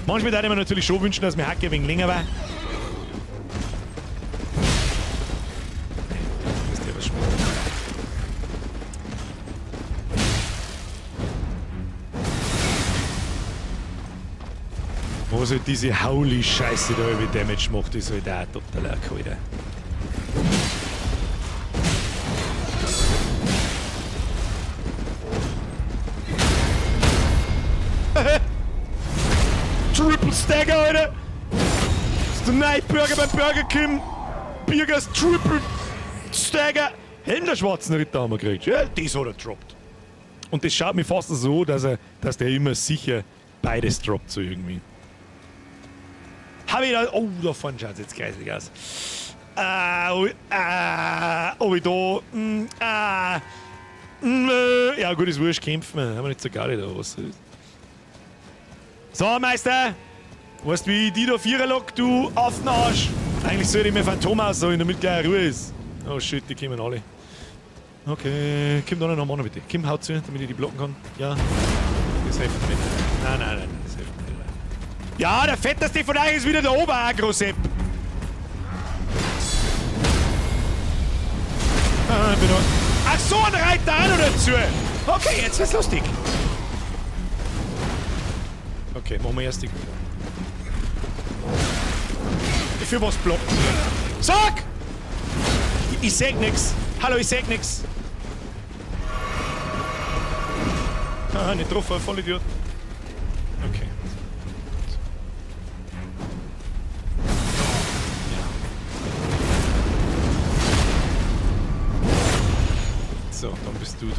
Speaker 1: Manchmal würde ich mir natürlich schon wünschen, dass mir Hacke ein wenig länger war. Was halt diese Hauli-Scheiße da über Damage macht, ist halt auch total Alter. Triple Stagger, Alter! Das ist der Night Burger beim Burger King. Burgers Triple Stagger. Helm der schwarzen Ritter haben wir gekriegt. Ja, das hat er droppt. Und das schaut mir fast so, dass der immer sicher beides droppt, so irgendwie. Hab ich da. Oh, da vorne schaut es jetzt kreislig aus. Ob ich da. Ja, gut, ist wurscht, kämpfen wir. Haben wir nicht so geil da was. So, Meister! Weißt du, wie ich die da vierer lock, du Affenarsch? Eigentlich sollte ich mir Phantom aussagen, damit gleich Ruhe ist. Oh shit, die kommen alle. Okay, komm da noch mal bitte. Komm, haut zu, damit ich die blocken kann. Ja. Das hilft mir nicht. Nein, das hilft mir nicht. Ja, der fetteste von euch ist wieder der Ober-Agro-Sepp. Ach so, ein Reiter auch noch dazu. Okay, jetzt wird's lustig. Okay, machen wir erst die. Für was blocken? Sag! Ich sag nix. Hallo, ich sag nix. Haha, nicht drauf, Vollidiot. Okay. So, dann bist du dran.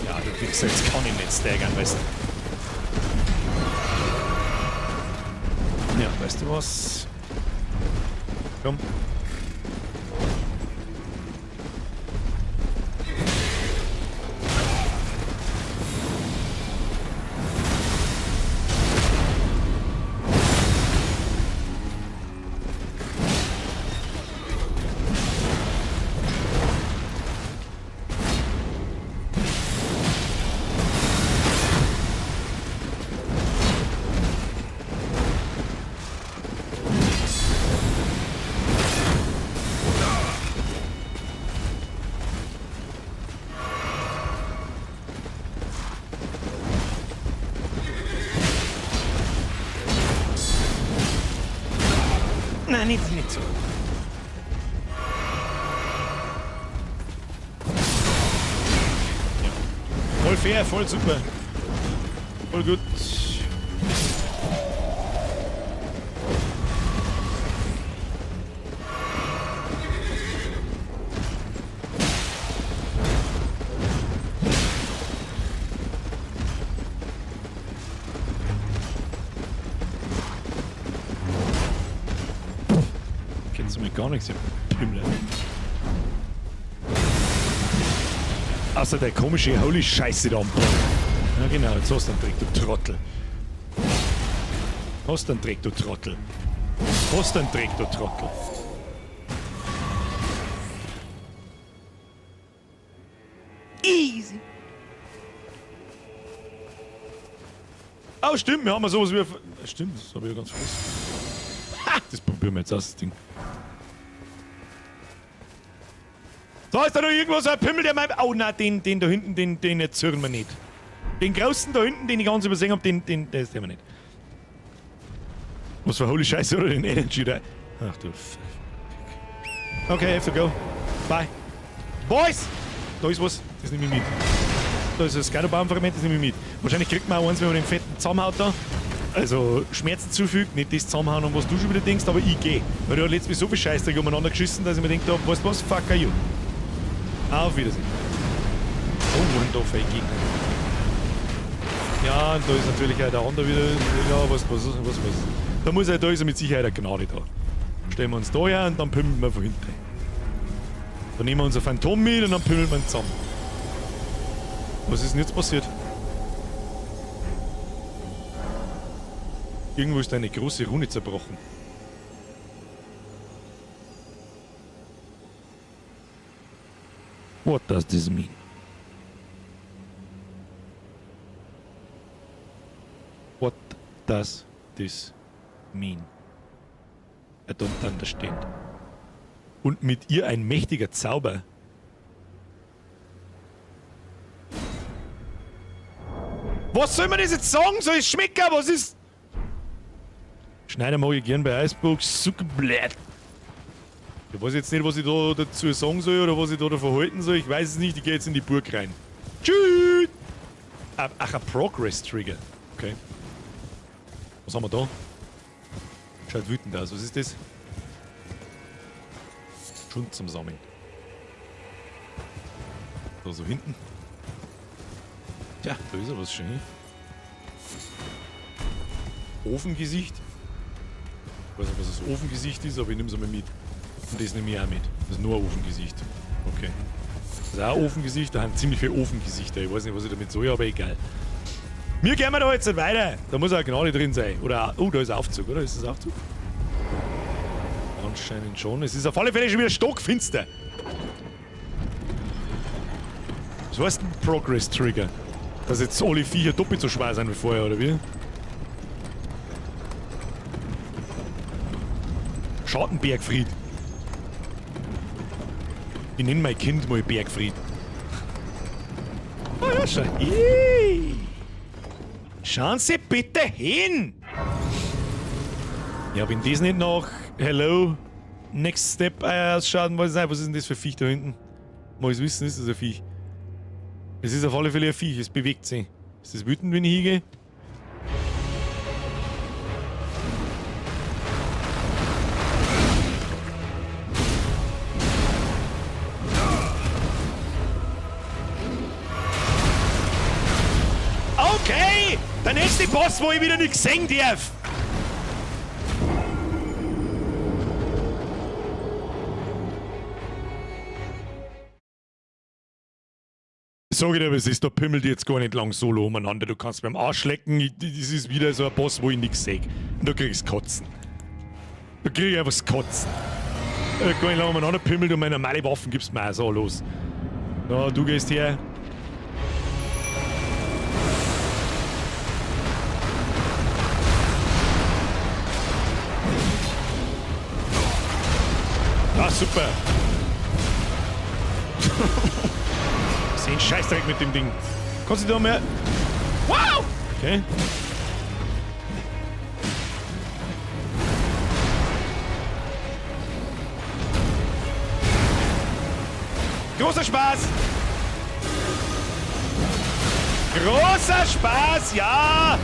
Speaker 1: Ja, du Wichser, jetzt kann ich nicht staggern, weißt du. Ja, weißt du was? Komm. Nein, nicht so. Ja. Voll fair, voll super. Voll gut. Kennst du mich gar nichts, ich Pimmel. Außer der komische Holy Scheiße da am Boden. Ja genau, jetzt hast du einen Dreck, du Trottel. Hast du einen Dreck, du Trottel. Hast du einen Dreck, du Trottel. Easy. Oh, stimmt, wir haben ja sowas wie... Stimmt, das habe ich ja ganz vergessen. Ha, das probieren wir jetzt aus, das Ding. Da ist da noch irgendwo so ein Pimmel, der meint... Oh nein, den da hinten, den erzürgen wir nicht. Den großen da hinten, den ich ganz übersehen habe, den erzürgen wir nicht. Was für holy Scheiße, oder? Den Energy da. Ach du Fuck. Okay, have to go. Bye. Boys! Da ist was, das nehme ich mit. Da ist ein Skydowbaum-Fragment, das nehme ich mit. Wahrscheinlich kriegt man auch eins, wenn man den fetten zusammenhaut da. Also Schmerzen zufügt, nicht das zusammenhauen, an was du schon wieder denkst, aber ich gehe. Weil du hast letztens so viel Scheißdreck umeinander geschissen, dass ich mir denke, weißt du was, fuck you. Auf Wiedersehen. Oh, und da fällt Gegner. Ja, und da ist natürlich auch der andere wieder. Ja, was. Da ist er mit Sicherheit eine Gnade da. Stellen wir uns da her und dann pimmeln wir von hinten. Dann nehmen wir unser Phantom mit und dann pimmeln wir ihn zusammen. Was ist denn jetzt passiert? Irgendwo ist eine große Rune zerbrochen. What does this mean? What does this mean? I don't understand. Und mit ihr ein mächtiger Zauber. Was soll man das jetzt sagen? Soll es schmecken? Was ist... Schneider mag ich gern bei Icebox. Zuckerblät. Ich weiß jetzt nicht, was ich da dazu sagen soll oder was ich da verhalten soll. Ich weiß es nicht. Ich gehe jetzt in die Burg rein. Tschüss! Ach, ein Progress-Trigger. Okay. Was haben wir da? Schaut wütend aus. Was ist das? Schund zum Sammeln. Da so hinten. Tja, da ist ja was schön. Ofengesicht. Ich weiß nicht, was das Ofengesicht ist, aber ich nehme es einmal mit. Und das nehme ich auch mit. Das ist nur ein Ofengesicht. Okay. Das ist auch ein Ofengesicht, da haben ziemlich viele Ofengesichter. Ich weiß nicht, was ich damit soll, aber egal. Wir gehen da jetzt nicht weiter. Da muss auch Gnade drin sein. Oder, oh, da ist ein Aufzug, oder? Ist das ein Aufzug? Anscheinend schon. Es ist auf alle Fälle schon wieder stockfinster. Was heißt ein Progress-Trigger? Dass jetzt alle Viecher doppelt so schwer sind wie vorher, oder wie? Schattenbergfried. Ich nenne mein Kind mal Bergfried. Oh ja, schau. Schauen Sie bitte hin! Ja, wenn das nicht nach Hello, Next Step ausschaut, was ist denn das für ein Viech da hinten? Mal wissen, ist das ein Viech? Es ist auf alle Fälle ein Viech, es bewegt sich. Ist das wütend, wenn ich hingehe? Der nächste Boss, wo ich wieder nichts sehen darf. Sag ich dir, was ist, da pimmelt jetzt gar nicht lang solo umeinander. Du kannst beim Arsch lecken, das ist wieder so ein Boss, wo ich nichts sehe. Und da krieg ich's Kotzen. Da krieg ich einfach das Kotzen. Da kann ich lang umeinander pimmelt und meine normale Waffen gibst mir auch so los. Ja, du gehst her. Ah, super. Ein Scheißdreck mit dem Ding. Kannst du da mehr... Wow! Okay. Großer Spaß! Großer Spaß, ja!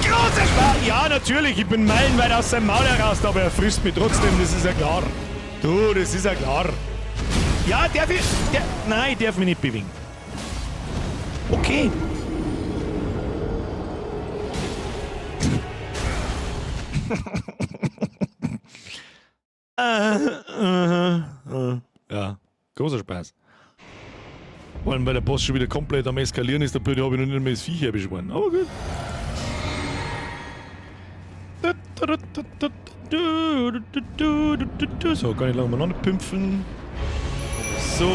Speaker 1: Großer Spaß! Ja, natürlich, ich bin meilenweit aus seinem Maul heraus, aber er frisst mich trotzdem, das ist ja klar. Du, das ist ja klar. Ja, nein, ich darf mich nicht bewegen. Okay. Ja, großer Spaß. Vor allem, weil der Boss schon wieder komplett am Eskalieren ist, der Blöde habe ich noch nicht mehr das Viech herbeschworen. Aber gut. So, kann ich lang umeinander pimpfen. So.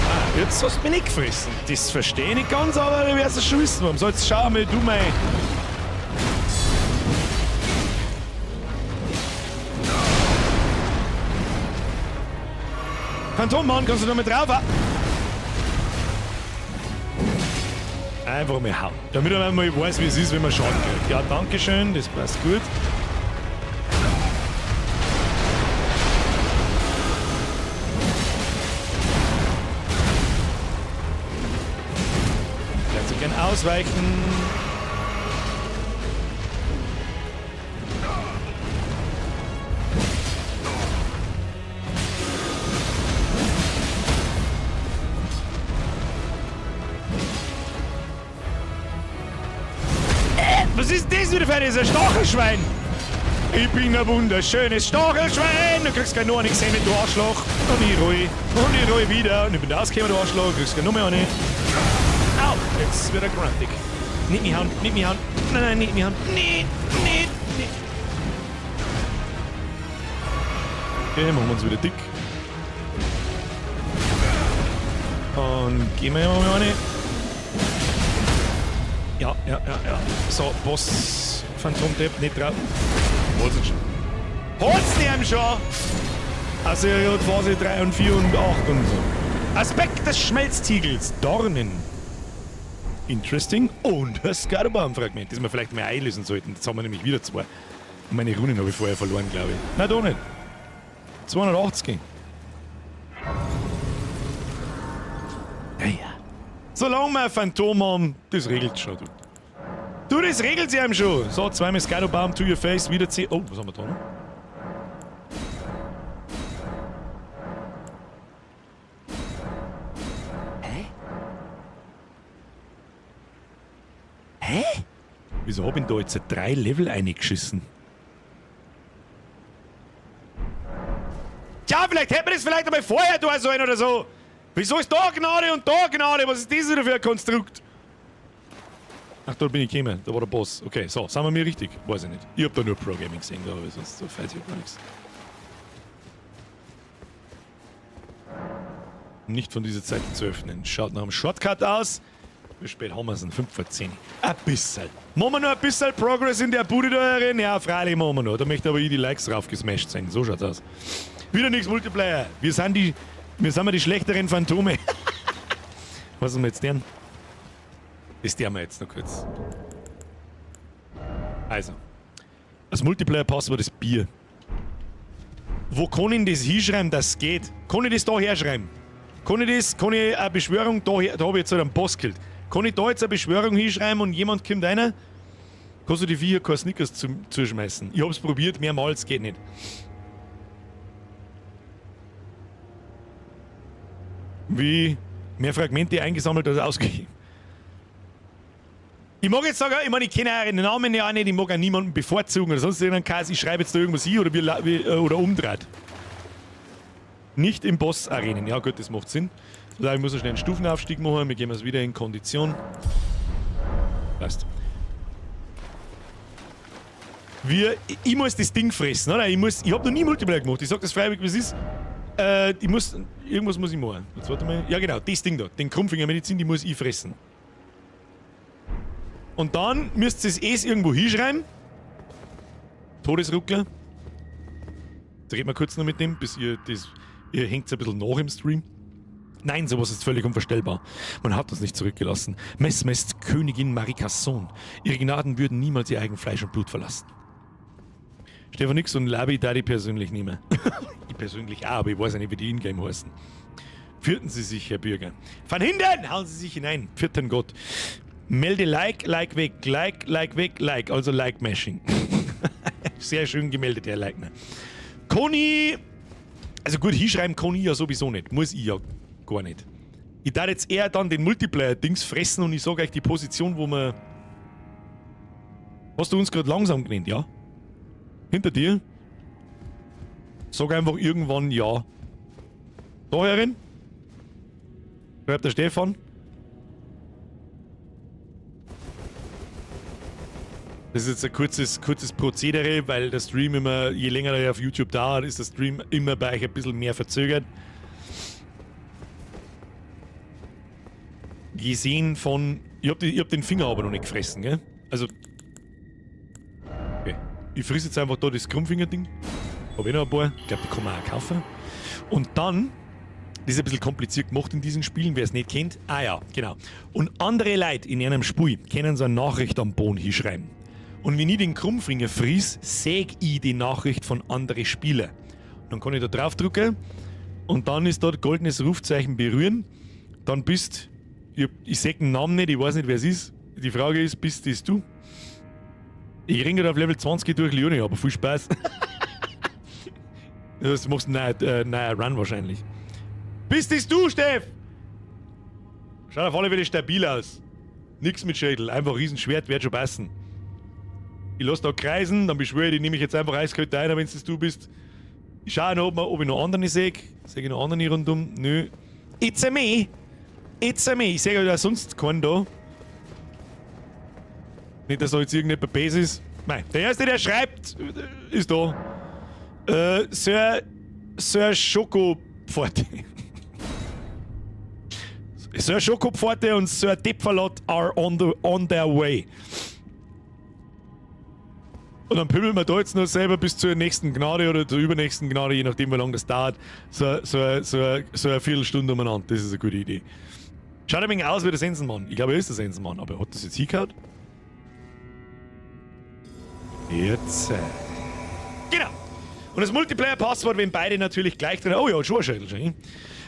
Speaker 1: Ah, jetzt hast du mich nicht gefressen. Das verstehe ich nicht ganz, aber du wirst es schon wissen. Warum sollst du schauen, du mein... Phantommann, kannst du da mit drauf? Einfach mal hauen. Damit er mal weiß, wie es ist, wenn man Schaden kriegt. Ja, danke schön, das passt gut. Ausweichen. Was ist das wieder für ein Stachelschwein? Ich bin ein wunderschönes Stachelschwein. Du kriegst keine Ohren gesehen, du Arschloch. Und ich ruhig. Und ich ruhig wieder. Und ich bin rausgekommen, du Arschloch. Du kriegst keine Nummer eine. Au! Jetzt wird er grantig. Nicht die Hand, nicht die Hand. Nein, nein, nicht die Hand. Nicht. Okay, machen wir uns wieder dick. Und gehen wir mal eine. Ja. So, Boss, Phantom-Depp, nicht drauf. Hol's ihn schon. Hol's ihn schon! Also, er hat Phase 3 und 4 und 8 und so. Aspekt des Schmelztiegels, Dornen. Interesting. Und das Skadobaum-Fragment, das wir vielleicht mehr einlösen sollten. Jetzt haben wir nämlich wieder 2. Und meine Runen habe ich vorher verloren, glaube ich. Nein, doch nicht. 280. Ja. Solange wir ein Phantom haben, das regelt schon, du. Du, das regelt sich einem schon. So, 2 Skadobaum to your face, wieder 10. Oh, was haben wir da noch? Hä? Wieso hab ich da jetzt 3 Level eingeschissen? Tja, vielleicht hätten wir das vielleicht einmal vorher tun sollen oder so. Wieso ist da Gnade und da Gnade? Was ist das wieder für ein Konstrukt? Ach, da bin ich gekommen. Da war der Boss. Okay, so, sind wir mir richtig? Weiß ich nicht. Ich hab da nur Pro-Gaming gesehen, glaube ich. Sonst so weiß ich gar nichts. Nicht von dieser Seite zu öffnen. Schaut nach einem Shortcut aus. Wie spät haben wir es denn? 5 vor 10. Ein bisschen. Machen wir noch ein bisschen Progress in der Bude da rein? Ja, freilich machen wir noch. Da möchte aber ich die Likes drauf gesmashed sein. So schaut's aus. Wieder nichts Multiplayer. Wir sind die schlechteren Phantome. Was haben wir jetzt denn? Das tun wir jetzt noch kurz. Also. Als Multiplayer-Passwort das Bier. Wo kann ich das hinschreiben, dass es geht? Kann ich das da herschreiben? Kann ich eine Beschwörung da habe ich jetzt halt einen Boss gekillt. Kann ich da jetzt eine Beschwörung hinschreiben und jemand kommt rein? Kannst du die Viecher kein Snickers zuschmeißen? Ich hab's probiert, mehrmals, geht nicht. Wie Mehr Fragmente eingesammelt als ausgegeben. Ich mag jetzt sagen, ich meine, ich kenne euren Namen ja auch nicht, ich mag auch niemanden bevorzugen oder sonst irgendeinen Kass, ich schreibe jetzt da irgendwas hin oder umdreht. Nicht im Boss-Arenen, ja gut, das macht Sinn. Also ich muss einen schnell einen Stufenaufstieg machen, wir gehen es wieder in Kondition. Passt. Ich muss das Ding fressen, oder? Ich hab noch nie Multiplayer gemacht, ich sag das freiwillig, wie es ist. Irgendwas muss ich machen. Jetzt warte mal. Ja genau, das Ding da, den Krummfingermedizin, die muss ich fressen. Und dann müsst ihr es irgendwo hinschreiben. Todesruckler. Jetzt reden wir kurz noch mit dem, bis ihr hängt ein bisschen nach im Stream. Nein, sowas ist völlig unvorstellbar. Man hat uns nicht zurückgelassen. Messmer ist Königin Marikas Sohn. Ihre Gnaden würden niemals ihr eigen Fleisch und Blut verlassen. Stefan Nix und Labi da die persönlich nicht mehr. Ich persönlich auch, aber ich weiß ja nicht, wie die in-game heißen. Führten Sie sich, Herr Bürger. Von hinten hauen Sie sich hinein. Vierten Gott. Melde Like weg, Like weg, Like. Also Like-Mashing. Sehr schön gemeldet, Herr Leitner. Koni. Also gut, hinschreiben kann ich ja sowieso nicht. Muss ich ja gar nicht. Ich darf jetzt eher dann den Multiplayer-Dings fressen und ich sage euch die Position, wo wir... Hast du uns gerade langsam genannt, ja? Hinter dir? Sag einfach irgendwann ja. Da herin? Schreibt der Stefan. Das ist jetzt ein kurzes Prozedere, weil der Stream immer, je länger er auf YouTube dauert, ist der Stream immer bei euch ein bisschen mehr verzögert. Gesehen von... Ich hab den Finger aber noch nicht gefressen, gell? Also... Okay. Ich friss jetzt einfach da das Krummfinger-Ding. Hab ich noch ein paar. Ich glaube, die kann man auch kaufen. Und dann... Das ist ein bisschen kompliziert gemacht in diesen Spielen, wer es nicht kennt. Ah ja, genau. Und andere Leute in einem Spiel können so eine Nachricht am Boden hinschreiben. Und wenn ich den Krummfinger fries, sehe ich die Nachricht von anderen Spielern. Dann kann ich da drauf drücken und dann ist dort goldenes Rufzeichen berühren. Dann bist... Ich sehe den Namen nicht, ich weiß nicht, wer es ist. Die Frage ist, bist das du? Ich ringe gerade auf Level 20 durch Leone, aber viel Spaß. Du machst einen neuen Run wahrscheinlich. Bist das du, Steff? Schaut auf alle Fälle stabil aus. Nix mit Schädel, einfach Riesenschwert, wird schon passen. Ich lass da kreisen, dann beschwöre ich, die nehme ich jetzt einfach eiskalt ein, wenn es das du bist. Ich schaue noch, ob ich noch andere sehe. Sehe ich noch andere hier rundum? Nö. It's a me! It's a me! Ich sehe ja sonst keinen da. Nicht, dass da jetzt irgendjemand bei Base ist. Nein, der Erste, der schreibt, ist da. Sir Schokopforte. Sir Schokopforte und Sir Dipfalot are on their way. Und dann pümmeln wir da jetzt noch selber bis zur nächsten Gnade oder zur übernächsten Gnade, je nachdem, wie lange das dauert, so eine Viertelstunde umeinander. Das ist eine gute Idee. Schaut ein wenig aus wie der Sensenmann. Ich glaube, er ist der Sensenmann, aber hat das jetzt hingehauen? Jetzt. Genau. Und das Multiplayer-Passwort, wenn beide natürlich gleich drin. Oh ja, schon ein Schädel. Schon.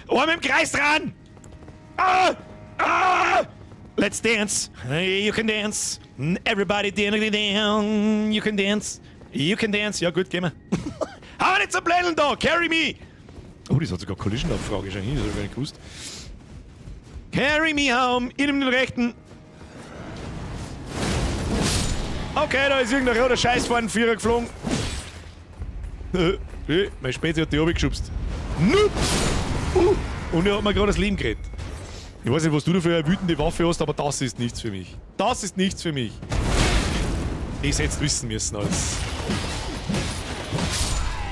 Speaker 1: Oh, mit dem Kreis dran! Ah! Ah! Let's dance. Hey, you can dance. Everybody down. You can dance. You can dance. Ja gut, gehen wir. Hau nicht zum Blädeln da. Carry me. Oh, das hat sogar Collision-Abfrage schon hin. Das hab ich gar nicht gewusst. Carry me home. In den rechten. Okay, da ist irgendein roter Scheiß vor den Vierer geflogen. Mein Spezi hat die runtergeschubst. Und er hat mir gerade das Leben gerettet. Ich weiß nicht, was du da für eine wütende Waffe hast, aber das ist nichts für mich. Das ist nichts für mich. Das hättest du wissen müssen als...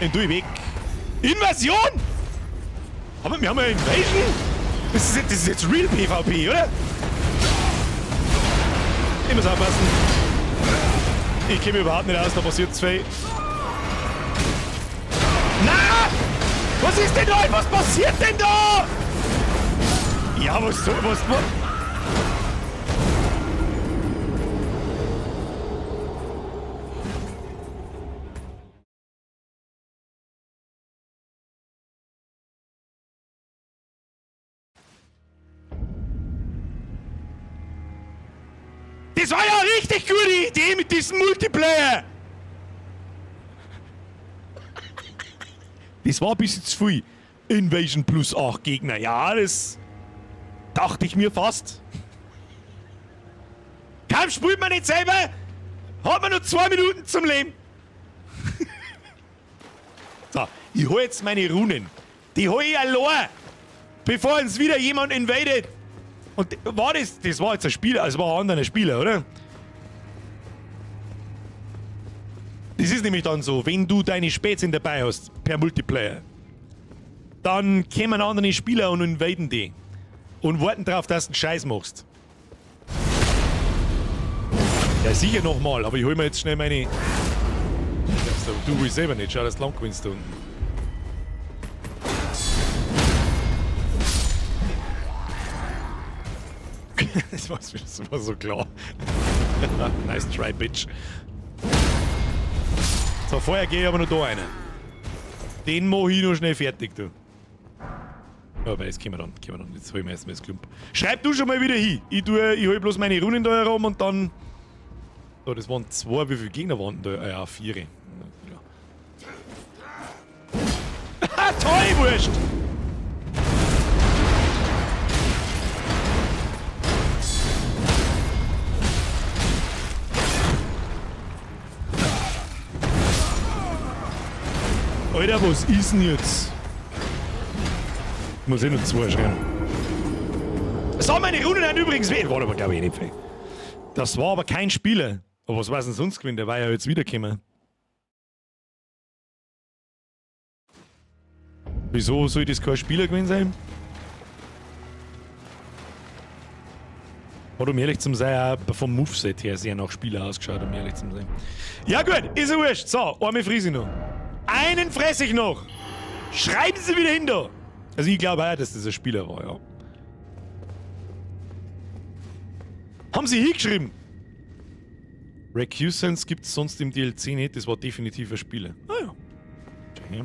Speaker 1: Den tu ich weg. Invasion! Aber wir haben ja Invasion! Das ist jetzt real PvP, oder? Ich muss aufpassen. Ich komme überhaupt nicht aus, da passiert zwei. Na! Was ist denn da? Was passiert denn da? Ja, was? Das war ja eine richtig gute Idee mit diesem Multiplayer! Das war ein bisschen zu viel. Invasion plus 8 Gegner, ja, das... Dachte ich mir fast. Kaum spielt man nicht selber, hat man nur 2 Minuten zum Leben. So, ich hol jetzt meine Runen. Die hol ich allein, bevor uns wieder jemand invadet. Und war das war jetzt ein Spieler, also war ein anderer Spieler, oder? Das ist nämlich dann so, wenn du deine Spätzchen dabei hast, per Multiplayer, dann kommen andere Spieler und invaden die. Und warten darauf, dass du einen Scheiß machst. Ja, sicher nochmal, aber ich hol mir jetzt schnell meine... Du willst selber nicht, schau, dass du lang gewinnst da unten. Das war so klar. Nice try, bitch. So, vorher gehe ich aber noch da rein. Den mach ich noch schnell fertig, du. Aber jetzt können wir dann. Jetzt hol ich mir erstmal das Klump. Schreib du schon mal wieder hin. Ich hol bloß meine Runen da herum und dann... So, das waren 2. Wie viele Gegner waren da? Ah ja, 4. Ja. Toll, Wurscht! Alter, was ist denn jetzt? Ich muss eh noch 2 schreiben. So, meine Runen haben übrigens weh. War aber, glaube ich, nicht viel. Das war aber kein Spieler. Aber was weiß denn sonst gewesen? Der war ja jetzt wiedergekommen. Wieso soll das kein Spieler gewesen sein? Hat um ehrlich zu sein, auch vom Moveset her sehr nach Spieler ausgeschaut, um ehrlich zu sein. Ja gut, ist ja wurscht. So, einmal friese ich noch. Einen fresse ich noch! Schreiben Sie wieder hin da! Also ich glaube auch, dass das ein Spieler war, ja. Haben Sie hingeschrieben? Recusance gibt es sonst im DLC nicht, das war definitiv ein Spieler. Ah ja. Okay.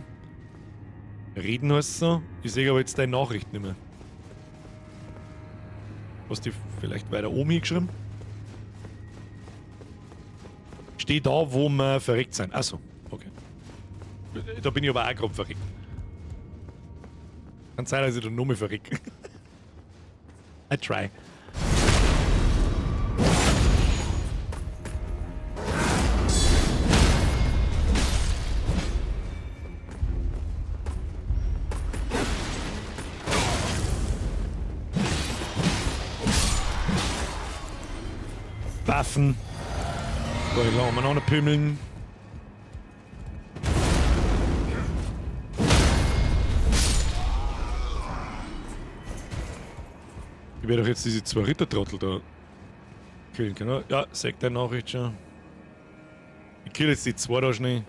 Speaker 1: Reden heißt so. Ich sehe aber jetzt deine Nachricht nicht mehr. Hast du vielleicht weiter oben hingeschrieben? Steht da, wo wir verreckt sind. Achso, okay. Da bin ich aber auch gerade verreckt. Kann sein, dass ich da noch mehr verrecke. I try. Waffen. So, ich lasse mal noch eine Pümmeln. Ich werde doch jetzt diese 2 Rittertrottel da killen können. Ja, sagt deine Nachricht schon. Ich kill jetzt die 2 da schnell.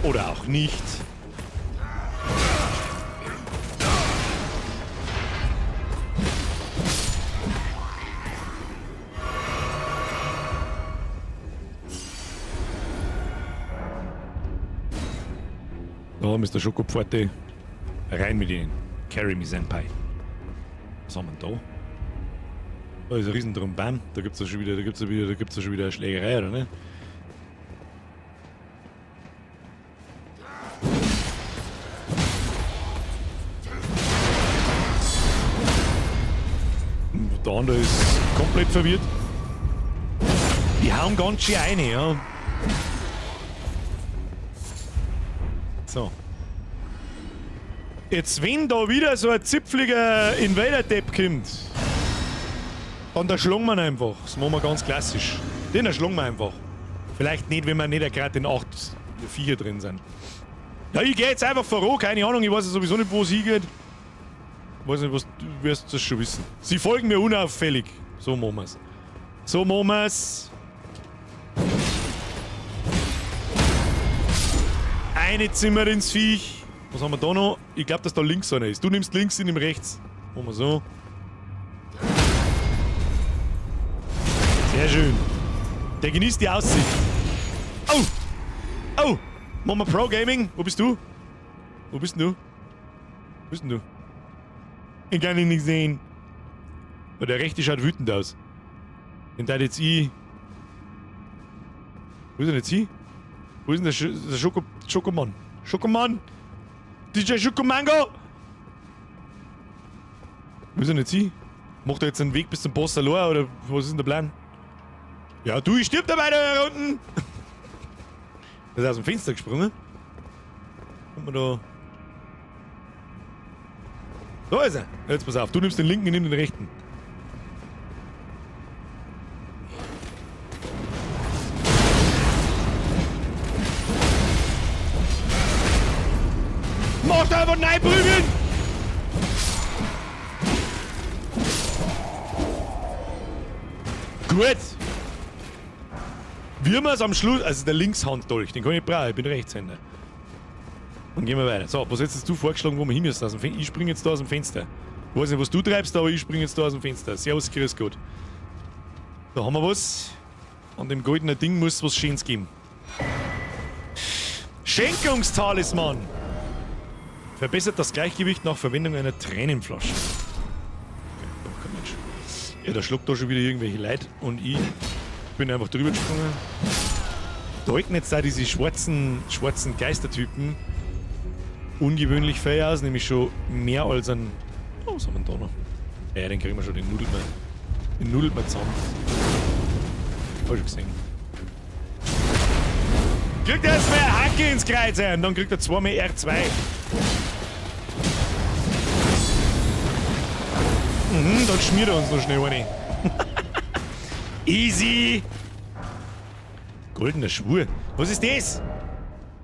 Speaker 1: Oder auch nicht. Da ist der Schokopforte. Rein mit ihnen. Carry me, Senpai. Was haben wir da? Da ist ein Riesendrum. Bam. Da gibt's ja schon wieder, eine Schlägerei, oder ne? Der andere ist komplett verwirrt. Die hauen ganz schön rein, ja. So. Jetzt, wenn da wieder so ein zipfliger Invader-Depp kommt, dann erschlagen wir ihn einfach. Das machen wir ganz klassisch. Den erschlagen wir einfach. Vielleicht nicht, wenn wir nicht gerade in 8 Viecher drin sind. Ja, ich gehe jetzt einfach voran, keine Ahnung, ich weiß ja sowieso nicht, wo es hingeht. Ich weiß nicht, was, du wirst das schon wissen. Sie folgen mir unauffällig. So machen wir's. So machen wir's. Eine Zimmer ins Viech. Was haben wir da noch? Ich glaube, dass da links einer ist. Du nimmst links, ich nehm rechts. Machen wir so. Sehr schön. Der genießt die Aussicht. Oh! Oh! Machen wir Pro Gaming. Wo bist du? Wo bist denn du? Wo bist denn du? Ich kann ihn nicht sehen. Aber der rechte schaut wütend aus. Den da jetzt ich. Wo ist er jetzt hin? Wo ist denn der Schokomann? Schokomann! DJ Schokomango! Wo ist er nicht sie? Macht er jetzt einen Weg bis zum Boss allein oder was ist denn der Plan? Ja, du, ich stirb dabei da unten! Der ist aus dem Fenster gesprungen. Kommt man da. Da ist er! Jetzt pass auf, du nimmst den linken, ich nehm den rechten. Mach da einfach nein prügeln! Gut! Wie wir es am Schluss, also der Linkshanddolch, den kann ich brauchen, ich bin Rechtshänder. Dann gehen wir weiter. So, was hättest du vorgeschlagen, wo wir hin müssen? Ich springe jetzt da aus dem Fenster. Ich weiß nicht, was du treibst, aber ich springe jetzt da aus dem Fenster. Servus, grüß Gott. Da haben wir was. An dem goldenen Ding muss es was Schönes geben. Schenkungstalisman! Verbessert das Gleichgewicht nach Verwendung einer Tränenflasche. Okay, doch kein Mensch. Ja, da schluckt da schon wieder irgendwelche Leute und ich bin einfach drüber gesprungen. Deuten jetzt da diese schwarzen Geistertypen ungewöhnlich viel aus, nämlich schon mehr als ein. Oh, was haben wir denn da noch? Ja, den kriegen wir schon, den nudelt man zusammen. Hab ich schon gesehen. Kriegt er jetzt mehr Hacke ins Kreuz ein, dann kriegt er zweimal R2. Dann schmiert er uns noch schnell eine. Easy! Goldener Schwur. Was ist das?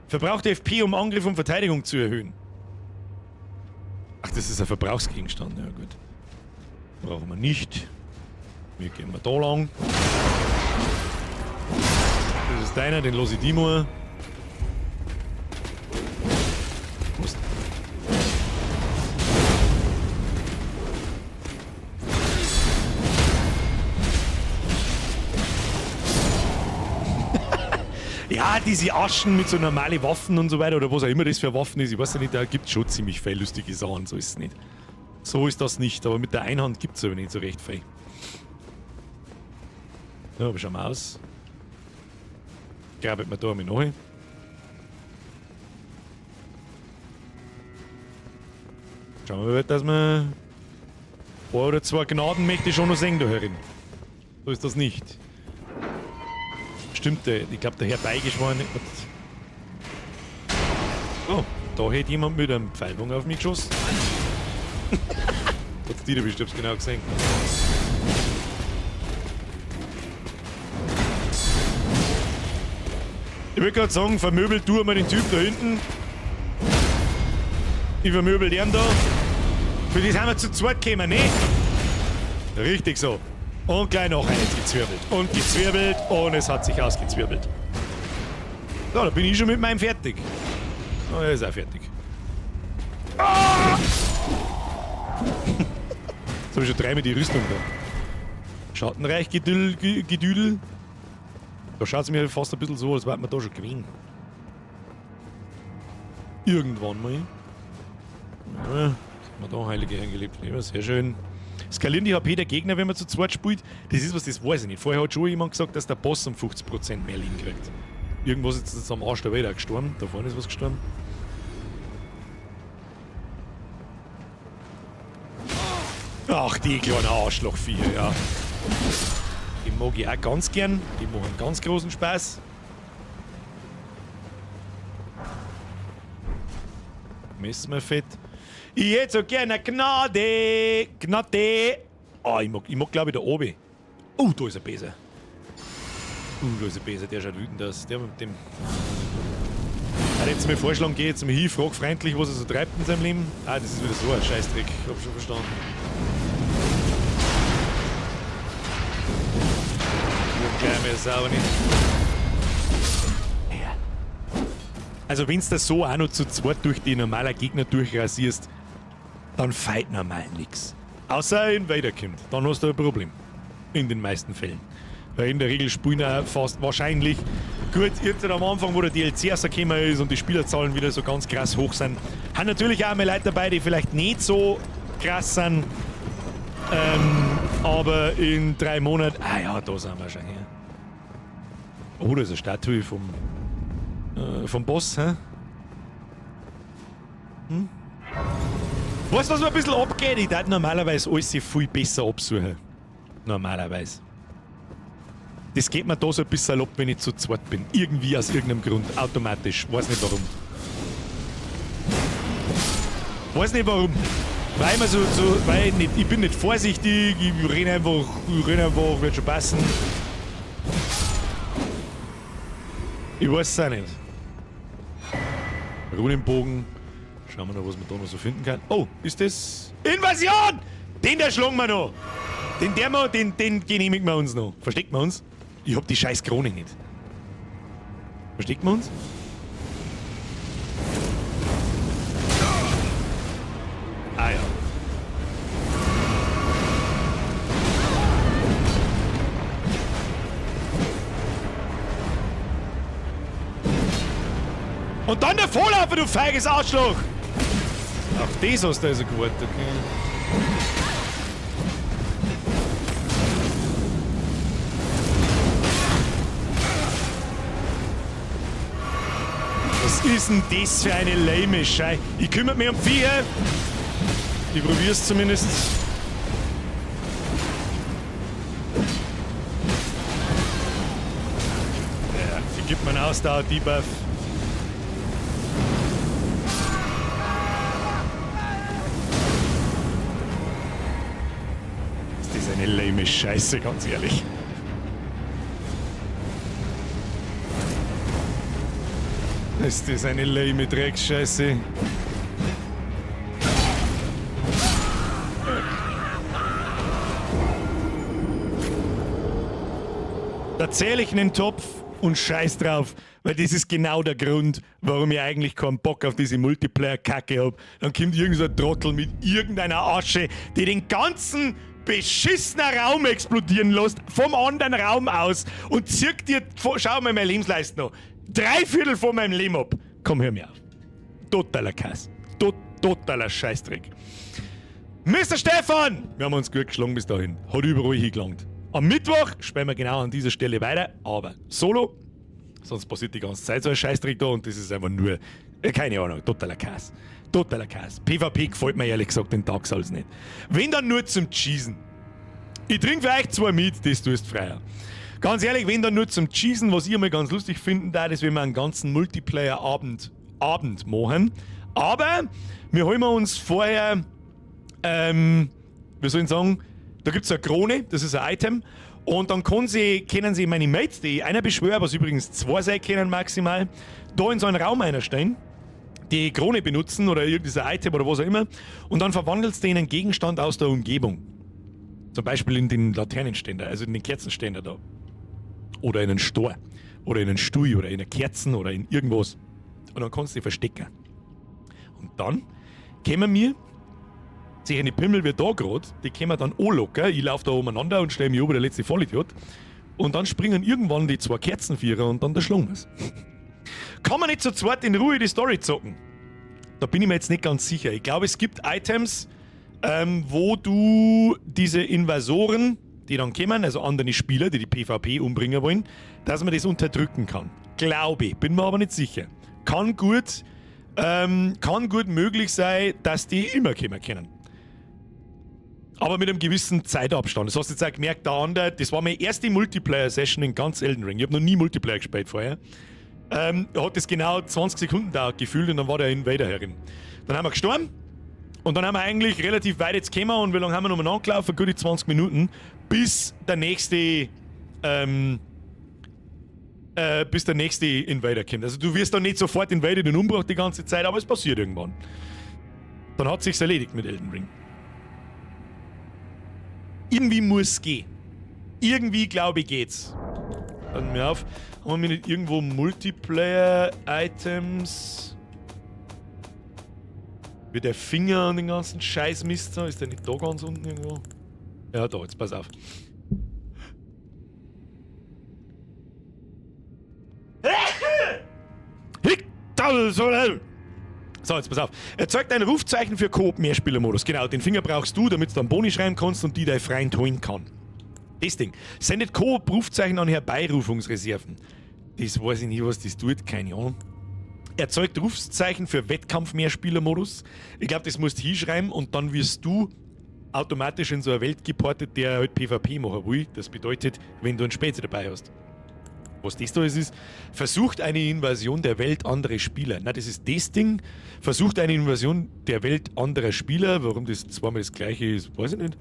Speaker 1: Verbrauchte FP, um Angriff und Verteidigung zu erhöhen. Ach, das ist ein Verbrauchsgegenstand. Ja gut. Brauchen wir nicht. Wir gehen mal da lang. Das ist deiner, den lasse ich die mal. Was? Ja, diese Aschen mit so normalen Waffen und so weiter, oder was auch immer das für Waffen ist, ich weiß ja nicht, da gibt es schon ziemlich viel lustige Sachen, so ist es nicht. So ist das nicht, aber mit der Einhand gibt es aber nicht so recht viel. Ja, aber schauen wir aus. Graben wir da einmal nach. Schauen wir mal, dass wir ein oder zwei Gnadenmächte schon noch sehen da herin. So ist das nicht. Stimmt, ich glaube, der Herr Beigeschworen. Oh, da hätte jemand mit einem Pfeilbogen auf mich geschossen. Hat's dir erwischt, ich hab's genau gesehen. Ich würde gerade sagen, vermöbelt du einmal den Typ da hinten. Ich vermöbel den da. Für das haben wir zu zweit gekommen, ne? Richtig so. Und gleich noch eines gezwirbelt. Und gezwirbelt und es hat sich ausgezwirbelt. So, da bin ich schon mit meinem fertig. Oh, er ist auch fertig. Ah! Jetzt habe ich schon dreimal die Rüstung da. Schattenreich Gedüdel. Da schaut es mir fast ein bisschen so, als wäre man da schon gewinnen. Irgendwann mal. Ja, haben wir da heilige eingelebt. Ja, sehr schön. Skalieren die HP der Gegner, wenn man zu zweit spielt? Das ist was, das weiß ich nicht. Vorher hat schon jemand gesagt, dass der Boss um 50% mehr Leben kriegt. Irgendwas ist jetzt am Arsch der Welt auch gestorben. Da vorne ist was gestorben. Ach, die kleinen Arschlochviecher, ja. Die mag ich auch ganz gern. Die machen ganz großen Spaß. Messen wir fett. Ich hätte so gerne Gnade! Gnade! Oh, ich mag glaube ich da oben. Da ist ein Besen. Da ist ein Besen, der schaut wütend aus. Der mit dem. Er hat jetzt mir vorschlagen, geh jetzt mal hin, frag freundlich, was er so treibt in seinem Leben. Ah, das ist wieder so ein Scheißdreck. Ich hab schon verstanden. Gleich mehr sauber nicht. Also wenn du das so auch noch zu zweit durch die normalen Gegner durchrasierst, dann fight normal nix. Außer ein Invader kommt, dann hast du ein Problem. In den meisten Fällen. Weil in der Regel spielen auch fast wahrscheinlich, gut, jetzt am Anfang, wo der DLC rausgekommen ist und die Spielerzahlen wieder so ganz krass hoch sind, haben natürlich auch mal Leute dabei, die vielleicht nicht so krass sind. Aber in 3 Monaten, ja, da sind wir schon her. Oh, da ist eine Statue vom vom Boss, hä? Weißt du, was mir ein bisschen abgeht? Ich darf normalerweise alles viel besser absuchen. Normalerweise. Das geht mir da so ein bisschen ab, wenn ich zu zweit bin. Irgendwie aus irgendeinem Grund. Automatisch. Weiß nicht warum. Weiß nicht warum. Weil man weil ich bin nicht vorsichtig, ich renne einfach, wird schon passen. Ich weiß es auch nicht. Runenbogen. Schauen wir noch, was man da noch so finden kann. Oh, ist das Invasion! Den da schlagen wir noch. Den genehmigen wir uns noch. Versteckt man uns? Ich hab die scheiß Krone nicht. Versteckt man uns? Ah ja. Und dann der Vorlaufer, du feiges Arschloch! Auf das hast du also gewartet, okay. Was ist denn das für eine lame Scheiße? Ich kümmere mich um Viecher. Ich probier's zumindest. Ja, die gibt mir einen Ausdauer-Debuff. Das ist eine lame Scheiße, ganz ehrlich. Ist das eine lame Dreckscheiße? Da zähle ich einen Topf und scheiß drauf, weil das ist genau der Grund, warum ich eigentlich keinen Bock auf diese Multiplayer-Kacke hab. Dann kommt irgend so ein Trottel mit irgendeiner Asche, die den ganzen beschissenen Raum explodieren lässt, vom anderen Raum aus und zirkt dir, schau mal meine Lebensleistung noch, 3/4 von meinem Leben ab. Komm, hör mir auf. Totaler Kass. Totaler Scheißdreck. Mr. Stefan! Wir haben uns gut geschlagen bis dahin. Hat überall hingelangt. Am Mittwoch spielen wir genau an dieser Stelle weiter, aber solo. Sonst passiert die ganze Zeit so ein Scheißdreck da und das ist einfach nur, keine Ahnung, totaler Kass. Totaler Kass. PvP gefällt mir ehrlich gesagt den Dark Souls nicht. Wenn dann nur zum Cheesen. Ich trinke für euch 2 mit, das tust freier. Ganz ehrlich, wenn dann nur zum Cheesen, was ich mal ganz lustig finden da, ist, wenn wir einen ganzen Multiplayer-Abend machen. Aber wir holen uns vorher, wie soll ich sagen, da gibt es eine Krone, das ist ein Item. Und dann können Sie meine Mates, die einer beschwören, was übrigens 2 sein können maximal, da in so einen Raum einstellen, die Krone benutzen oder irgendein Item oder was auch immer. Und dann verwandelst du in einen Gegenstand aus der Umgebung. Zum Beispiel in den Laternenständer, also in den Kerzenständer da. Oder in einen Stor. Oder in einen Stuhl oder in eine Kerzen oder in irgendwas. Und dann kannst du die verstecken. Und dann kämen wir, sich eine Pimmel wie da gerade, die können wir dann anlocken. Ich laufe da umeinander und stelle mich oben der letzte Vollidiot. Und dann springen irgendwann die 2 Kerzenvierer und dann der Schlummers. Kann man nicht so zweit in Ruhe die Story zocken? Da bin ich mir jetzt nicht ganz sicher. Ich glaube, es gibt Items, wo du diese Invasoren, die dann kommen, also andere Spieler, die PvP umbringen wollen, dass man das unterdrücken kann. Glaube ich, bin mir aber nicht sicher. Kann gut möglich sein, dass die immer kommen können. Aber mit einem gewissen Zeitabstand. Das hast du jetzt auch gemerkt, der andere, das war meine erste Multiplayer-Session in ganz Elden Ring. Ich habe noch nie Multiplayer gespielt vorher. Hat das genau 20 Sekunden dauert gefühlt und dann war der Invader herin. Dann haben wir gestorben. Und dann haben wir eigentlich relativ weit jetzt gekommen und wie lange haben wir nochmal angelaufen? Gute 20 Minuten, bis der nächste Invader kommt. Also du wirst dann nicht sofort invaded und umgebracht die ganze Zeit, aber es passiert irgendwann. Dann hat sich's erledigt mit Elden Ring. Irgendwie muss es gehen. Irgendwie, glaube ich, geht's. Passen wir auf. Haben wir nicht irgendwo Multiplayer-Items? Wie der Finger und den ganzen Scheißmist da? Ist der nicht da ganz unten irgendwo? Ja, da, jetzt pass auf. So, jetzt pass auf. Erzeugt ein Rufzeichen für Coop-Mehrspielermodus. Genau, den Finger brauchst du, damit du dann Boni schreiben kannst und die dein Freund holen kann. Das Ding. Sendet Coop-Rufzeichen an Herbeirufungsreserven. Das weiß ich nicht, was das tut, keine Ahnung. Erzeugt Rufzeichen für Wettkampf-Mehrspieler-Modus. Ich glaube, das musst du hinschreiben und dann wirst du automatisch in so eine Welt geportet, der halt PvP machen will. Das bedeutet, wenn du einen Später dabei hast. Was das da ist, versucht eine Invasion der Welt anderer Spieler. Na, das ist das Ding. Versucht eine Invasion der Welt anderer Spieler. Warum das zweimal das gleiche ist, weiß ich nicht.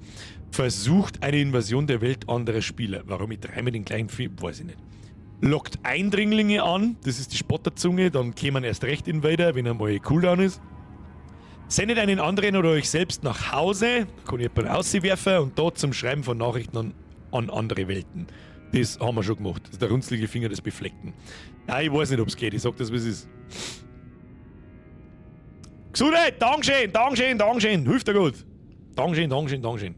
Speaker 1: Versucht eine Invasion der Welt anderer Spieler. Warum ich dreimal den gleichen Film, weiß ich nicht. Lockt Eindringlinge an, das ist die Spotterzunge, dann kämen erst recht Invader, wenn einmal Cooldown ist. Sendet einen anderen oder euch selbst nach Hause, da kann ich jemanden rauswerfen und dort zum Schreiben von Nachrichten an andere Welten. Das haben wir schon gemacht. Das ist der runzlige Finger des Befleckten. Nein, ich weiß nicht, ob es geht. Ich sag das, wie es ist. Gesundheit! Dankeschön, Dankeschön, Dankeschön. Hilft dir gut. Dankeschön, Dankeschön, Dankeschön.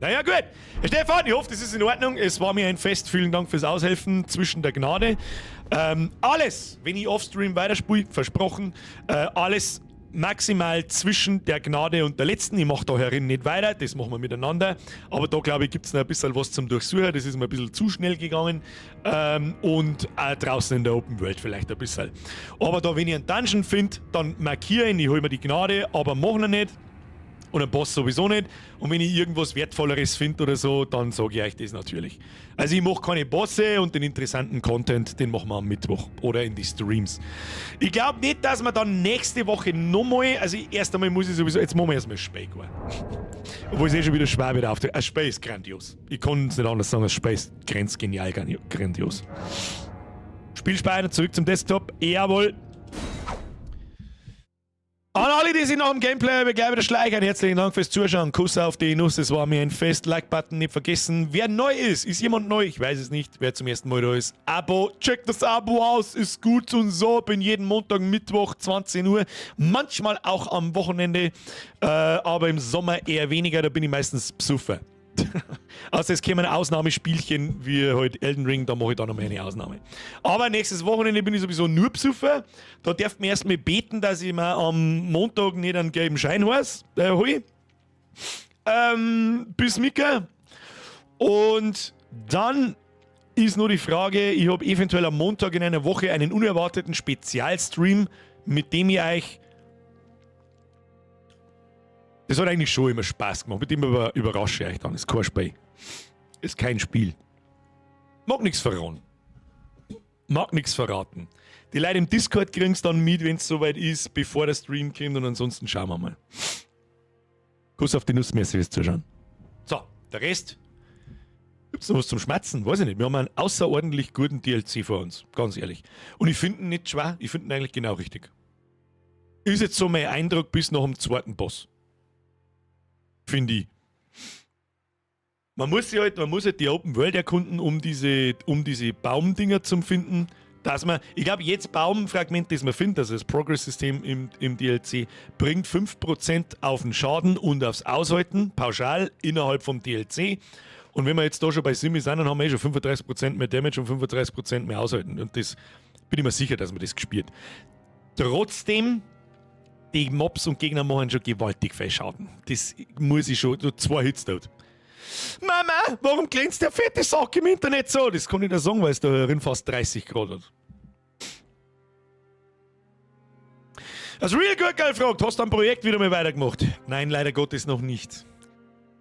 Speaker 1: Naja, gut. Herr Stefan, ich hoffe, das ist in Ordnung. Es war mir ein Fest. Vielen Dank fürs Aushelfen zwischen der Gnade. Alles, wenn ich offstream weiterspiele, versprochen, alles maximal zwischen der Gnade und der letzten. Ich mache da herin nicht weiter, das machen wir miteinander. Aber da, glaube ich, gibt es noch ein bisschen was zum Durchsuchen. Das ist mir ein bisschen zu schnell gegangen. Und auch draußen in der Open World vielleicht ein bisschen. Aber da, wenn ich einen Dungeon finde, dann markiere ich, ich hole mir die Gnade, aber mache ihn nicht. Und einen Boss sowieso nicht. Und wenn ich irgendwas Wertvolleres finde oder so, dann sage ich euch das natürlich. Also ich mache keine Bosse und den interessanten Content, den machen wir am Mittwoch oder in die Streams. Ich glaube nicht, dass wir dann nächste Woche nochmal, also erst einmal muss ich sowieso, jetzt machen wir erstmal Spey gehen. Obwohl es schon wieder schwer wieder auftritt. Spey ist grandios. Ich kann es nicht anders sagen, als Spey ist genial grandios. Spielspeicher zurück zum Desktop. Jawohl. An alle, die sich nach dem Gameplay begleiten, wieder schleichern, herzlichen Dank fürs Zuschauen. Kuss auf die Nuss, es war mir ein Fest. Like-Button nicht vergessen. Wer neu ist jemand neu? Ich weiß es nicht. Wer zum ersten Mal da ist, Abo. Checkt das Abo aus, ist gut und so. Bin jeden Montag, Mittwoch, 20 Uhr. Manchmal auch am Wochenende, aber im Sommer eher weniger. Da bin ich meistens Psuffer. Also es kämen Ausnahmespielchen wie heute Elden Ring, da mache ich dann nochmal eine Ausnahme. Aber nächstes Wochenende bin ich sowieso nur Psuffer. Da darf man erstmal beten, dass ich mir am Montag nicht einen gelben Schein hole. Bis Mika. Und dann ist nur die Frage, ich habe eventuell am Montag in einer Woche einen unerwarteten Spezialstream, mit dem ich euch... Das hat eigentlich schon immer Spaß gemacht. Mit dem überrasche ich euch dann. Das ist kein Spiel. Ist kein Spiel. Mag nichts verraten. Die Leute im Discord kriegen es dann mit, wenn es soweit ist, bevor der Stream kommt. Und ansonsten schauen wir mal. Kuss auf die Nuss, merci fürs Zuschauen. So, der Rest. Gibt's noch was zum Schmatzen? Weiß ich nicht. Wir haben einen außerordentlich guten DLC vor uns. Ganz ehrlich. Und ich finde ihn nicht schwer. Ich finde ihn eigentlich genau richtig. Ist jetzt so mein Eindruck bis nach dem zweiten Boss. Finde ich. Man muss halt die Open World erkunden, um diese Baumdinger zu finden, dass man, ich glaube, jetzt Baumfragmente, das man findet, also das Progress-System im DLC, bringt 5% auf den Schaden und aufs Aushalten, pauschal, innerhalb vom DLC. Und wenn wir jetzt da schon bei Simi sind, dann haben wir schon 35% mehr Damage und 35% mehr Aushalten. Und das bin ich mir sicher, dass man das gespielt. Trotzdem, die Mobs und Gegner machen schon gewaltig viel Schaden. Das muss ich schon, 2 Hits dort. Mama, warum glänzt der fette Sack im Internet so? Das kann ich dir sagen, weil es da herin fast 30 Grad hat. Das Real Good Girl fragt, hast du ein Projekt wieder mal weitergemacht? Nein, leider Gottes noch nicht.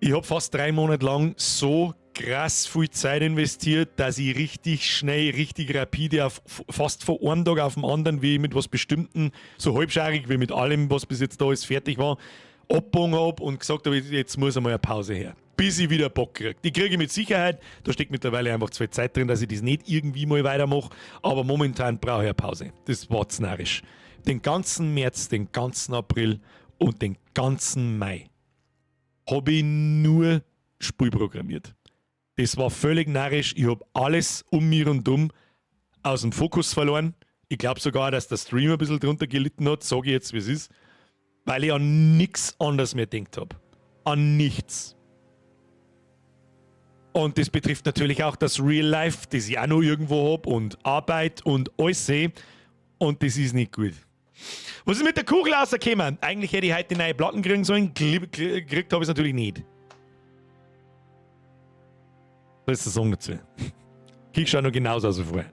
Speaker 1: Ich habe fast 3 Monate lang so krass viel Zeit investiert, dass ich richtig schnell, richtig rapide, fast von einem Tag auf den anderen, wie ich mit was Bestimmten, so halbscharig wie mit allem, was bis jetzt da ist, fertig war, abgebogen habe und gesagt habe, jetzt muss einmal eine Pause her. Bis ich wieder Bock kriege. Die kriege ich mit Sicherheit. Da steckt mittlerweile einfach zu viel Zeit drin, dass ich das nicht irgendwie mal weitermache. Aber momentan brauche ich eine Pause. Das war zu narrisch. Den ganzen März, den ganzen April und den ganzen Mai habe ich nur Spiel programmiert. Das war völlig narrisch. Ich habe alles um mir und um aus dem Fokus verloren. Ich glaube sogar, dass der Stream ein bisschen drunter gelitten hat. Sage ich jetzt, wie es ist. Weil ich an nichts anderes mehr gedacht habe. An nichts. Und das betrifft natürlich auch das Real Life, das ich auch noch irgendwo habe und Arbeit und alles sehe. Und das ist nicht gut. Was ist mit der Kugel rausgekommen? Eigentlich hätte ich heute neue Platten kriegen sollen. Gekriegt habe ich es natürlich nicht. Das ist der Song dazu. Ich schaue noch genauso aus wie vorher.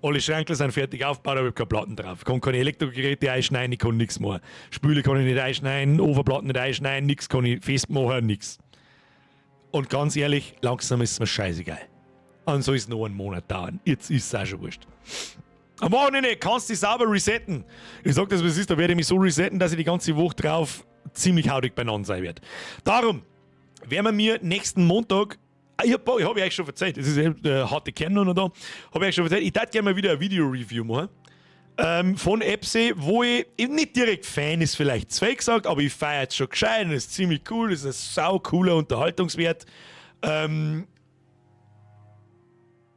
Speaker 1: Alle Schränke sind fertig aufgebaut, aber ich habe keine Platten drauf. Ich kann keine Elektrogeräte einschneiden, ich kann nichts machen. Spüle kann ich nicht einschneiden, Ofenplatten nicht einschneiden, nichts kann ich festmachen, nichts. Und ganz ehrlich, langsam ist es mir scheißegal. Und so ist es noch einen Monat dauern. Jetzt ist es auch schon wurscht. Am Wochenende kannst du dich sauber resetten. Ich sag das, was ist, da werde ich mich so resetten, dass ich die ganze Woche drauf ziemlich hautig beieinander sein werde. Darum werden wir mir nächsten Montag, ich hab euch schon erzählt, das ist der harte Kern noch da, habe ich euch schon erzählt, ich würde gerne mal wieder ein Video-Review machen. Von Epsi, wo ich nicht direkt Fan ist, vielleicht zu viel gesagt, aber ich feiere jetzt schon gescheit, das ist ziemlich cool, das ist ein sau cooler Unterhaltungswert.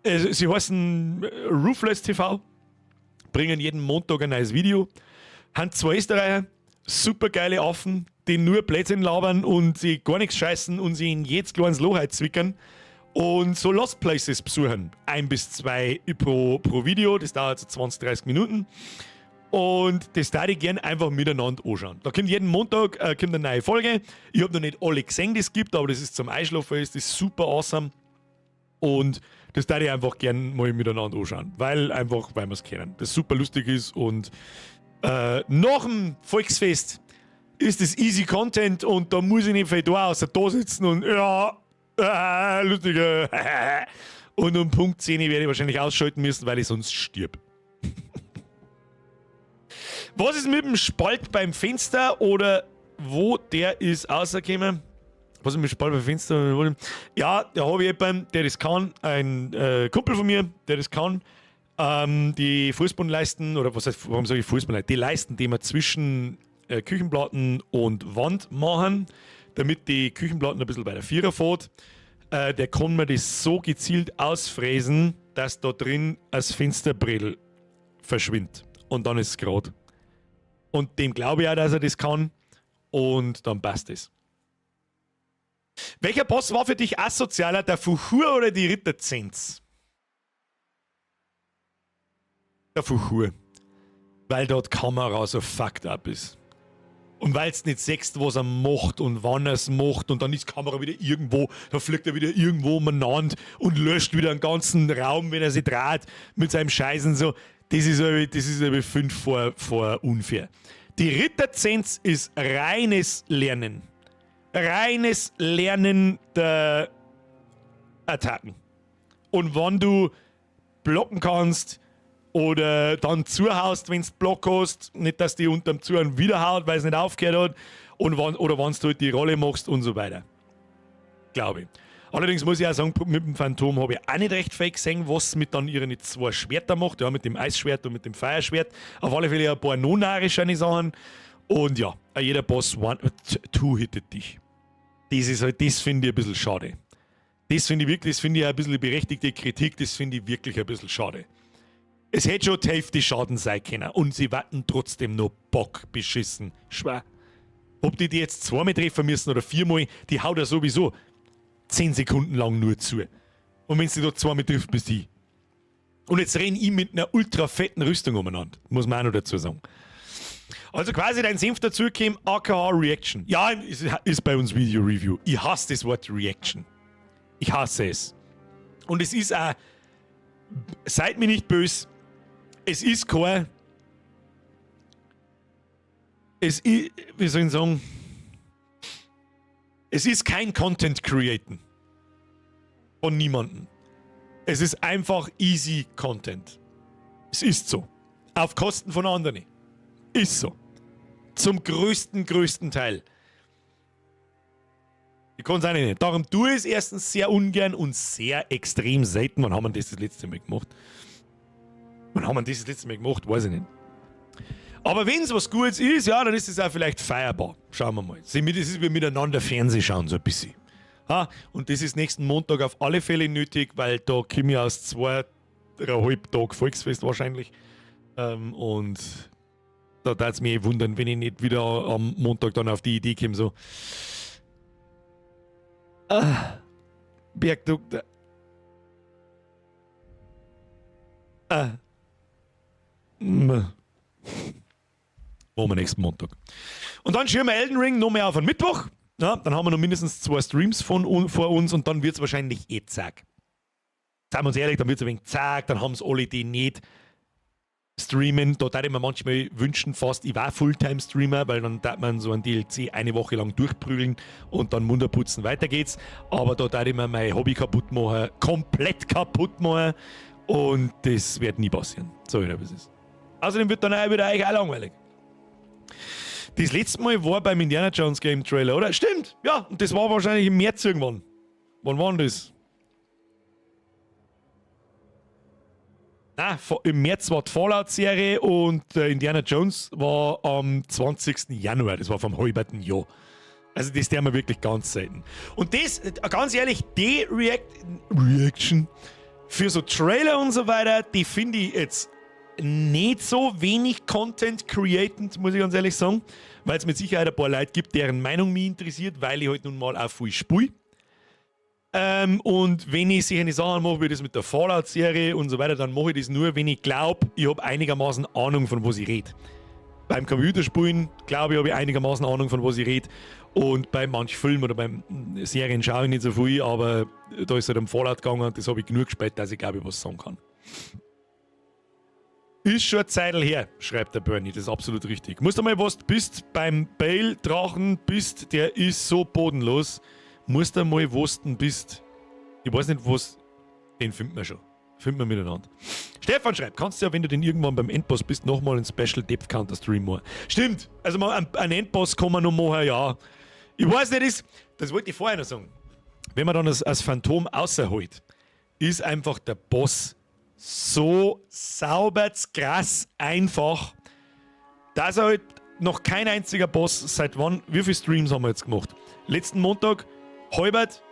Speaker 1: Sie heißen Roofless TV, bringen jeden Montag ein neues Video, haben 2 Österreicher, super geile Affen, die nur Blödsinn labern und sie gar nichts scheißen und sie in jedes kleines Loch zwickern und so Lost Places besuchen. 1 bis 2 pro Video, das dauert so 20, 30 Minuten und das würde ich gerne einfach miteinander anschauen. Da kommt jeden Montag kommt eine neue Folge. Ich habe noch nicht alle gesehen, die es gibt, aber das ist zum Einschlafen, ist das super awesome und das würde ich einfach gerne mal miteinander anschauen, weil wir es kennen. Das super lustig ist und nach dem Volksfest ist das easy Content und da muss ich nicht viel da außer da sitzen und lustige und um Punkt 10 werde ich wahrscheinlich ausschalten müssen, weil ich sonst stirb. Was ist mit dem Spalt beim Fenster oder wo der ist rausgekommen? Was ist mit dem Spalt beim Fenster? Ja, da habe ich jemanden, der das kann, ein Kumpel von mir, der das kann. Die Fußbodenleisten, oder warum sage ich Fußbodenleisten? Die Leisten, die wir zwischen Küchenplatten und Wand machen, damit die Küchenplatten ein bisschen bei der Vierer fährt. Der kann mir das so gezielt ausfräsen, dass da drin das Fensterbredel verschwindet. Und dann ist es gerade. Und dem glaube ich auch, dass er das kann. Und dann passt es. Welcher Boss war für dich asozialer, der Fuchur oder die Ritterzenz? Der Fuchur. Weil dort die Kamera so fucked up ist. Und weil es nicht siehst, was er macht und wann er es macht und dann ist die Kamera wieder irgendwo, dann fliegt er wieder irgendwo umeinander und löscht wieder einen ganzen Raum, wenn er sich dreht mit seinem Scheißen so. Das ist aber 5 vor unfair. Die Ritterzenz ist reines Lernen. Reines Lernen der Attacken. Und wenn du blocken kannst oder dann zuhaust, wenn du Block hast, nicht, dass die unterm Zuhauen wiederhaut, weil es nicht aufgehört hat, oder wenn du halt die Rolle machst und so weiter. Glaube ich. Allerdings muss ich auch sagen, mit dem Phantom habe ich auch nicht recht viel gesehen, was mit dann ihre 2 Schwerter macht, ja, mit dem Eisschwert und mit dem Feuerschwert. Auf alle Fälle ein paar non-narische Sachen. Und ja, jeder Boss two-hittet dich. Das finde ich ein bisschen schade. Das finde ich ein bisschen berechtigte Kritik, das finde ich wirklich ein bisschen schade. Es hätte schon die Hälfte Schaden sein können und sie warten trotzdem noch Bock beschissen. Schwer. Ob die jetzt 2-mal treffen müssen oder 4-mal, die haut er sowieso 10 Sekunden lang nur zu. Und wenn sie da 2-mal trifft, bist du. Und jetzt rennen ich mit einer ultra fetten Rüstung umeinander. Muss man auch noch dazu sagen. Also quasi dein Senf dazu käme, AKH Reaction. Ja, ist bei uns Video Review. Ich hasse das Wort Reaction. Ich hasse es. Und es ist auch, seid mir nicht böse, es ist kein, wie soll ich sagen, es ist kein Content Createn von niemandem. Es ist einfach easy Content. Es ist so. Auf Kosten von anderen. Ist so. Zum größten Teil. Ich kann es auch nicht. Darum tue ich es erstens sehr ungern und sehr extrem selten. Wann haben wir das letzte Mal gemacht? Weiß ich nicht. Aber wenn es was Gutes ist, ja, dann ist es auch vielleicht feierbar. Schauen wir mal. Das ist wie miteinander Fernsehen schauen, so ein bisschen. Und das ist nächsten Montag auf alle Fälle nötig, weil da komme ich aus 2,5 Tagen Volksfest wahrscheinlich. Und da würde es mich wundern, wenn ich nicht wieder am Montag dann auf die Idee komme, so. Bergdoktor. Machen wir nächsten Montag. Und dann schieben wir Elden Ring noch mehr auf einen Mittwoch. Ja, dann haben wir noch mindestens 2 Streams vor uns und dann wird es wahrscheinlich zack. Seien wir uns ehrlich, dann wird es ein wenig zack, dann haben es alle, die nicht streamen. Da würde ich mir manchmal wünschen, fast, ich war Fulltime-Streamer, weil dann darf man so ein DLC eine Woche lang durchprügeln und dann Munter putzen, weiter geht's. Aber da würde ich mir mein Hobby kaputt machen, komplett kaputt machen und das wird nie passieren. So wie es ist. Außerdem wird dann auch wieder euch auch langweilig. Das letzte Mal war beim Indiana Jones Game Trailer, oder? Stimmt, ja, und das war wahrscheinlich im März irgendwann. Wann war denn das? Nein, im März war die Fallout-Serie und Indiana Jones war am 20. Januar. Das war vom halben Jahr. Also das tun wir wirklich ganz selten. Und das, ganz ehrlich, die Reaction für so Trailer und so weiter, die finde ich jetzt nicht so wenig Content creatend, muss ich ganz ehrlich sagen. Weil es mit Sicherheit ein paar Leute gibt, deren Meinung mich interessiert, weil ich halt nun mal auch viel spiele. Und wenn ich solche Sachen mache, wie das mit der Fallout-Serie und so weiter, dann mache ich das nur, wenn ich glaube, ich habe einigermaßen Ahnung, von was ich rede. Beim Computerspielen, glaube ich, habe ich einigermaßen Ahnung, von was ich rede. Und bei manchen Filmen oder bei Serien schaue ich nicht so viel, aber da ist es halt um Fallout gegangen und das habe ich genug gespielt, dass ich glaube, ich was sagen kann. Ist schon eine Zeit her, schreibt der Bernie, das ist absolut richtig. Musst du mal, was du bist beim Bale-Drachen bist, der ist so bodenlos. Musst du mal, was du bist. Ich weiß nicht, was. Den finden wir schon. Finden wir miteinander. Stefan schreibt, kannst du ja, wenn du den irgendwann beim Endboss bist, nochmal einen Special Depth Counter Stream machen. Stimmt. Also einen Endboss kann man noch machen, ja. Ich weiß nicht, das wollte ich vorher noch sagen. Wenn man dann als Phantom außerholt, ist einfach der Boss so sauber, krass, einfach, dass er halt noch kein einziger Boss seit wann. Wie viele Streams haben wir jetzt gemacht? Letzten Montag Halbert,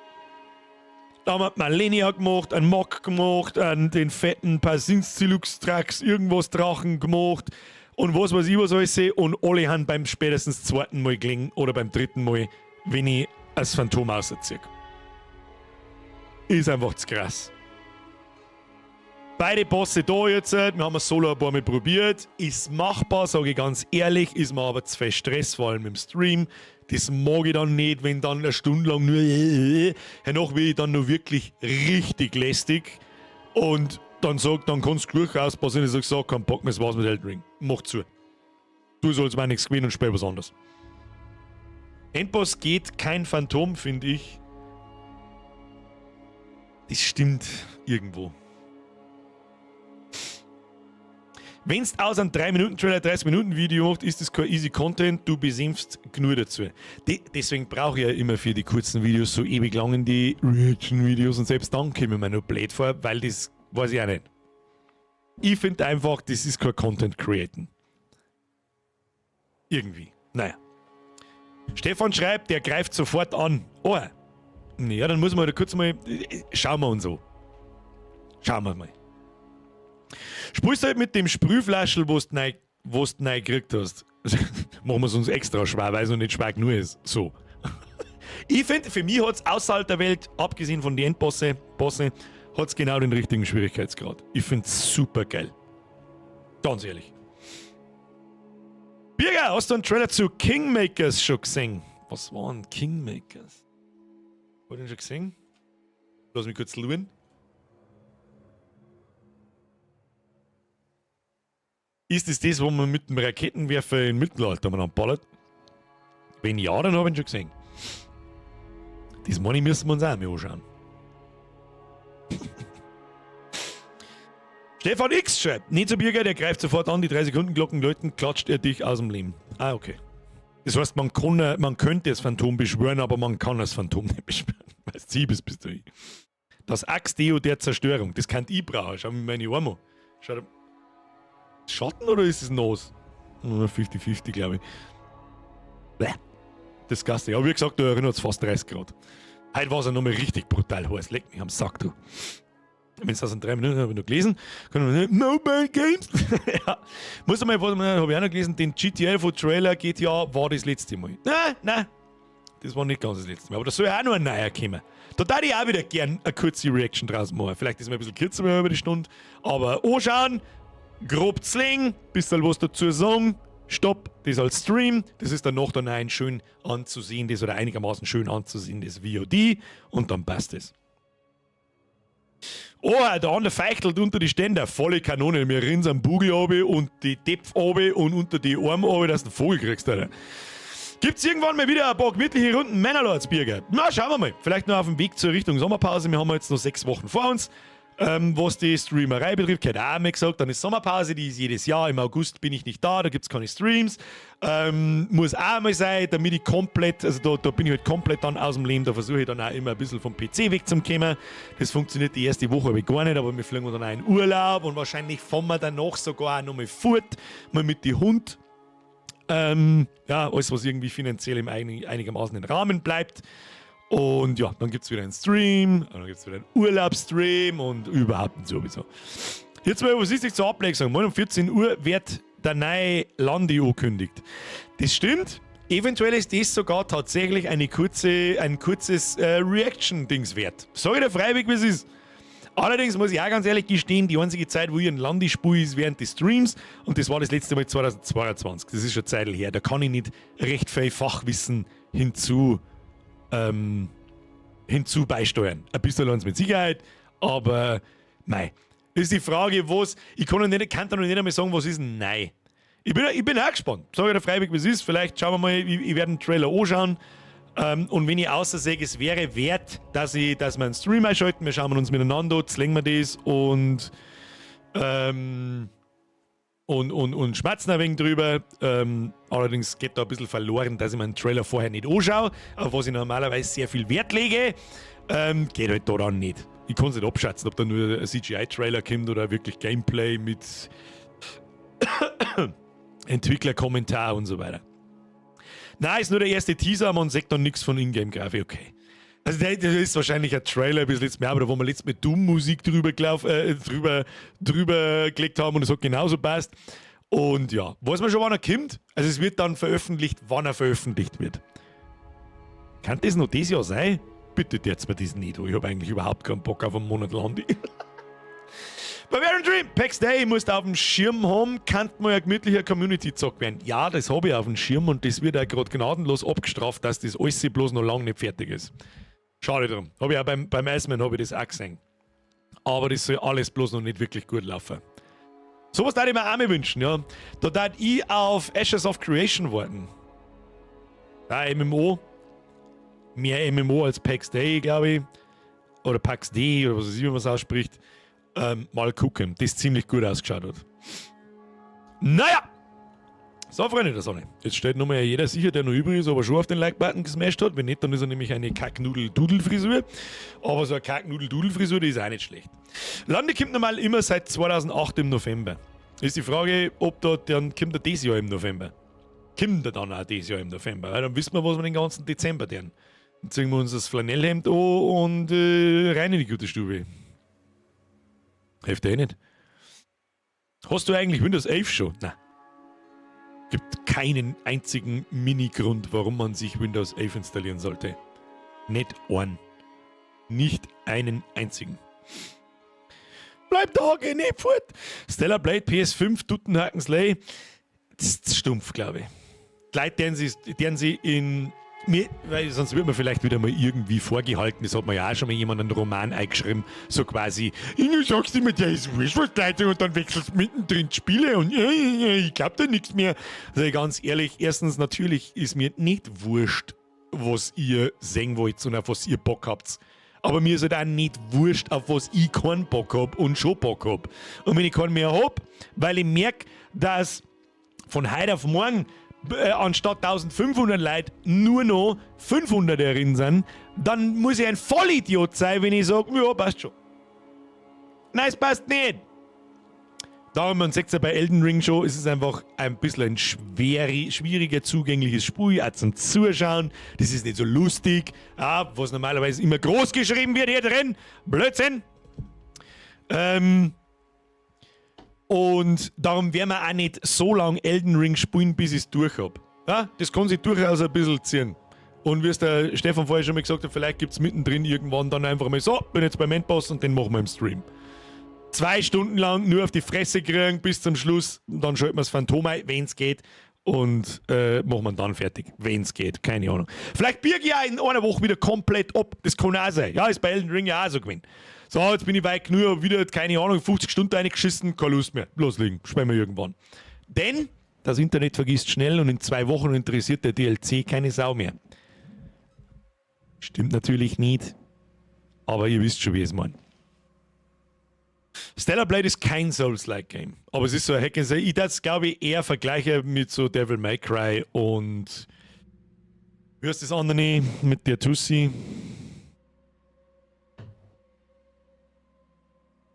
Speaker 1: da haben wir Malenia gemacht, einen Mock gemacht, den fetten Pasinzilux-Trax, irgendwas Drachen gemacht und was weiß ich, was alles sehe. Und alle haben beim spätestens zweiten Mal gelingen oder beim dritten Mal, wenn ich als Phantom rausziehe. Ist einfach zu krass. Beide Bosse da jetzt, wir haben es solo ein paar Mal probiert. Ist machbar, sage ich ganz ehrlich, ist mir aber zu viel Stress, vor allem im Stream. Das mag ich dann nicht, wenn dann eine Stunde lang nur danach will ich dann nur wirklich richtig lästig und dann sagt, dann kannst du Glück rauspassen und ich sage, komm, pack mir das was mit Elden Ring. Mach zu. Du sollst mir nichts gewinnen und spiel was anderes. Endboss geht kein Phantom, finde ich. Das stimmt irgendwo. Wenn du aus einem 3-Minuten-Trailer 30-Minuten-Video machst, ist das kein easy Content, du besimpfst genug dazu. Deswegen brauche ich ja immer für die kurzen Videos so ewig lang in die Reaction-Videos und selbst dann komme ich mir noch blöd vor, weil das weiß ich auch nicht. Ich finde einfach, das ist kein Content createn. Irgendwie. Naja. Stefan schreibt, der greift sofort an. Oh. Ja, dann muss man da kurz mal. Schauen wir uns so. Schauen wir mal. Spielst du halt mit dem Sprühflaschel, wo du neu gekriegt hast. Machen wir es uns extra schwer, weil es noch nicht schwer genug ist. So. Ich finde, für mich hat es außerhalb der Welt, abgesehen von den Endbosse, hat es genau den richtigen Schwierigkeitsgrad. Ich finde es super geil. Ganz ehrlich. Birger, hast du einen Trailer zu Kingmakers schon gesehen? Was waren Kingmakers? Hast du den schon gesehen? Lass mich kurz schauen. Ist es das, wo man mit dem Raketenwerfer im Mittelalter ballert? Wenn ja, dann habe ich ihn schon gesehen. Das meine ich, müssen wir uns auch mal anschauen. Stefan X schreibt, nicht so Birger, der greift sofort an, die 3-Sekunden-Glocken läuten, klatscht er dich aus dem Leben. Ah, okay. Das heißt, man könnte das Phantom beschwören, aber man kann das Phantom nicht beschwören. Weißt du, bist du. Das Axt-Deo der Zerstörung, das kann ich brauchen. Schau mir meine Arme. Schau dir. Schatten oder ist es Nose? 50-50, glaube ich. Bäh. Das Gaste. Ja, wie gesagt, da erinnert es fast 30 Grad. Heute war es ja nochmal richtig brutal heiß. Leck mich am Sack, du. Wenn es das in 3 Minuten habe ich noch gelesen, können wir Mobile Games. Ja. Muss einmal, was habe ich auch noch gelesen, den GTA von Trailer GTA war das letzte Mal. Nein. Das war nicht ganz das letzte Mal. Aber da soll ja auch noch ein neuer kommen. Da würde ich auch wieder gern eine kurze Reaction draus machen. Vielleicht ist es ein bisschen kürzer über die Stunde. Aber anschauen, grob zlingen, bisschen was dazu sagen. Stopp, das als Stream. Das ist dann noch ein schön anzusehen, das oder einigermaßen schön anzusehen, das VOD. Und dann passt es. Oh, der andere feichtelt unter die Ständer. Volle Kanone. Wir rinsen am Bugel runter und die Depf runter und unter die Arme runter, dass du einen Vogel kriegst, Alter. Gibt's irgendwann mal wieder ein paar gemütliche Runden Männerlordsbierger? Na, schauen wir mal. Vielleicht noch auf dem Weg zur Richtung Sommerpause. Wir haben jetzt noch 6 Wochen vor uns. Was die Streamerei betrifft, hätte ich auch mal gesagt, dann ist Sommerpause, die ist jedes Jahr. Im August bin ich nicht da gibt's keine Streams. Muss auch mal sein, damit ich komplett, also da bin ich halt komplett dann aus dem Leben. Da versuche ich dann auch immer ein bisschen vom PC wegzukommen. Das funktioniert die erste Woche aber gar nicht, aber wir fliegen dann auch in Urlaub und wahrscheinlich fahren wir danach sogar auch nochmal fort, mal mit dem Hund. Ja, alles, was irgendwie finanziell im einigermaßen im Rahmen bleibt. Und ja, dann gibt es wieder einen Stream, dann gibt es wieder einen Urlaubsstream und überhaupt und sowieso. Jetzt mal, was ist nicht zur Ablenkung? Morgen um 14 Uhr wird der neue Landi angekündigt. Das stimmt. Eventuell ist das sogar tatsächlich ein kurzes Reaction-Dings wert. Sag ich dir freiwillig, wie es ist. Allerdings muss ich auch ganz ehrlich gestehen, die einzige Zeit, wo ich ein Landi spiele, ist während des Streams. Und das war das letzte Mal 2022. Das ist schon eine Zeit her. Da kann ich nicht recht viel Fachwissen hinzu beisteuern. Ein bisschen mit Sicherheit, aber nein. Ist die Frage, was. Ich kann da noch nicht einmal sagen, was ist ein Nein. Ich bin auch gespannt. Sag ich dir freiwillig, wie es ist. Vielleicht schauen wir mal, ich werde den Trailer anschauen. Und wenn ich außersehe, es wäre wert, dass wir einen Stream einschalten, wir schauen uns miteinander, zlängen wir das und schmatzen ein wenig drüber. Allerdings geht da ein bisschen verloren, dass ich meinen Trailer vorher nicht anschaue, auf was ich normalerweise sehr viel Wert lege. Geht halt da dann nicht. Ich kann es nicht abschätzen, ob da nur ein CGI-Trailer kommt oder wirklich Gameplay mit Entwicklerkommentar und so weiter. Nein, ist nur der erste Teaser, man sagt dann nichts von Ingame-Grafik, okay. Also das ist wahrscheinlich ein Trailer bis letztes Mal, aber wo wir letztes Mal Doom-Musik drüber gelegt haben und es hat genauso passt. Und ja, weiß man schon, wann er kommt? Also es wird dann veröffentlicht, wann er veröffentlicht wird. Kann das noch dieses Jahr sein? Bitte jetzt mir das nicht, ich habe eigentlich überhaupt keinen Bock auf einen Monat Landi. Barbarian Dream, PAX Day musst du auf dem Schirm haben, kann mal eine gemütliche Community gezockt werden. Ja, das habe ich auf dem Schirm und das wird auch gerade gnadenlos abgestraft, dass das alles bloß noch lange nicht fertig ist. Schade drum. Habe ich auch beim Iceman habe ich das auch gesehen. Aber das soll alles bloß noch nicht wirklich gut laufen. Sowas würde ich mir auch mal wünschen, ja. Da darf ich auf Ashes of Creation warten. Ja, MMO. Mehr MMO als PAX Day, glaube ich. Oder PAX D, oder was weiß ich, wie man es ausspricht. Mal gucken, das ziemlich gut ausgeschaut hat. Naja! So, Freunde der Sonne. Jetzt steht nochmal jeder sicher, der noch übrig ist, aber schon auf den Like-Button gesmasht hat. Wenn nicht, dann ist er nämlich eine Kack-Nudel-Dudel-Frisur. Aber so eine Kack-Nudel-Dudel-Frisur, die ist auch nicht schlecht. Lande kommt normal immer seit 2008 im November. Ist die Frage, ob da dann kommt er dieses Jahr im November. Kommt er dann auch dieses Jahr im November? Weil dann wissen wir, was wir den ganzen Dezember tun. Dann ziehen wir uns das Flanellhemd an und rein in die gute Stube. Hilft dir eh nicht. Hast du eigentlich Windows 11 schon? Nein. Gibt keinen einzigen Mini-Grund, warum man sich Windows 11 installieren sollte. Nicht einen. Nicht einen einzigen. Bleib da, geh nicht fort. Stellar Blade PS5, Duttenhaken Slay. Das ist stumpf, glaube ich. Die Leute, deren sie in... Weil sonst wird man vielleicht wieder mal irgendwie vorgehalten, das hat man ja auch schon mal jemand einen Roman eingeschrieben, so quasi, du sagst immer, der ist Wischwurstleitung und dann wechselst du mittendrin die Spiele und ich glaub da nichts mehr. Also ganz ehrlich, erstens natürlich ist mir nicht wurscht, was ihr sehen wollt und auf was ihr Bock habt. Aber mir ist halt auch nicht wurscht, auf was ich keinen Bock hab und schon Bock hab. Und wenn ich keinen mehr hab, weil ich merke, dass von heute auf morgen anstatt 1500 Leute nur noch 500 drin sind, dann muss ich ein Vollidiot sein, wenn ich sage, ja, passt schon. Nein, es passt nicht. Darum, man sagt es ja bei Elden Ring schon, ist es einfach ein bisschen ein schwieriger, zugängliches Spiel, auch zum Zuschauen. Das ist nicht so lustig, ja, was normalerweise immer groß geschrieben wird hier drin. Blödsinn. Und darum werden wir auch nicht so lange Elden Ring spielen, bis ich es durch habe. Ja, das kann sich durchaus ein bisschen ziehen. Und wie es der Stefan vorher schon mal gesagt hat, vielleicht gibt es mittendrin irgendwann dann einfach mal so, bin jetzt beim Endboss und den machen wir im Stream. 2 Stunden lang nur auf die Fresse kriegen bis zum Schluss, dann schalten wir das Phantom ein, wenn es geht. Und machen wir dann fertig, wenn es geht, keine Ahnung. Vielleicht birge ich ja in einer Woche wieder komplett ab, das kann auch sein. Ja, ist bei Elden Ring ja auch so gewesen. So, jetzt bin ich weit genug, hab wieder, keine Ahnung, 50 Stunden reingeschissen, keine Lust mehr. Loslegen, sprechen wir irgendwann. Denn das Internet vergisst schnell und in 2 Wochen interessiert der DLC keine Sau mehr. Stimmt natürlich nicht, aber ihr wisst schon, wie ich es meine. Stellar Blade ist kein Souls-like-Game, aber es ist so ein Hack and Slay. Ich das glaube ich eher vergleiche mit so Devil May Cry und wie heißt das andere mit der Tussi?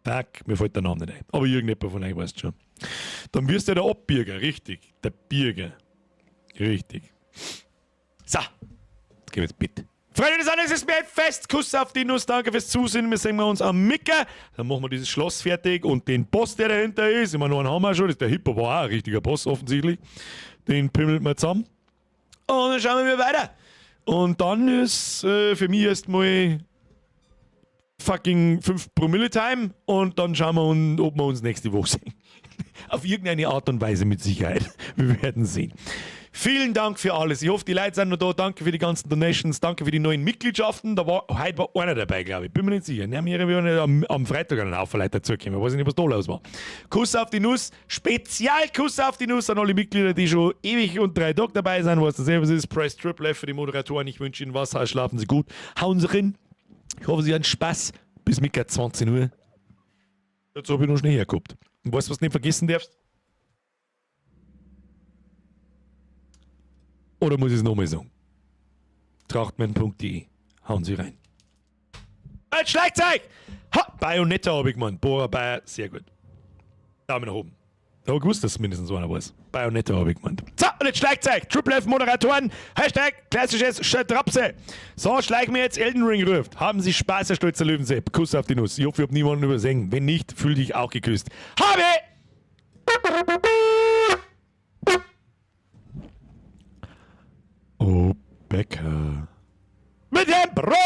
Speaker 1: Fuck, mir fällt der Name nicht ein. Aber irgendjemand von euch weiß schon. Dann wirst du der Abbierger, richtig. Der Bierger. Richtig. So, jetzt gehen wir ins Bett. Freunde des Handels, es ist mir ein Fest. Kuss auf die Nuss, danke fürs Zusehen. Wir sehen uns am Micker. Dann machen wir dieses Schloss fertig und den Boss, der dahinter ist. Ich meine, einen haben wir schon. Das ist der Hippo, war auch ein richtiger Boss offensichtlich. Den pimmelt man zusammen. Und dann schauen wir weiter. Und dann ist für mich erstmal fucking 5 Promille Time und dann schauen wir, ob wir uns nächste Woche sehen. Auf irgendeine Art und Weise mit Sicherheit. Wir werden sehen. Vielen Dank für alles. Ich hoffe, die Leute sind noch da. Danke für die ganzen Donations. Danke für die neuen Mitgliedschaften. Heute war einer dabei, glaube ich. Bin mir nicht sicher. Am Freitag einen Haufen Leute dazugekommen. Ich weiß nicht, was da los war. Kuss auf die Nuss. Spezialkuss auf die Nuss an alle Mitglieder, die schon ewig und 3 Tage dabei sind. Was das selber ist. Press Triple F für die Moderatoren. Ich wünsche Ihnen was. Schlafen Sie gut. Hauen Sie rein. Ich hoffe, Sie haben Spaß. Bis Mittag 20 Uhr. Dazu habe ich noch Schnee hergehabt. Und weißt du, was du nicht vergessen darfst? Oder muss ich es nochmal sagen? Trachtmann.de. Hauen Sie rein. Ein Schlagzeug! Ha! Bayonetta habe ich gemeint. Bora Bayer, sehr gut. Daumen nach oben. Ich habe gewusst, dass mindestens so einer weiß. Bayonetta habe ich gemeint. So, und jetzt Schlagzeug. Triple F Moderatoren. Hashtag klassisches Strapse. So, schleich mir jetzt Elden Ring ruft. Haben Sie Spaß, Herr Stolzer Löwensepp. Kuss auf die Nuss. Ich hoffe, ich habe niemanden übersehen. Wenn nicht, fühl dich auch geküsst. Habe! Oh, Bäcker. Mit dem Brot!